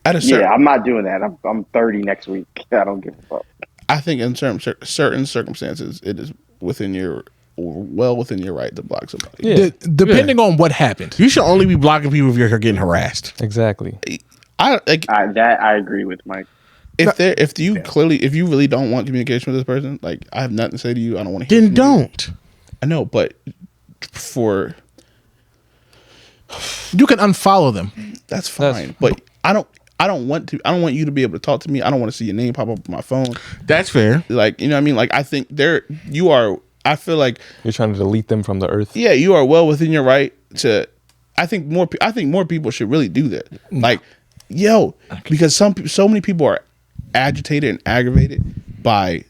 At a certain, Yeah, I'm not doing that. I'm 30 next week. I don't give a fuck. I think in certain circumstances, it is within your right to block somebody. Yeah. Depending on what happened. You should only be blocking people if you're getting harassed. Exactly. I like That I agree with, Mike. if you really don't want communication with this person, like I have nothing to say to you, I don't want to hear. Then don't. I know, but You can unfollow them. that's fine. But I don't want you to be able to talk to me. I don't want to see your name pop up on my phone. That's fair. Like, you know what I mean? Like, I think I feel like You're trying to delete them from the earth. yeah, you are well within your right to. I think more people should really do that. Like, because so many people are agitated and aggravated by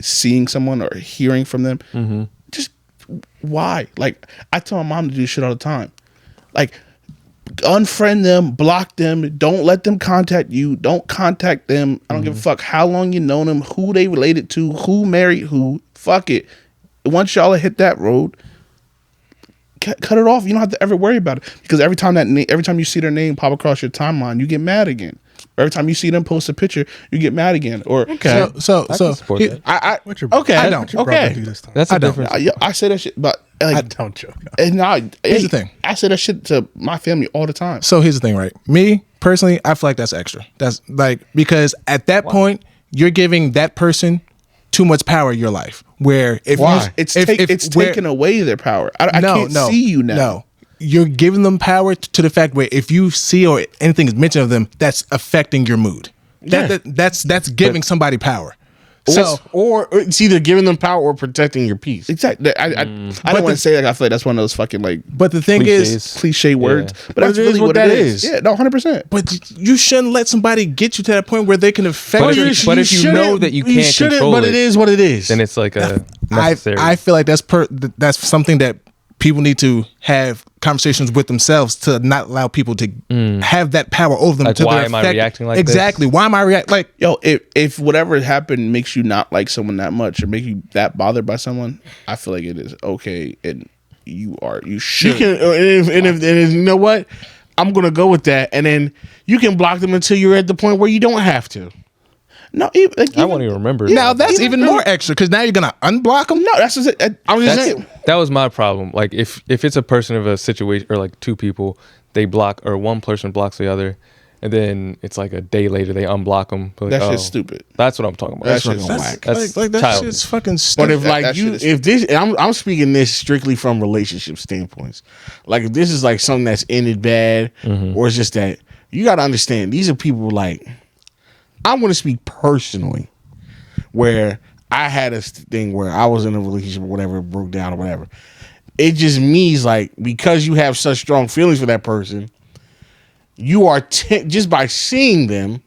seeing someone or hearing from them. Mm-hmm. Just why? Like, I tell my mom to do shit all the time. Like, unfriend them, block them, don't let them contact you, don't contact them. I don't give a fuck how long you known them, who they related to, who married who. Fuck it. Once y'all hit that road, cut it off. You don't have to ever worry about it, because every time you see their name pop across your timeline, you get mad again. Or every time you see them post a picture, you get mad again. Or So I can support that. What's your Okay, I don't. what's your brother okay. do this time? That's a difference. I say that shit, but I like, don't joke. and now Here's the thing. I say that shit to my family all the time. So here's the thing, right? Me personally, I feel like that's extra. That's like, because at that point, you're giving that person too much power in your life. Where if Why? It's taking away their power. I can't see you now. No, you're giving them power to the fact where if you see or anything is mentioned of them, that's affecting your mood. That's giving somebody power. So Or it's either giving them power or protecting your peace. Exactly. I don't want to say, like, I feel like that's one of those fucking, like, but the thing is, cliche words. But that's it is really what what that it is. is. Yeah, no, 100%. but you shouldn't let somebody get you to that point where they can affect you. But if you know that you can't shouldn't, control but it, it is what it is. then it's like a necessary. I feel like that's something that people need to have conversations with themselves to not allow people to have that power over them. Like, to why their am I effect. reacting like exactly? this? Why am I reacting like? Yo, if whatever happened makes you not like someone that much or make you that bothered by someone, I feel like it is okay, and you should. You can, and if you know what, I'm gonna go with that, and then you can block them until you're at the point where you don't have to. No, I won't even remember. Now that's even more extra, because now you're gonna unblock them. No, that's just it. I'm just saying. That was my problem. Like, if it's a person of a situation, or like two people, they block, or one person blocks the other, and then it's like a day later they unblock them. Like, That's just stupid. That's what I'm talking about. That's just whack. That's Like that childish. shit's fucking But stupid. if like that you, shit is- if this, and I'm speaking this strictly from relationship standpoints. Like, if this is like something that's ended bad, or it's just that you got to understand, these are people like, I'm going to speak personally, where I had a thing where I was in a relationship or whatever, it broke down or whatever. It just means like, because you have such strong feelings for that person, you are just by seeing them,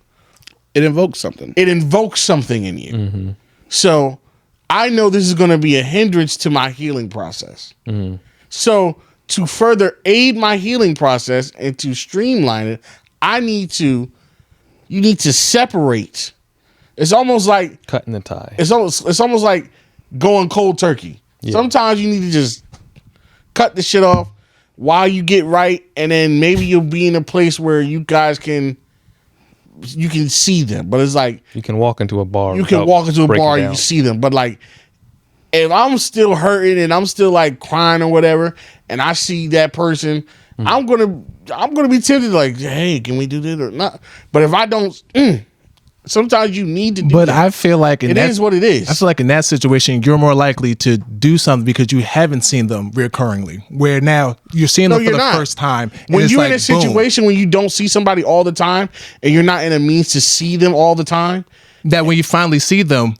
It invokes something. it invokes something in you. So I know this is going to be a hindrance to my healing process. So to further aid my healing process and to streamline it, you need to separate. It's almost like Cutting the tie. it's almost like going cold turkey. Sometimes you need to just cut the shit off while you get right, and then maybe you'll be in a place where you guys can see them. But it's like You can walk into a bar. you can without walk into a breaking bar, you down. can see them. But like, if I'm still hurting and I'm still like crying or whatever, and I see that person, I'm gonna be tempted, like, hey, can we do this or not? But if I don't, sometimes you need to do But that. I feel like It is what it is. I feel like in that situation, you're more likely to do something because you haven't seen them recurringly. Where now you're seeing them for you're the not. first time. and When it's you're like, in a situation when you don't see somebody all the time and you're not in a means to see them all the time, boom, that when you finally see them,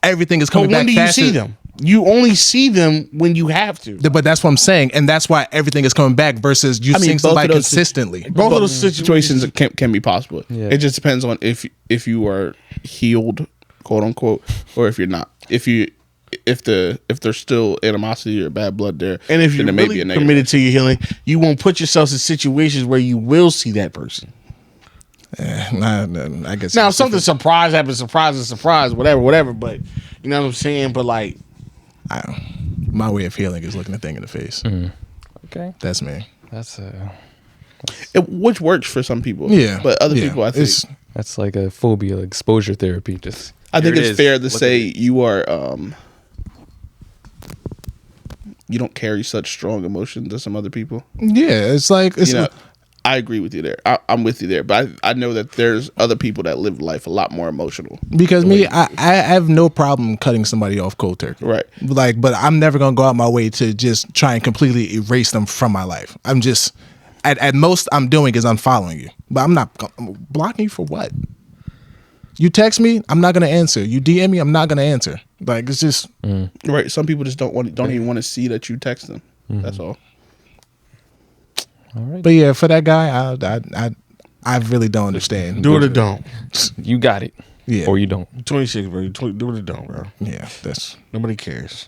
everything is but coming when back do you faster. see them? You only see them when you have to. But that's what I'm saying, and that's why everything is coming back versus you seeing both somebody of those consistently. Both of those situations can be possible. Yeah. It just depends on if you are healed, quote unquote, or if you're not. If there's still animosity or bad blood there, And if you're then it may really be a negative. committed to your healing, you won't put yourselves in situations where you will see that person. I guess Now, if it's something surprise happens, surprise, whatever. But you know what I'm saying. But like, my way of healing is looking a thing in the face. Okay. That's me. That's Which works for some people. Yeah, but other yeah. people, I think It's- that's like a phobia, like exposure therapy. Just I think here it it's is. fair to Look say at it. you are you don't carry such strong emotions as some other people. Yeah, it's like it's You know, I agree with you there. I'm with you there, but I know that there's other people that live life a lot more emotional. Because me, I have no problem cutting somebody off cold turkey. Right. Like, but I'm never gonna go out my way to just try and completely erase them from my life. I'm just at most I'm doing is unfollowing you, but I'm not blocking you for what. You text me, I'm not gonna answer. You DM me, I'm not gonna answer. Like it's just Right. Some people just don't even want to see that you text them. That's all. All right. But yeah, for that guy, I really don't understand. Do it or don't. You got it. Yeah. Or you don't. 26, bro. Do it or don't, bro. Yeah, that's Nobody cares.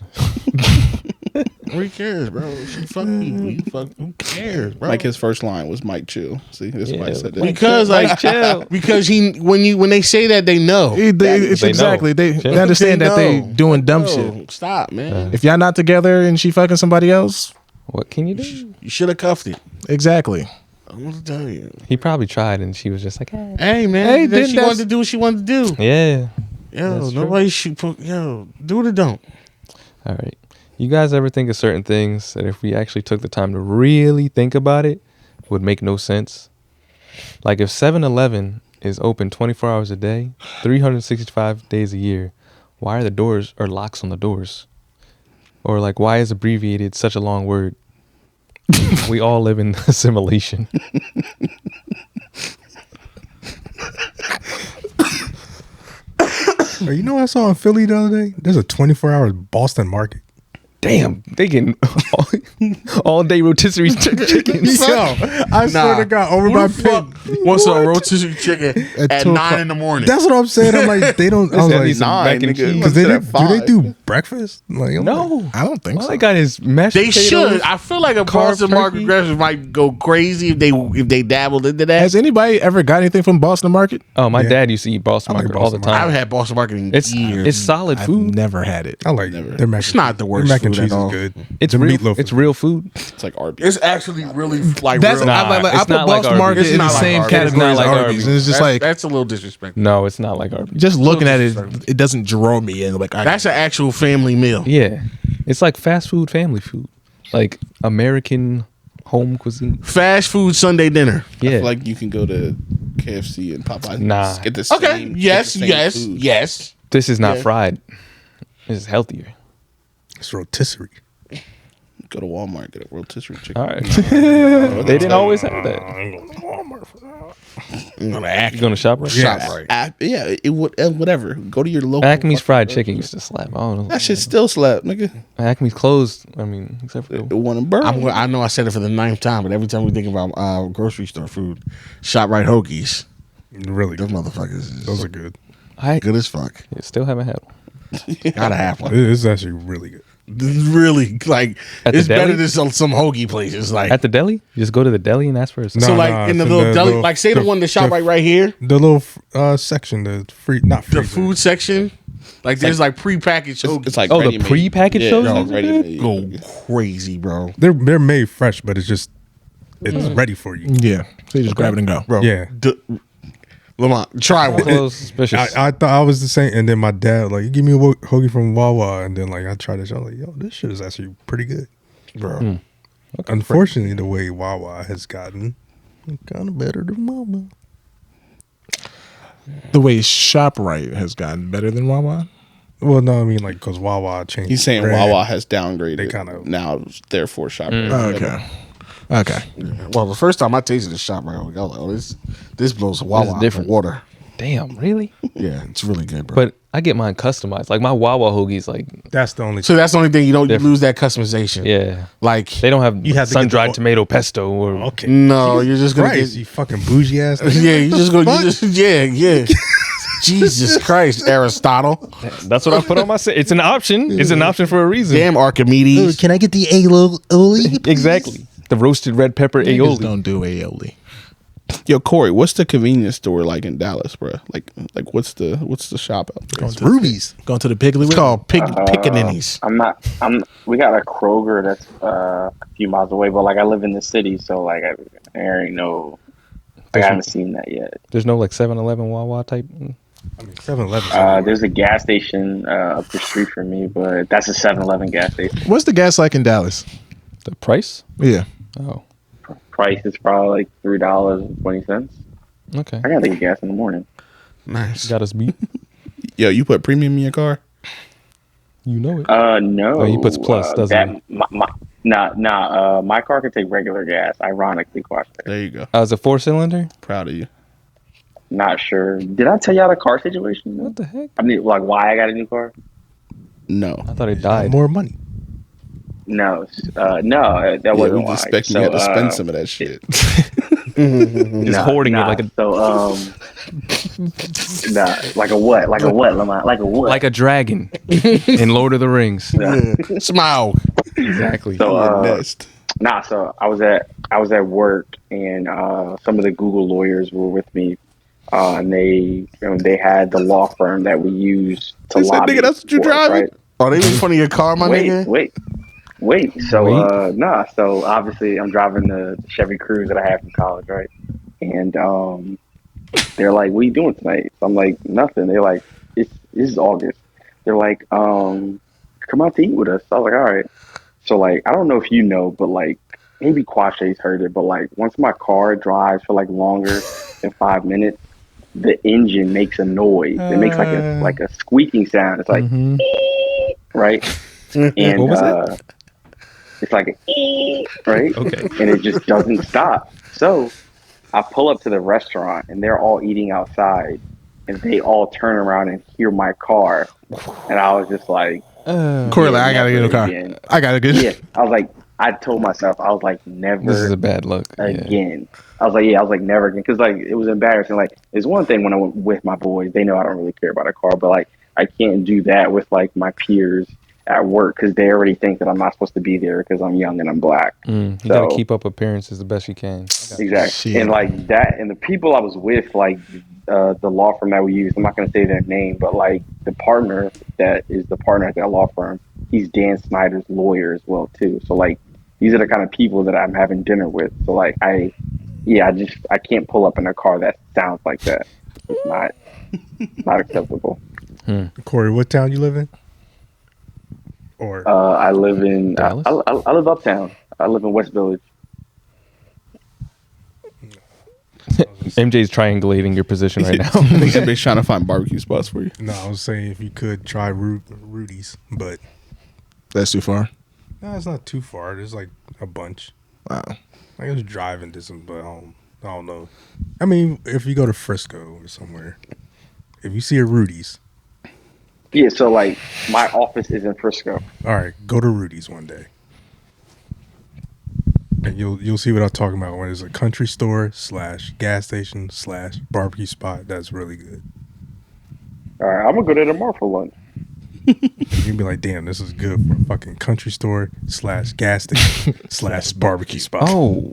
Nobody cares, bro. She fucking you. You fuck. Who cares, bro? Like his first line was Mike chill. See, this is why I said that. Because like chill. because when they say that they know. it's They exactly know. they understand that they know. doing dumb No, shit. Stop, man. If y'all not together and she fucking somebody else, What can you do? You should have cuffed it. exactly. I'm gonna tell you. He probably tried, and she was just like, eh. Hey man, Hey, that then she that's- wanted to do what she wanted to do. Yeah. Yo, That's true. nobody should put. Yo, do it or don't. All right. You guys ever think of certain things that if we actually took the time to really think about it, would make no sense? Like if 7-Eleven is open 24 hours a day, 365 days a year, why are the doors or locks on the doors? Or like, why is abbreviated such a long word? We all live in assimilation. Hey, you know what I saw in Philly the other day? There's a 24-hour Boston market. Damn, they getting all day rotisserie chickens. Yo, I swear to God, over by Penn. What's a rotisserie chicken at 2 9 in the morning? That's what I'm saying. I'm like, they don't. I was At like, least some mac and cheese. because What's they it do at they 5? do breakfast? Like, I'm like, No. I don't think All so. they got is mashed They potatoes. should. I feel like a carved Boston Market turkey. Graphics might go crazy if they dabbled into that. Has anybody ever got anything from Boston Market? Oh, my Yeah. dad used to eat Boston I like Market all the Boston I time. haven't had Boston Market in It's years. solid I've food. never had it. I like their mac. It's not the worst Their mac and food at cheese all. is good. It's The real. meatloaf It's is- real food. It's like Arby's. It's actually really like That's real. Nah, I it's put not like Boston Market Arby's. in the It's not like same Arby's. It's category not as like Arby's. Arby's. And it's just like That's a little disrespectful. No, it's not like Arby's. just looking at it, disrespectful. it doesn't draw me in. Like That's an actual family meal. Yeah, it's like fast food, family food, like American home cuisine. Fast food Sunday dinner. I Yeah, feel like you can go to KFC and Popeyes. and Nah. just get the same. Okay. get Yes. the same Yes. food. Yes. this is not Yeah. fried. This is healthier. It's rotisserie. Go to Walmart, get a rotisserie chicken. All right, they didn't always have that. I'm gonna act. You going to shop right? Shop right. Yeah, it would whatever. Go to your local. Acme's fucking fried grocery chicken used to slap. I don't know. That shit still slap, nigga. Acme's closed. I mean, except for It won a burn. I know I said it for the 9th time, but every time we think about grocery store food, ShopRite hoagies. Really Those good. motherfuckers Those is are good. I good as fuck. still haven't had one. Gotta have one. It's actually really good. This is really like At the it's better deli? than some hoagie places. Like At the deli, you just go to the deli and ask for a. No. so, like nah, in the it's in little the deli, little- like say the one that ShopRite right here, The little section, the free, not free. the food section. Like there's like prepackaged hoagies. It's like Oh, the ready-made. prepackaged yeah, shows no, are ready-made. go crazy, bro. They're made fresh, but it's just ready for you. yeah, so you just grab it and go. Bro, Yeah. Lamont, try one. Close, suspicious. I thought I was the same, and then my dad like, give me a hoagie from Wawa, and then like I tried it. I was like, yo, this shit is actually pretty good, Bro. Unfortunately, the way Wawa has gotten, kind of better than Wawa. The way ShopRite has gotten better than Wawa. Well, no, I mean like because Wawa changed. He's saying brand. Wawa has downgraded. They kinda- now, therefore, shop. Okay. Well, the first time I tasted the ShopRite hoagie, I was like, oh, this blows Wawa out different. the water. Damn, really? Yeah, it's really good, bro. But I get mine customized. Like my Wawa hoagies, like That's the only. so that's the only thing you don't Different. lose that customization. yeah, Like they don't have You have to get sun dried the- tomato pesto or okay. no, you're just gonna Christ, get you fucking bougie ass. nigga. yeah, you just go Fuck. you just yeah. Jesus Christ, Aristotle. That's what I put on my set. It's an option. It's an option for a reason. Damn Archimedes. I get the aioli? Exactly. The roasted red pepper Niggas aioli. don't do aioli. Yo, Corey, what's the convenience store like in Dallas, bro? Like what's the shop out there? Rubies. Going to the Piggly It's Wiggly. called Pickaninnies. We got a Kroger that's a few miles away, but like I live in the city, so like there ain't no. Like, I haven't seen that yet. There's no like 7-Eleven Wawa type. I mean, 7-Eleven. There's a gas station up the street from me, but that's a 7-Eleven gas station. What's the gas like in Dallas? The price? Yeah. Oh, price is probably like $3.20. Okay. I gotta get gas in the morning. Nice. Got us beat. Yo, you put premium in your car? You know it. No. Oh, he puts plus, doesn't he? My car can take regular gas. Ironically, question. There you go. It's a 4-cylinder? Proud of you. Not sure. Did I tell y'all the car situation? What the heck? I mean, like why I got a new car? No. I thought it died. More money. No, that Yeah, wasn't we why. just expect you had to spend some of that shit. Just hoarding it like a like a what? Like a what, Lamont? Like a what? like a dragon in Lord of the Rings. Smile. Exactly. So Nest. so I was at work and some of the Google lawyers were with me. And they had the law firm that we use to They said, lobby. nigga, that's what you for us, driving? right? Oh, they in front of your car, my nigga? Wait. So so obviously I'm driving the Chevy Cruze that I had from college, right? And they're like, "What are you doing tonight?" So I'm like, "Nothing." They're like, this is August." They're like, "Come out to eat with us." So I was like, "All right." So like, I don't know if you know, but like maybe Quashay's heard it, but like once my car drives for like longer than 5 minutes, the engine makes a noise. It makes like a squeaking sound. It's like right? And What was it? it's like right? Okay. And it just doesn't stop. So I pull up to the restaurant and they're all eating outside and they all turn around and hear my car. And I was just like, Corey, I gotta get in the car. again. I gotta get. Yeah. I was like, I told myself, I was like, never This is a bad look. Yeah. again. I was like, never again. Cause like, it was embarrassing. Like, it's one thing when I went with my boys, they know I don't really care about a car, but like, I can't do that with like my peers at work because they already think that I'm not supposed to be there because I'm young and I'm black. You gotta keep up appearances the best you can. Exactly. Shit. And like that, and the people I was with, like the law firm that we use, I'm not going to say their name, but like the partner that is the partner at that law firm, he's Dan Snyder's lawyer as well too. So like, these are the kind of people that I'm having dinner with. So like, I can't pull up in a car that sounds like that. It's not acceptable. Corey, what town you live in? Or I live in Dallas? I live uptown. I live in West Village. MJ's triangulating your position right now. Everybody's trying to find barbecue spots for you. no, I was saying if you could try Rudy's, but That's too far. no, it's not too far. There's like a bunch. Wow. I guess driving distance, but I don't know. I mean, if you go to Frisco or somewhere, if you see a Rudy's, Yeah, so like my office is in Frisco. all right, go to Rudy's one day, and you'll see what I'm talking about. When it's a country store / gas station / barbecue spot, that's really good. All right, I'm gonna go there tomorrow for lunch. You'd be like, damn, this is good for a fucking country store / gas station / barbecue spot. Oh.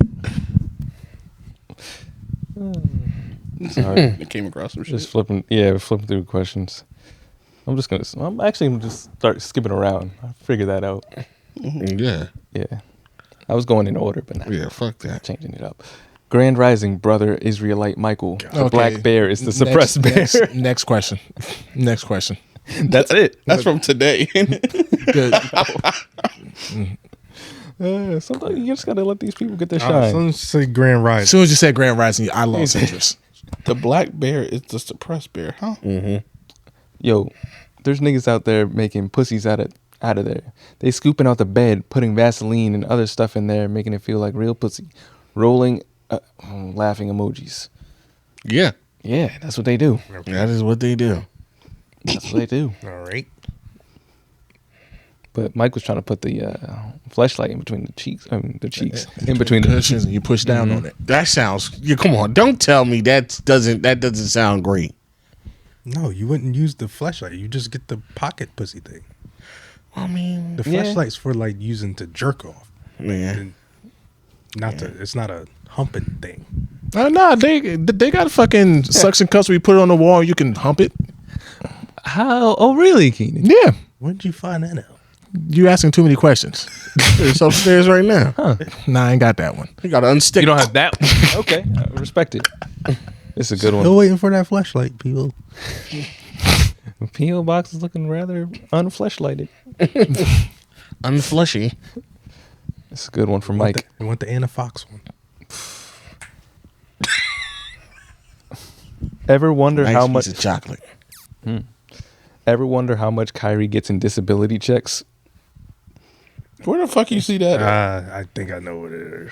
Sorry. I came across some shit. Just flipping through questions. I'm actually gonna just start skipping around. I figured that out. Yeah. Yeah. I was going in order, but now Yeah, fuck that. changing it up. Grand Rising, brother Israelite Michael. The Okay. black bear is the suppressed bear. Next question. Next question. That's it. That's from today. Good. Sometimes you just gotta let these people get their So shine. let's say Grand As Rising. soon as you said Grand Rising, I lost interest. The black bear is the suppressed bear, huh? Yo, there's niggas out there making pussies out of there. They scooping out the bed, putting Vaseline and other stuff in there, making it feel like real pussy. Rolling, laughing emojis. Yeah. Yeah, that's what they do. That is what they do. That's what they do. All right. But Mike was trying to put the fleshlight in between the cheeks. In between the cushions, and you push down on it. That sounds. Yeah, come on. Don't tell me that doesn't sound great. No, you wouldn't use the fleshlight. You just get the pocket pussy thing. I mean, The Yeah. fleshlight's for like using to jerk off. man. It's not a humping thing. No, they got fucking suction cups where you put it on the wall and you can hump it. How? Oh, really, Keenan? Yeah. Where'd you find that out? You asking too many questions. It's upstairs right now. Nah, I ain't got that one. You gotta unstick. You don't have that one? Okay, I respect it. It's a good Still one. waiting for that fleshlight, people. P.O. box is looking rather unfleshlighted. unflushy. It's a good one for Mike. You want the Anna Fox one? Ever wonder Nice how piece much? of chocolate. Ever wonder how much Kyrie gets in disability checks? Where the fuck you see that? At? I think I know what it is.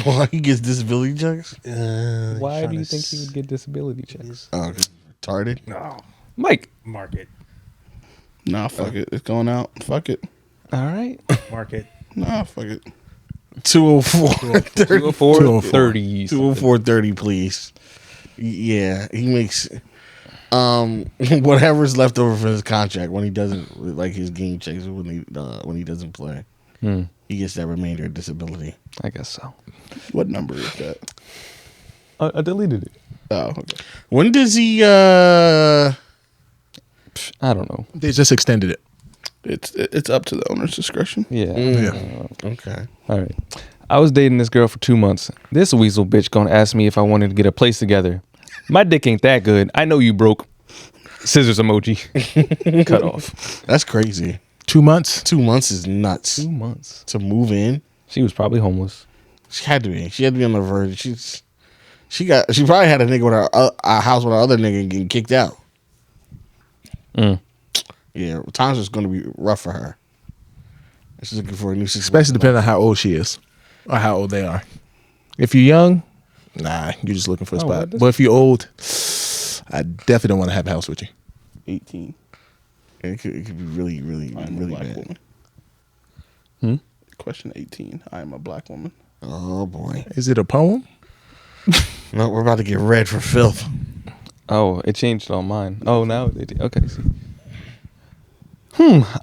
Why he gets disability checks? Why do you think he would get disability checks? Oh, retarded. No, Mike. market. Nah, fuck it. It's going out. Fuck it. All right. Market. Nah, fuck it. 204 204 30. 204.30, please. Yeah, he makes whatever's left over for his contract when he doesn't like his game checks when he doesn't play. He gets that remainder of disability. I guess so. What number is that? I deleted it. Oh, okay. When does he? I don't know. They just extended it. It's up to the owner's discretion. Yeah. Okay. All right. I was dating this girl for 2 months. This weasel bitch gonna ask me if I wanted to get a place together. My dick ain't that good. I know you broke. Scissors emoji. Cut off. That's crazy. 2 months. 2 months is nuts 2 months. to move in. She was probably homeless. She had to be. She had to be on the verge. She probably had a nigga with a house with her other nigga getting kicked out. Yeah, times was going to be rough for her. She's looking for a new situation. Especially depending on how old she is or how old they are. If you're young, nah, you're just looking for a spot. But if you're old, I definitely don't want to have a house with you. 18. It could be really, really, I'm really a black bad. woman. Question 18. I am a black woman. Oh boy! Is it a poem? No, we're about to get red for filth. Oh, it changed on mine. Oh, now it did. Okay, see.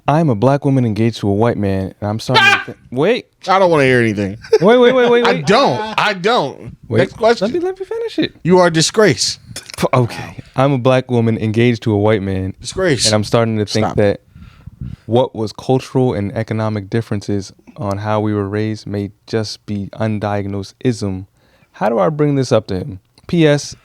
I'm a black woman engaged to a white man, and I'm starting to think. Wait. I don't want to hear anything. Wait. I don't. Wait. Next question. Let me finish it. You are a disgrace. Okay. I'm a black woman engaged to a white man, Disgrace. and I'm starting to think Stop. that what was cultural and economic differences on how we were raised may just be undiagnosed ism. How do I bring this up to him? P.S.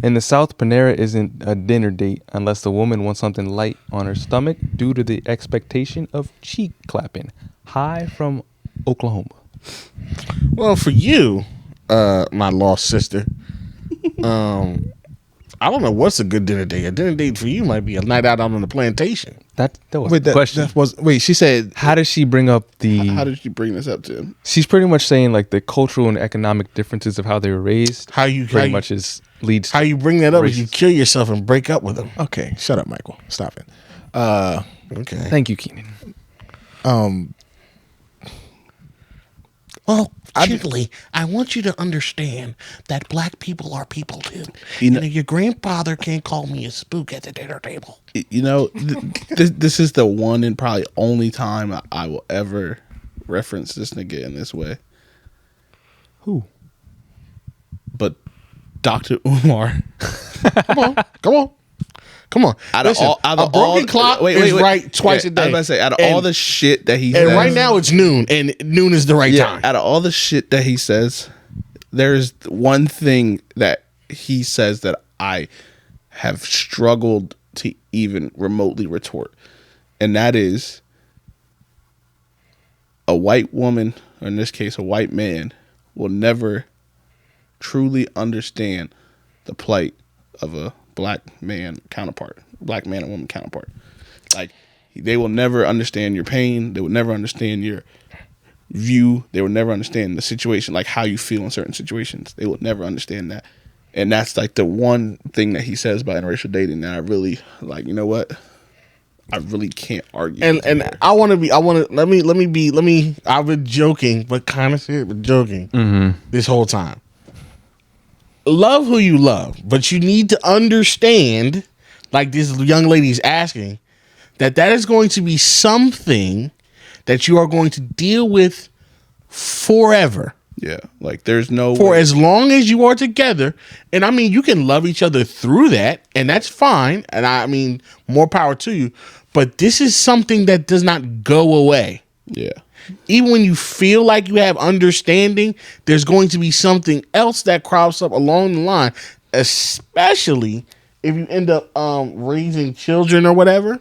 In the South, Panera isn't a dinner date unless the woman wants something light on her stomach due to the expectation of cheek clapping. Hi from Oklahoma. Well, for you, my lost sister, I don't know what's a good dinner date. A dinner date for you might be a night out on the plantation. That was the question. She said, How does she bring up the... How did you bring this up to him? She's pretty much saying like the cultural and economic differences of how they were raised. How you leads. How you bring that up is racist. you kill yourself and break up with them. okay, shut up, Michael. Stop it. Okay. Thank you, Keenan. Well, gently, I want you to understand that black people are people too. You know- and your grandfather can't call me a spook at the dinner table. You know, this is the one and probably only time I will ever reference this nigga in this way. Who? But Dr. Umar. Come on. Listen, a broken clock is right twice a day. I was about to say, out of all the shit that he And says, right now it's noon, and noon is the right time. out of all the shit that he says, there's one thing that he says that I have struggled to even remotely retort. And that is a white woman, or in this case, a white man, will never truly understand the plight of a black man counterpart, black man and woman counterpart. Like, they will never understand your pain. They will never understand your view. They will never understand the situation, like how you feel in certain situations. They will never understand that. And that's like the one thing that he says about interracial dating that I really like, you know what? I really can't argue. And I've been joking, but kind of serious, but joking this whole time. Love who you love, but you need to understand, like this young lady's asking, that is going to be something that you are going to deal with forever. Yeah, like there's no For way. as long as you are together. And I mean, you can love each other through that, and that's fine. And I mean, more power to you. But this is something that does not go away. Yeah. Even when you feel like you have understanding, there's going to be something else that crops up along the line, especially if you end up raising children or whatever.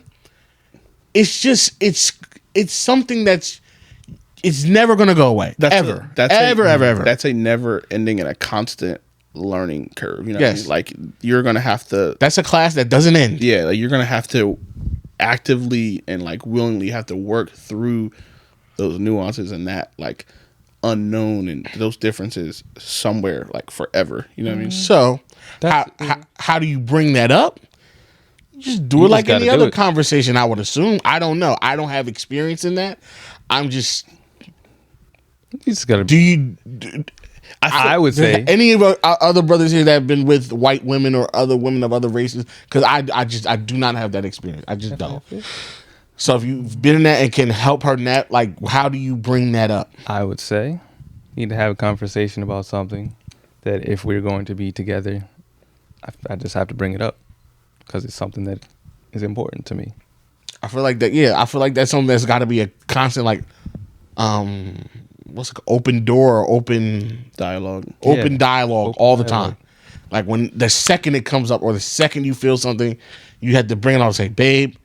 It's just it's something it's never going to go away. That's ever. That's ever. That's a never ending and a constant learning curve. You know, Yes. what I mean? Like you're gonna have to. That's a class that doesn't end. Yeah, like you're gonna have to actively and like willingly have to work through those nuances and that like unknown and those differences somewhere like forever. You know what I mean? So how do you bring that up? Just do it like any other conversation, I would assume. I don't know. I don't have experience in that. I'm just. You just gotta. Do you? I would say any of our other brothers here that have been with white women or other women of other races, because I do not have that experience. I just don't. So if you've been in that and can help her in that, like, how do you bring that up? I would say you need to have a conversation about something that if we're going to be together, I just have to bring it up because it's something that is important to me. I feel like that. Yeah, I feel like that's something that's got to be a constant, like, what's it called? Open door or open Dialogue. Dialogue all the time. Like when the second it comes up or the second you feel something, you have to bring it on and say, babe,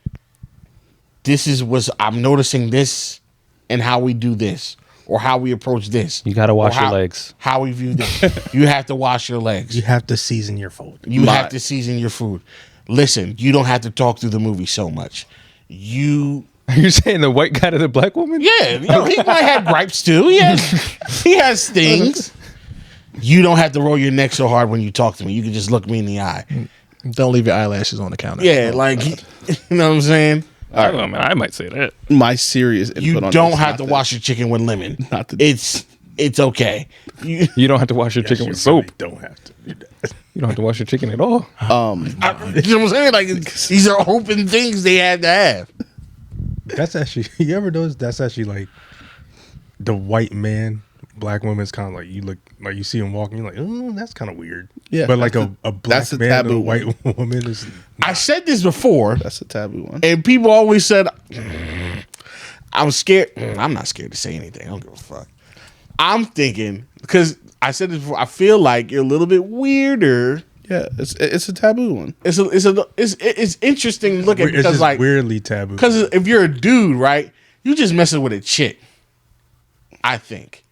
I'm noticing this and how we do this or how we approach this. You got to wash your legs. How we view this. You have to wash your legs. You have to season your food. You have to season your food. Listen, you don't have to talk through the movie so much. Are you saying the white guy to the black woman? Yeah, he might have gripes too. He has things. You don't have to roll your neck so hard when you talk to me. You can just look me in the eye. Don't leave your eyelashes on the counter. Yeah, like, you know what I'm saying? All right. I mean, I might say that. My serious input You on don't this, have to wash your chicken with lemon. It's okay. You don't have to wash your chicken with soap. Really don't have to do that. You don't have to wash your chicken at all. You know what I'm saying? Like, these are open things they had to have. That's actually, you ever notice that's actually like the white man, black woman's kind of like, you look, like you see him walking, you're like, oh, that's kind of weird. Yeah. But like a black that's a man and taboo a white woman is. I said this before, That's a taboo one. and people always said, I'm scared. I'm not scared to say anything. I don't give a fuck. I'm thinking, because I said this before, I feel like you're a little bit weirder. Yeah, it's a taboo one. It's interesting to look at It's because just like weirdly taboo. because if you're a dude, right, you just messing with a chick. I think,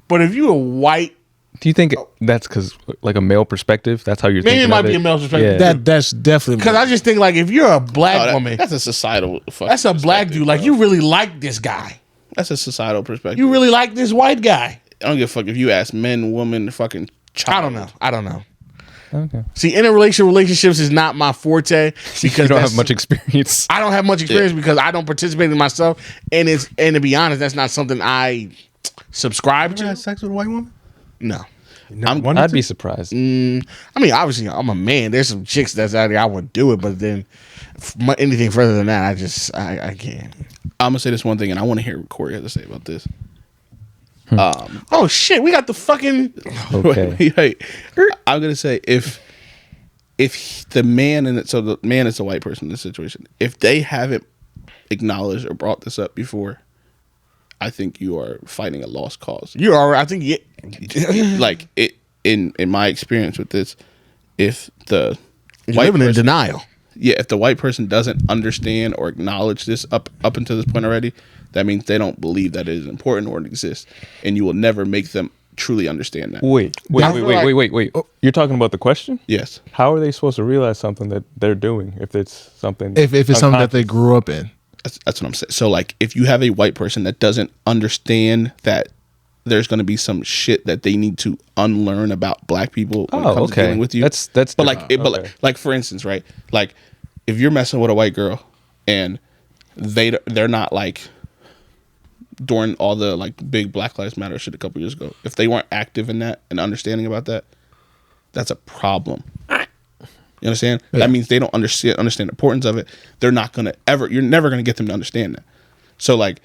but if you're a white, Do you think that's because, like, a male perspective? That's how you're maybe thinking it might of be a male perspective. Yeah. That's definitely Because I just think like if you're a black woman, That's a societal. that's a black dude. Like you really like this guy. That's a societal perspective. You really like this white guy. I don't give a fuck if you ask men, woman, fucking child. I don't know. Okay. See, interracial relationships is not my forte because You don't that's- have much experience. I don't have much experience because I don't participate in myself, and to be honest, that's not something I subscribe You ever had to. sex with a white woman? No. I'd be surprised. I mean, obviously, I'm a man. There's some chicks that's out there I would do it, but then anything further than that, I can't. I'm gonna say this one thing, and I want to hear what Corey has to say about this. Oh shit, we got the fucking. Okay. Wait. I'm gonna say if the man so the man is a white person in this situation, if they haven't acknowledged or brought this up before, I think you are fighting a lost cause. You are. I think. Like it in my experience with this, if the You're living in denial. Yeah, if the white person doesn't understand or acknowledge this up until this point already, that means they don't believe that it is important or it exists, and you will never make them truly understand that. Wait. You're talking about the question? Yes. How are they supposed to realize something that they're doing if it's something if it's something that they grew up in. That's what I'm saying. So, like, if you have a white person that doesn't understand that there's going to be some shit that they need to unlearn about black people when it comes to dealing with you. That's but like for instance, right? Like, if you're messing with a white girl and they're not like during all the like big Black Lives Matter shit a couple years ago, if they weren't active in that and understanding about that, that's a problem. You understand? Yeah. That means they don't understand the importance of it. They're not gonna you're never gonna get them to understand that. So like,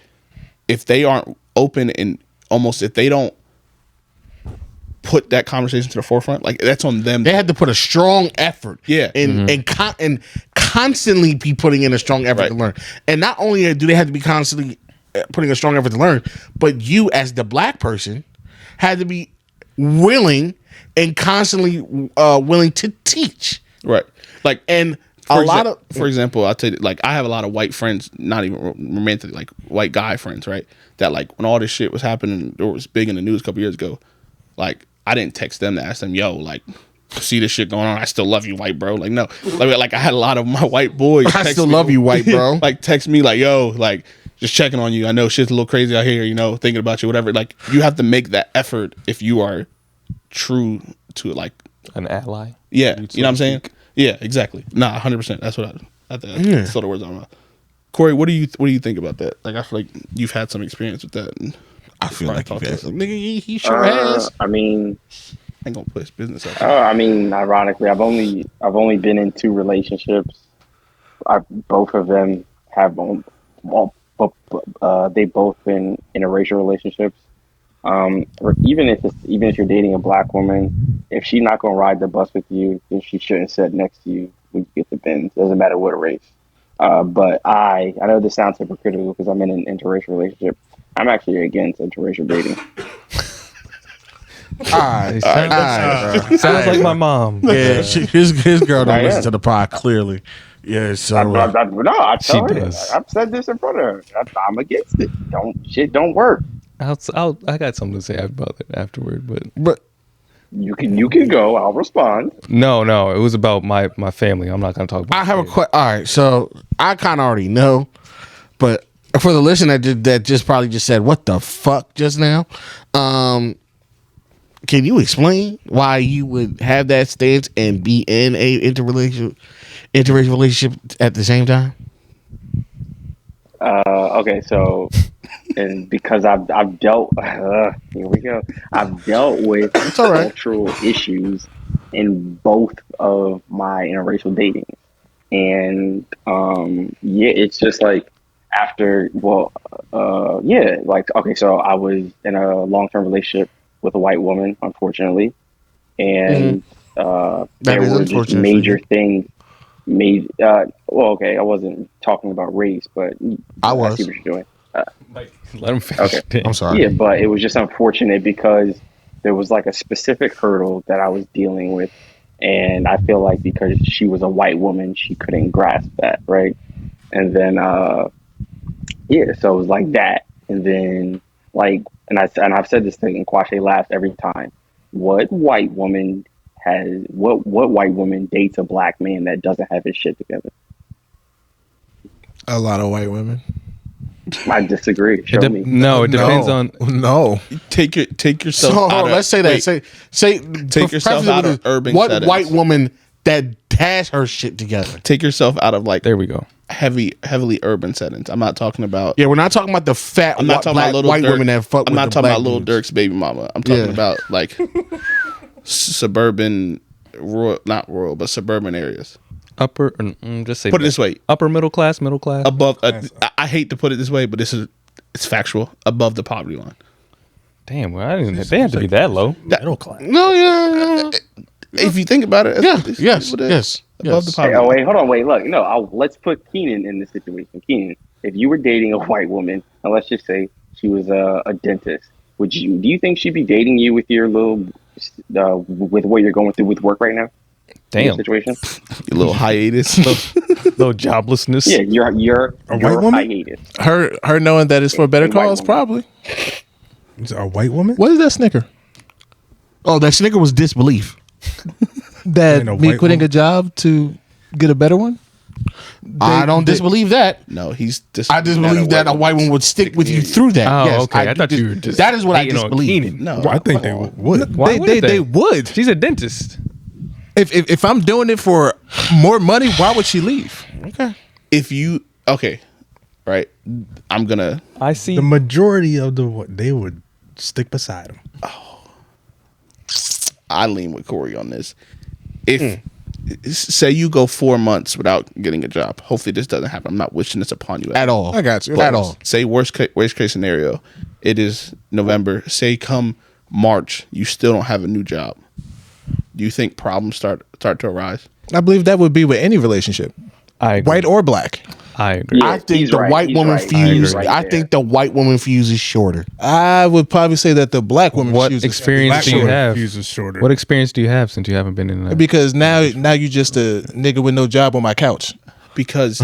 if they aren't open and almost if they don't put that conversation to the forefront, like that's on them. They had to put a strong effort. Yeah. And constantly be putting in a strong effort to learn. And not only do they have to be constantly putting a strong effort to learn, but you as the black person had to be willing and constantly willing to teach. Right. Like, and for example, I'll tell you, like, I have a lot of white friends, not even romantic, like white guy friends, right? That like when all this shit was happening, or was big in the news a couple years ago, like I didn't text them to ask them, yo, like, see this shit going on. I still love you, white bro. Like, no, like I had a lot of my white boys. I still love you, white bro. Like, text me like, yo, like, just checking on you. I know shit's a little crazy out here, you know, thinking about you, whatever. Like, you have to make that effort if you are true to like An ally. Yeah, you know what I'm saying? Yeah, exactly. Nah, 100%. That's what I think. That's all the words I'm about. Koree, what do you think about that? Like, I feel like you've had some experience with that. And I feel like talk you've to had us. some. Nigga, he sure has. I mean, I ain't gonna put his business out there. I mean, ironically, I've only been in 2 relationships. Both of them have they both been interracial relationships. Or even if you're dating a black woman, if she's not gonna ride the bus with you, then she shouldn't sit next to you when you get the bins. Doesn't matter what race. But I know this sounds hypocritical because I'm in an interracial relationship. I'm actually against interracial dating. Sounds like my mom. Yeah, his girl don't listen to the pod clearly. Yeah, so I tell her does. that. I've said this in front of her. I'm against it. Don't work. I got something to say about it afterward, but You can go. I'll respond. no, it was about my family. I'm not gonna talk about. I have a question. All right, so I kind of already know, but for the listener that just probably just said what the fuck just now, can you explain why you would have that stance and be in a interracial relationship at the same time? Okay, so, and because I've dealt, here we go. I've dealt with all right. cultural issues in both of my interracial dating, and it's just like okay, so I was in a long-term relationship with a white woman, unfortunately, and there were just major things. Okay, I wasn't talking about race, but I was. see what you're doing. Let him finish. Okay. I'm sorry. Yeah, but it was just unfortunate because there was like a specific hurdle that I was dealing with, and I feel like because she was a white woman, she couldn't grasp that, right? And then, so it was like that, and then I've said this thing, and Kwashe laughs every time. What white woman dates a black man that doesn't have his shit together? A lot of white women. I disagree. Show me. No, it depends on. No. Take yourself So out of, let's say that. wait, Say take yourself out of urban What settings. white woman that has her shit together? Take yourself out of like There we go. heavily urban settings. I'm not talking about. Yeah, we're not talking about the fat I'm not talking black about little white Dirk, women that fuck I'm with not the talking black about little dudes. Dirk's baby mama. I'm talking Yeah. about like suburban, not rural, but suburban areas. Upper, just say. Put it this way: upper middle class. above. I hate to put it this way, but it's factual. Above the poverty line. Damn, well, they have to be that low. Middle class. No, yeah. If you think about it, Yes. above the poverty Hey, line. wait, hold on, look, no, let's put Keenan in this situation. Keenan, if you were dating a white woman, and let's just say she was a dentist, do you think she'd be dating you with your little, with what you're going through with work right now? Damn, Situation? Your little hiatus. little joblessness. Yeah, you're A white woman? hiatus. Her knowing that it's for a better A white cause, woman. probably. Is it a white woman? What is that snicker? Oh, that snicker was disbelief. That Ain't no me white quitting woman. a job to get a better one? I don't disbelieve that. No, he's. I disbelieve that a white woman would stick with you through that. Oh, Yes, okay. I thought you were just. That is what I hating on disbelieve. Keenan. No, Well, I think they would. Why would They would. She's a dentist. If I'm doing it for more money, why would she leave? Okay. if you right, I'm gonna. I see. The majority of they would stick beside him. I lean with Koree on this. If say you go 4 months without getting a job, hopefully this doesn't happen. I'm not wishing this upon you At all. I got you. At all. Say worst case scenario, it is November. Say come March, you still don't have a new job. Do you think problems start to arise? I believe that would be with any relationship, I agree. white or black. I agree. Yeah, I think he's the right, white he's woman right. fuse. Right I there. think the white woman fuse is shorter. I would probably say that the black woman What chooses experience do you Black have? fuse is shorter. What experience do you have since you haven't been in? because now you just a nigga with no job on my couch. Because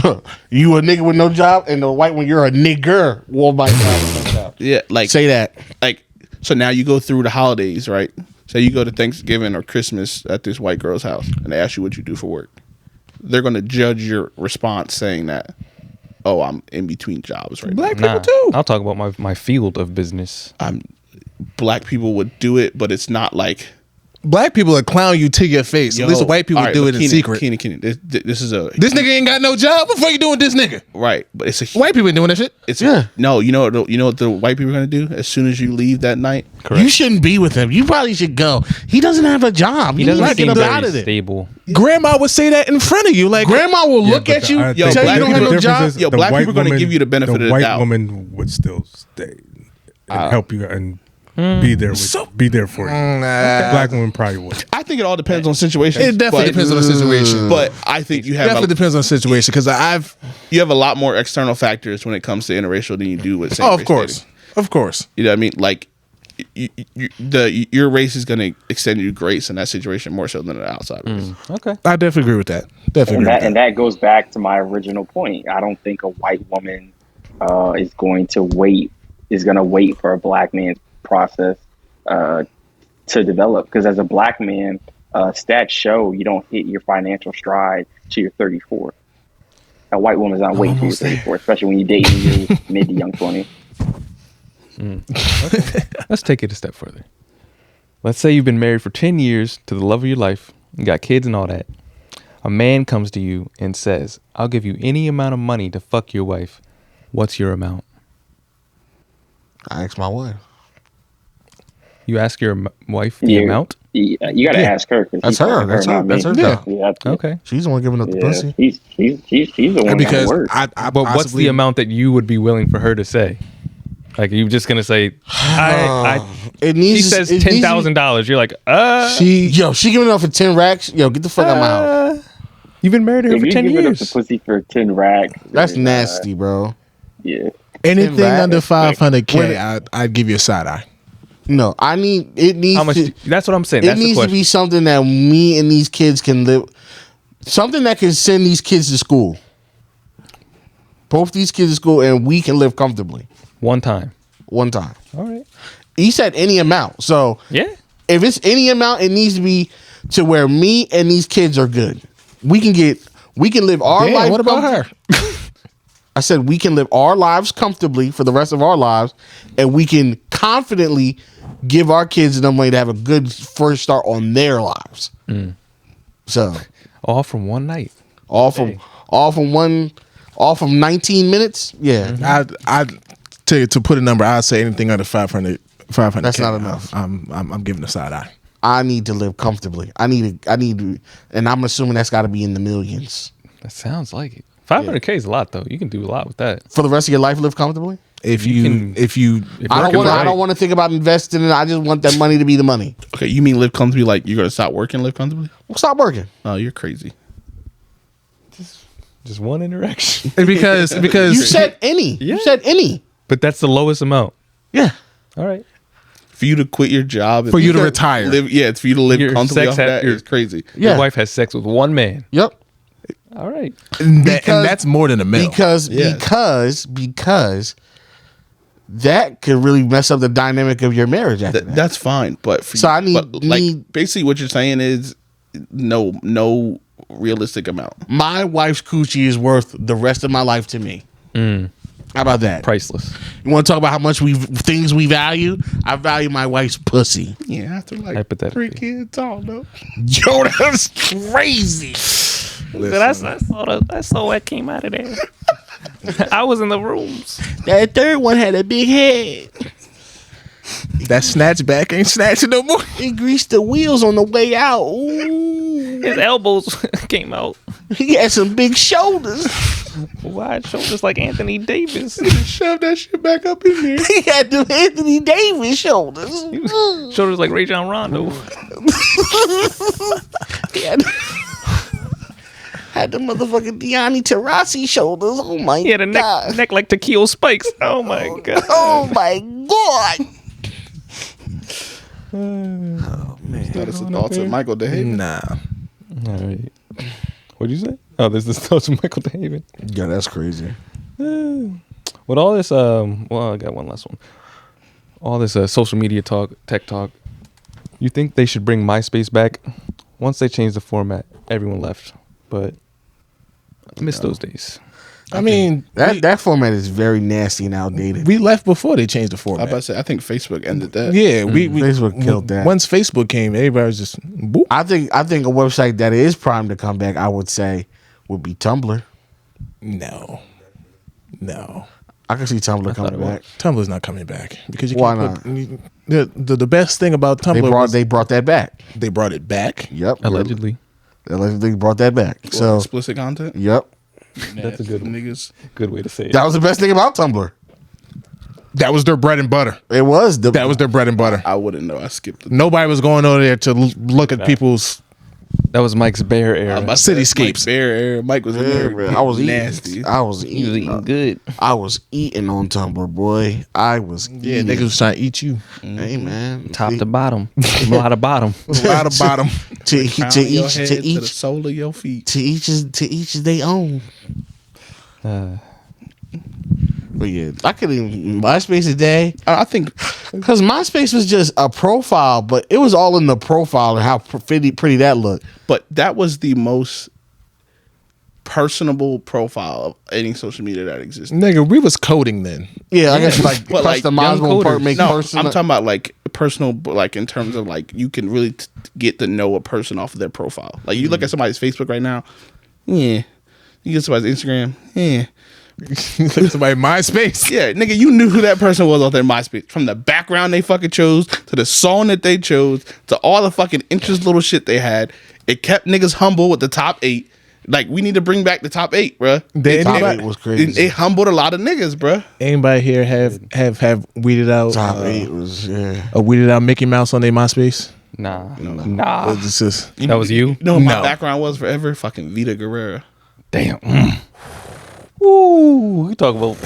You a nigga with no job, and the white one, you're a nigger. Well, my God. yeah, like Say that. like so now you go through the holidays, right? Say you go to Thanksgiving or Christmas at this white girl's house and they ask you what you do for work. They're going to judge your response saying that, oh, I'm in between jobs right Black now. people too. I'll talk about my field of business. Black people would do it, but it's not like... Black people will clown you to your face. At least the white people do it in secret. Keenan, this is a... This nigga ain't got no job. What the fuck you doing with this nigga? Right, but it's a... White people ain't doing that shit. It's no, you know what the white people are going to do as soon as you leave that night? Correct. You shouldn't be with him. You probably should go. He doesn't have a job. He You need doesn't to get seem him very out of there. stable. Grandma would say that in front of you. Like, Grandma will look but at you, I Yo, think tell you black you don't have people- no the job. difference is Yo, the black white people are gonna woman- give you the benefit of the white doubt. woman would still stay and help you and be there for you. Black woman probably would. I think it all depends on the situation. it definitely depends on the situation. But I think you have Definitely depends on the situation because you have a lot more external factors when it comes to interracial than you do with same of race course, dating. of course. You know what I mean? Like your race is going to extend you grace in that situation more so than an outside race. Okay. I definitely agree with that. Definitely agree with And that goes back to my original point. I don't think a white woman is going to wait for a black man's process to develop. Because as a black man, stats show you don't hit your financial stride till you're 34. A white woman's not waiting till you're 34, especially when you're dating your mid to young 20s. Let's take it a step further. Let's say you've been married for 10 years to the love of your life, you got kids and all that. A man comes to you and says, I'll give you any amount of money to fuck your wife. What's your amount? I asked my wife. You ask your wife the amount? You got to ask her. That's her. That's her. That's her job. Yeah. Okay. She's the one giving up the Yeah. pussy. She's the one because that works. I But what's the amount that you would be willing for her to say? Like, are you just going to say, It she needs. says it needs to be- $10,000. You're like, She giving it up for 10 racks. Yo, get the fuck out of my house. You've been married to her if for you 10 give it up years. the pussy for 10 racks, That's then, nasty, bro. Yeah. anything Right. under 500K, When- I'd give you a side eye. No, it needs How much? to. That's what I'm saying. It That's the needs to question. be something that me and these kids can live. Something that can send these kids to school. Both these kids to school, and we can live comfortably One time. one time. All right. He said any amount. So Yeah. if it's any amount, it needs to be to where me and these kids are good. We can live our Damn, life. what about her? I said we can live our lives comfortably for the rest of our lives, and we can confidently give our kids enough money to have a good first start on their lives. So All from one night. all from 19 minutes. Yeah, To put a number, I'd say anything under 500. That's not enough. I'm giving a side eye. I need to live comfortably. I need to, and I'm assuming that's got to be in the millions That sounds like it. 500K is a lot, though. You can do a lot with that. for the rest of your life. Live comfortably. If You you can- I working right. don't want to think about investing in it. I just want that money to be the money. Okay, you mean live comfortably like you're going to stop working and live comfortably? Stop working. Oh, you're crazy. Just one interaction. because You said any. Yeah. You said any. But that's the lowest amount. Yeah. All right. For you to quit your job. and For you to retire. It's for you to live Your comfortably sex off that your- is crazy. Yeah. Your wife has sex with one man. Yep. All right. and Because- that's more than a mil. Because that could really mess up the dynamic of your marriage after that. That's fine, but So I need- basically what you're saying is no realistic amount. My wife's coochie is worth the rest of my life to me. How about that? Priceless. You want to talk about how much things we value? I value my wife's pussy. Yeah, after like Hypothetically. 3 kids, I don't know. Yo, that's crazy. I saw what came out of there. I was in the rooms. That third one had a big head. That snatch back ain't snatching no more. He greased the wheels on the way out. Ooh. His elbows came out. He had some big shoulders. Wide shoulders like Anthony Davis. Shove that shit back up in there. He had the Anthony Davis shoulders. Shoulders like Ray John Rondo. He had the motherfucking Deani Taurasi shoulders. Oh my He had a god. neck like Tequila Spikes. Oh my god. Oh my god. That is the thoughts of Michael DeHaven. Nah. All right. What'd you say? Oh, there's this thoughts of Michael DeHaven. Yeah, that's crazy. With all this, well, I got one last one. All this social media talk, tech talk, You think they should bring MySpace back? Once they changed the format, everyone left. But I miss those days. I mean, That format is very nasty and outdated. we left before they changed the I format. about to say, I think Facebook ended that. Yeah, we Facebook killed that. Once Facebook came, everybody was just boop. I think a website that is primed to come back, I would say, would be Tumblr. No. I can see Tumblr coming back. Tumblr's not coming back because you Why can't the best thing about Tumblr They brought that back. they brought it back. Yep. Allegedly. Allegedly brought that back. What, So, explicit content. yep. That's a good one. Niggas. Good way to say it. That was the best thing about Tumblr. That was their bread and butter. It was. That was their bread and butter. I wouldn't know. I skipped it. Nobody was going over there to look at people's That was Mike's bear era. cityscapes. Mike was in there. Man, I was nasty. eating. I was eating good. I was eating on Tumblr, boy. I was Yeah, eating. niggas was trying to eat you. Hey, man. Top to bottom. A lot of bottom. Out of bottom. to Crown of your each head to the each sole of your feet. to each is they own. But yeah, I could even MySpace today. I think Because MySpace was just a profile, but it was all in the profile and how pretty that looked. but that was the most personable profile of any social media that existed. Nigga, we was coding then. Yeah, I guess like But, like, customizable young part coders. make No, personal. I'm talking about like personal, but like in terms of like you can really get to know a person off of their profile. Like you look at somebody's Facebook right now, yeah. You get somebody's Instagram, yeah. Somebody MySpace. Yeah, nigga, you knew who that person was on their MySpace. From the background they fucking chose, to the song that they chose, to all the fucking interest little shit they had. It kept niggas humble with the top 8. Like, we need to bring back the top 8, bruh. Top 8 was crazy. It humbled a lot of niggas, bruh. Anybody here have weeded out Top 8 was weeded out Mickey Mouse on their MySpace? Nah. Or this is That was you? You know what my No. background was forever? Fucking Vita Guerrera. Damn. Woo. We talk about.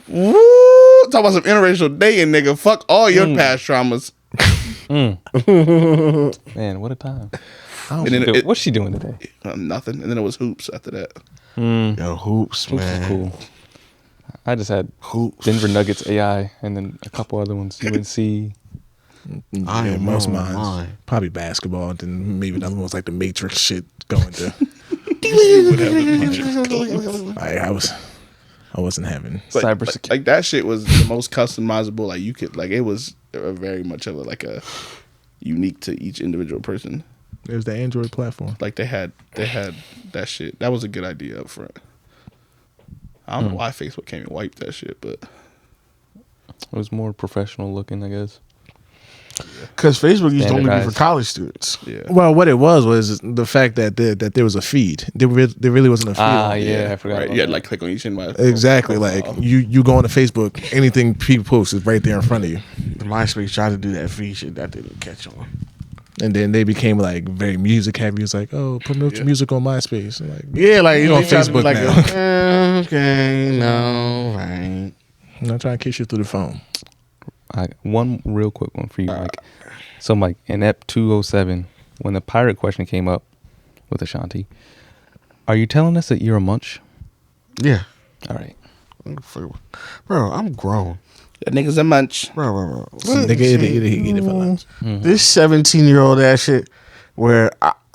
Woo! Talk about some interracial dating, nigga. Fuck all your past traumas. Man, what a time. And then Dude, what's she doing today? nothing. And then it was hoops after that. yo hoops, Hoops man. is cool. I just had Hoops. Denver Nuggets AI and then a couple other ones. UNC. I am most on mine. mine. Probably basketball, and then maybe another one was like the Matrix shit going to. I wasn't having. But, Cybersecurity. like that shit was the most customizable. Like you could, like it was very much of a unique to each individual person. There's the Android platform. Like they had that shit. That was a good idea up front. I don't know why Facebook came and wiped that shit, but It was more professional looking, I guess. Because Facebook used to only be for Standardized. college students. yeah. Well, what it was the fact that there was a feed. There really wasn't a feed. on it. Yeah, I forgot. Right. about You had that. like click on each invite. Exactly. Like you go on to Facebook, anything people post is right there in front of you. MySpace tried to do that free shit that didn't catch on. And then they became like very music heavy. It's like, oh, promote your music on MySpace. And like, Yeah, like You on they tried to be Facebook like, now. okay, no, right. I'm not trying to kiss you through the phone. One real quick one for you, Mike. So, Mike, in EP 207, when the pirate question came up with Ashanti, are you telling us that you're a munch? Yeah, All right. bro, I'm grown, That nigga's a munch. bro. Nigga, eat it for lunch. This 17-year-old ass shit, where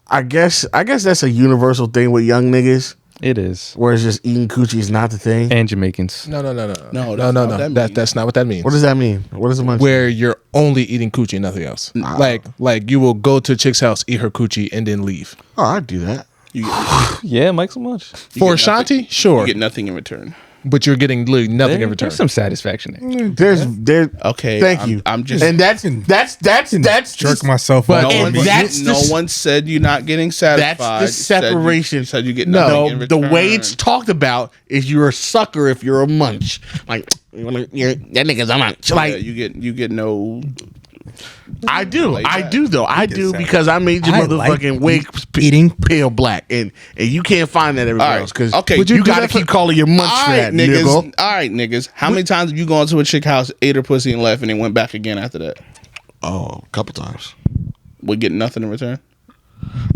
I guess that's a universal thing with young niggas, It is. where it's just eating coochie is not the thing. And Jamaicans. No. No, that's not what that means. That's not what that means. What does that mean? What does a munch? Where you're only eating coochie and nothing else. Like you will go to a chick's house, eat her coochie, and then leave. Oh, I'd do that. You get, Yeah, Mike's a munch. For Ashanti, sure, you get nothing in return. but you're getting literally nothing in return. There's some satisfaction there. There's Okay. Thank you. I'm just. and that's Jerk myself But- off. and on me. that's no the- one said you're not getting satified. That's the separation. You said you get nothing No, in the return. way it's talked about is you're a sucker if you're a munch. Like that nigga's a munch. Yeah, Like you get no. I do though. I do say. because I made your I motherfucking like wig eating. pale black, and you can't find that everywhere All right, else because okay, you, would you do gotta that for- keep calling your munch All for right, that, niggas. nigga. All right, niggas. How many times have you gone to a chick house, ate her pussy, and left, and then went back again after that? Oh, a couple times. Would get nothing in return?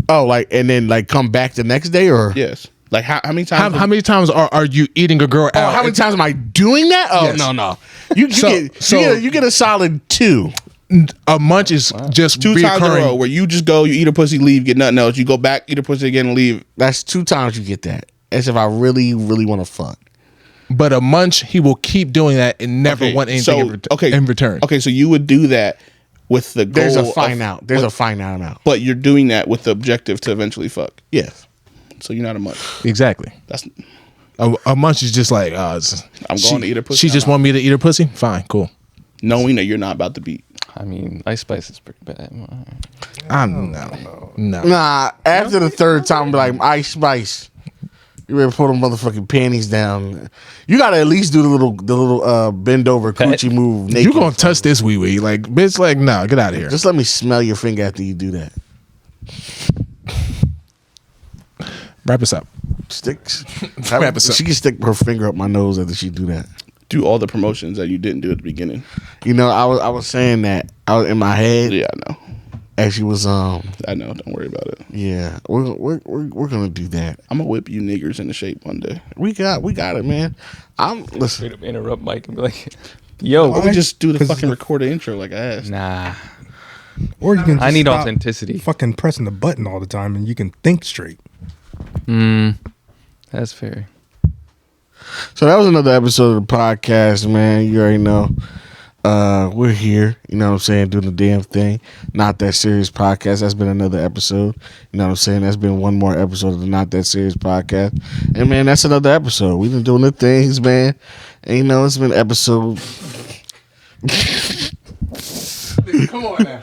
Oh, like and then like come back the next day or Yes. Like how many times? How many times are you eating a girl Oh, out? how many times am I doing that? Oh Yes. no. You So- get a solid 2. A munch is just 2 times in a row reoccurring. where you just go, you eat a pussy, leave, get nothing else. You go back, eat a pussy again, and leave. That's 2 times you get that. As if I really, really want to fuck. But a munch, he will keep doing that and never want anything in return. Okay, so you would do that with the goal. There's a finite. There's a finite amount. But you're doing that with the objective to eventually fuck. Yes. So you're not a munch. Exactly. That's A munch is just like, I'm going to eat her pussy. She just want me to eat her pussy? Fine, cool. knowing that you're not about to beat. I mean, Ice Spice is pretty bad. No. Nah, after the third time, be like, Ice Spice, you ready to pull them motherfucking panties down? You gotta at least do the little bend over coochie move. Naked. You gonna touch this wee wee? Like, bitch, like, no, get out of here. Just let me smell your finger after you do that. Wrap us up. Sticks. Wrap us up. She can stick her finger up my nose after she do that. Do all the promotions that you didn't do at the beginning. You know, I was saying that I was in my head. Yeah, I know. Actually, was I know. Don't worry about it. Yeah, we're gonna do that. I'm gonna whip you niggers into shape one day. We got it, man. Listen. Straight up interrupt Mike and be like, "Yo, Why don't we just do the fucking recorded intro like I asked? nah." Or you can. I need stop authenticity. Fucking pressing the button all the time, and you can think straight. That's fair. So that was another episode of the podcast, man. You already know. We're here, you know what I'm saying, doing the damn thing. Not That Serious Podcast. That's been another episode. You know what I'm saying? That's been one more episode of the Not That Serious Podcast. And man, that's another episode. We've been doing the things, man. And you know, it's been episode. Come on now.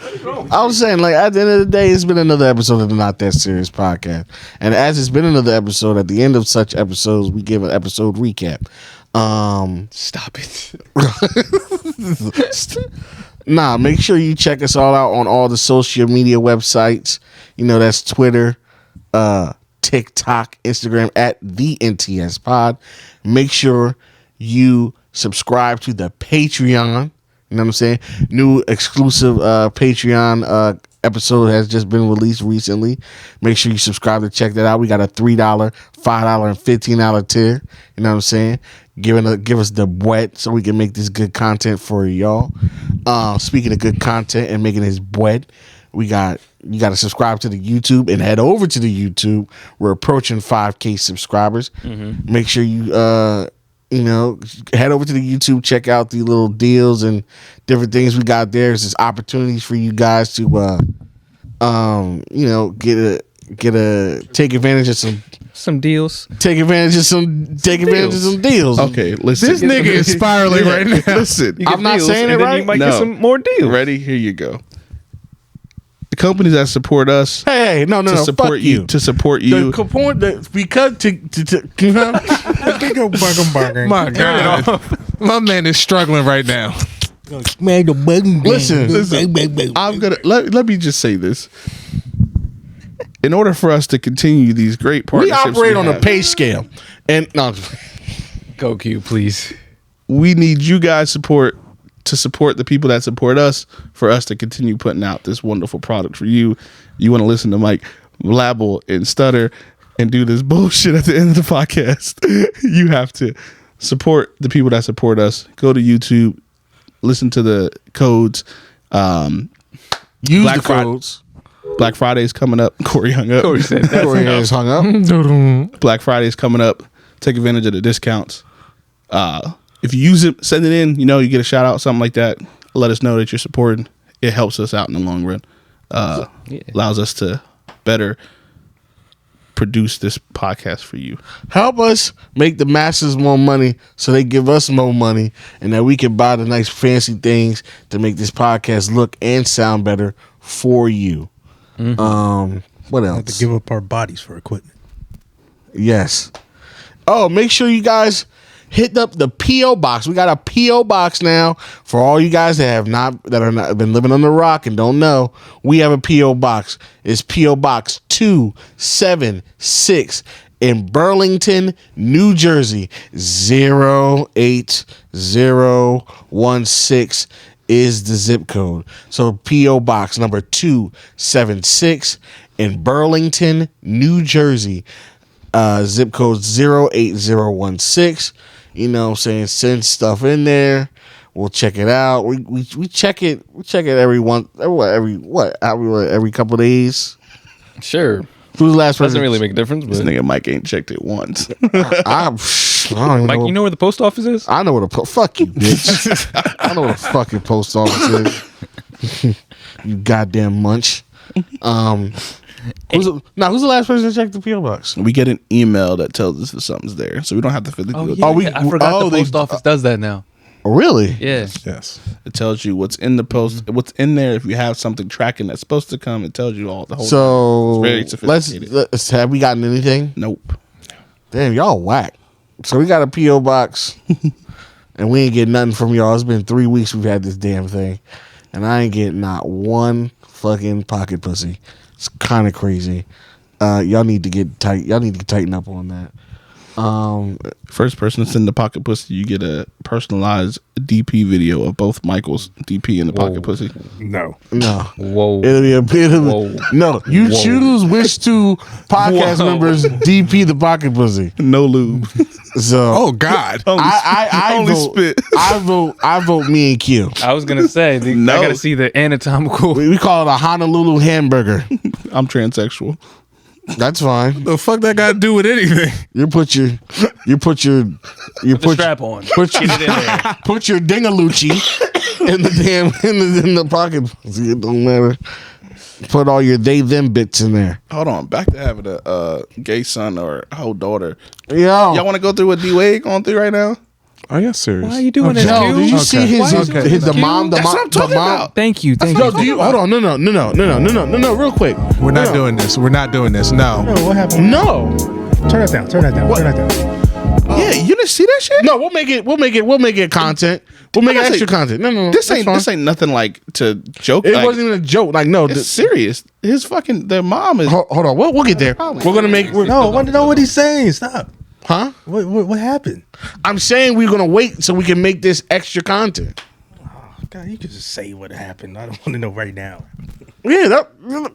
I was saying, like, at the end of the day, it's been another episode of the Not That Serious Podcast. And as it's been another episode, at the end of such episodes, we give an episode recap. Stop it. Nah, make sure you check us all out on all the social media websites. You know, that's Twitter, TikTok, Instagram at the NTS Pod. Make sure you subscribe to the Patreon. You know what I'm saying? New exclusive Patreon episode has just been released recently. Make sure you subscribe to check that out. We got a $3, $5, and $15 tier. You know what I'm saying? Give us the wet so we can make this good content for y'all. Speaking of good content and making this wet, you got to subscribe to the YouTube and head over to the YouTube. We're approaching 5K subscribers. Make sure you head over to the YouTube, check out the little deals and different things we got there. There's just opportunities for you guys to take advantage of some deals. Take advantage of some deals. Okay, listen. This nigga is spiraling right now. Listen, You get I'm not deals, saying it and then right? You might No. get some more deals. ready? Here you go. The companies that support us Hey, no, to support fuck you. to support you. My God. My man is struggling right now. Listen, I'm gonna let me just say this. In order for us to continue these great we partnerships, operate on a have, pay scale, and no, Go Q, please. we need you guys support to support the people that support us for us to continue putting out this wonderful product for you. You want to listen to Mike blabble and stutter and do this bullshit at the end of the podcast. You have to support the people that support us. Go to YouTube, listen to the codes. use Black the codes. Black Friday is coming up. Corey hung up. Corey said that's Corey enough. has hung up. Black Friday is coming up. Take advantage of the discounts. If you use it, send it in. You know, you get a shout out, something like that. Let us know that you're supporting. It helps us out in the long run. Allows us to better produce this podcast for you. Help us make the masses more money so they give us more money, and that we can buy the nice fancy things to make this podcast look and sound better for you. What else? Have to give up our bodies for equipment. Yes. Oh, make sure you guys hit up the P.O. Box. We got a P.O. Box now for all you guys that have been living on the rock and don't know. We have a P.O. Box. It's P.O. Box 276 in Burlington, New Jersey. 08016 is the zip code. So P.O. Box number 276 in Burlington, New Jersey. Zip code 08016. You know what I'm saying? Send stuff in there. We'll check it out. We check it. We check it every couple of days. Sure. Who's the last person? Doesn't really make a difference. This But nigga Mike ain't checked it once. I don't even Mike, know. you know where the post office is? I know what fuck you, bitch. I know what a fucking post office is. You goddamn munch. Who's the last person to check the PO box? We get an email that tells us that something's there, so we don't have to physically. Oh, yeah. I forgot the they- post office does that now. Really? Yeah. Yes. It tells you what's in the post, what's in there. If you have something tracking that's supposed to come, it tells you all the whole. So It's very sophisticated. let's have we gotten anything? Nope. Damn, y'all whack. So we got a PO box, and we ain't getting nothing from y'all. It's been 3 weeks we've had this damn thing, and I ain't getting not one fucking pocket pussy. It's kind of crazy. Y'all need to get tight. Y'all need to tighten up on that. First person to send the pocket pussy, you get a personalized DP video of both Michael's DP and the pocket pussy. No. No. Whoa. Whoa. No, you choose which two podcast members DP the pocket pussy. No lube. So Oh God. I only vote, spit. I vote me and Q. I was gonna say I gotta see the anatomical. We call it a Honolulu hamburger. I'm transsexual. That's fine. The fuck that got to do with anything? You put your strap on. Put your put your dingalucci in the damn in the pocket. It don't matter. Put all your they them bits in there. Hold on, back to having a gay son or a whole daughter. Yo, Y'all want to go through what D Wade going through right now? Are you serious? Why are you doing this, yo, Q? did you see Okay. the mom? The That's mom. what I'm talking the mom. about. Thank you. Yo, do you hold on? No, real quick. We're not doing this. We're not doing this. No. No, what happened? No, Turn that down. Turn that down. Yeah, you didn't see that shit. no, we'll make it content. We'll make it extra content. No, This that's ain't fine. nothing like to joke. It like, wasn't even a joke. Like no, It's serious. His fucking their mom is. hold on. We'll get there. We're gonna make. No, know what he's saying. Stop. Huh? What happened? I'm saying we're gonna wait so we can make this extra content. God, you can just say what happened. I don't want to know right now. Yeah,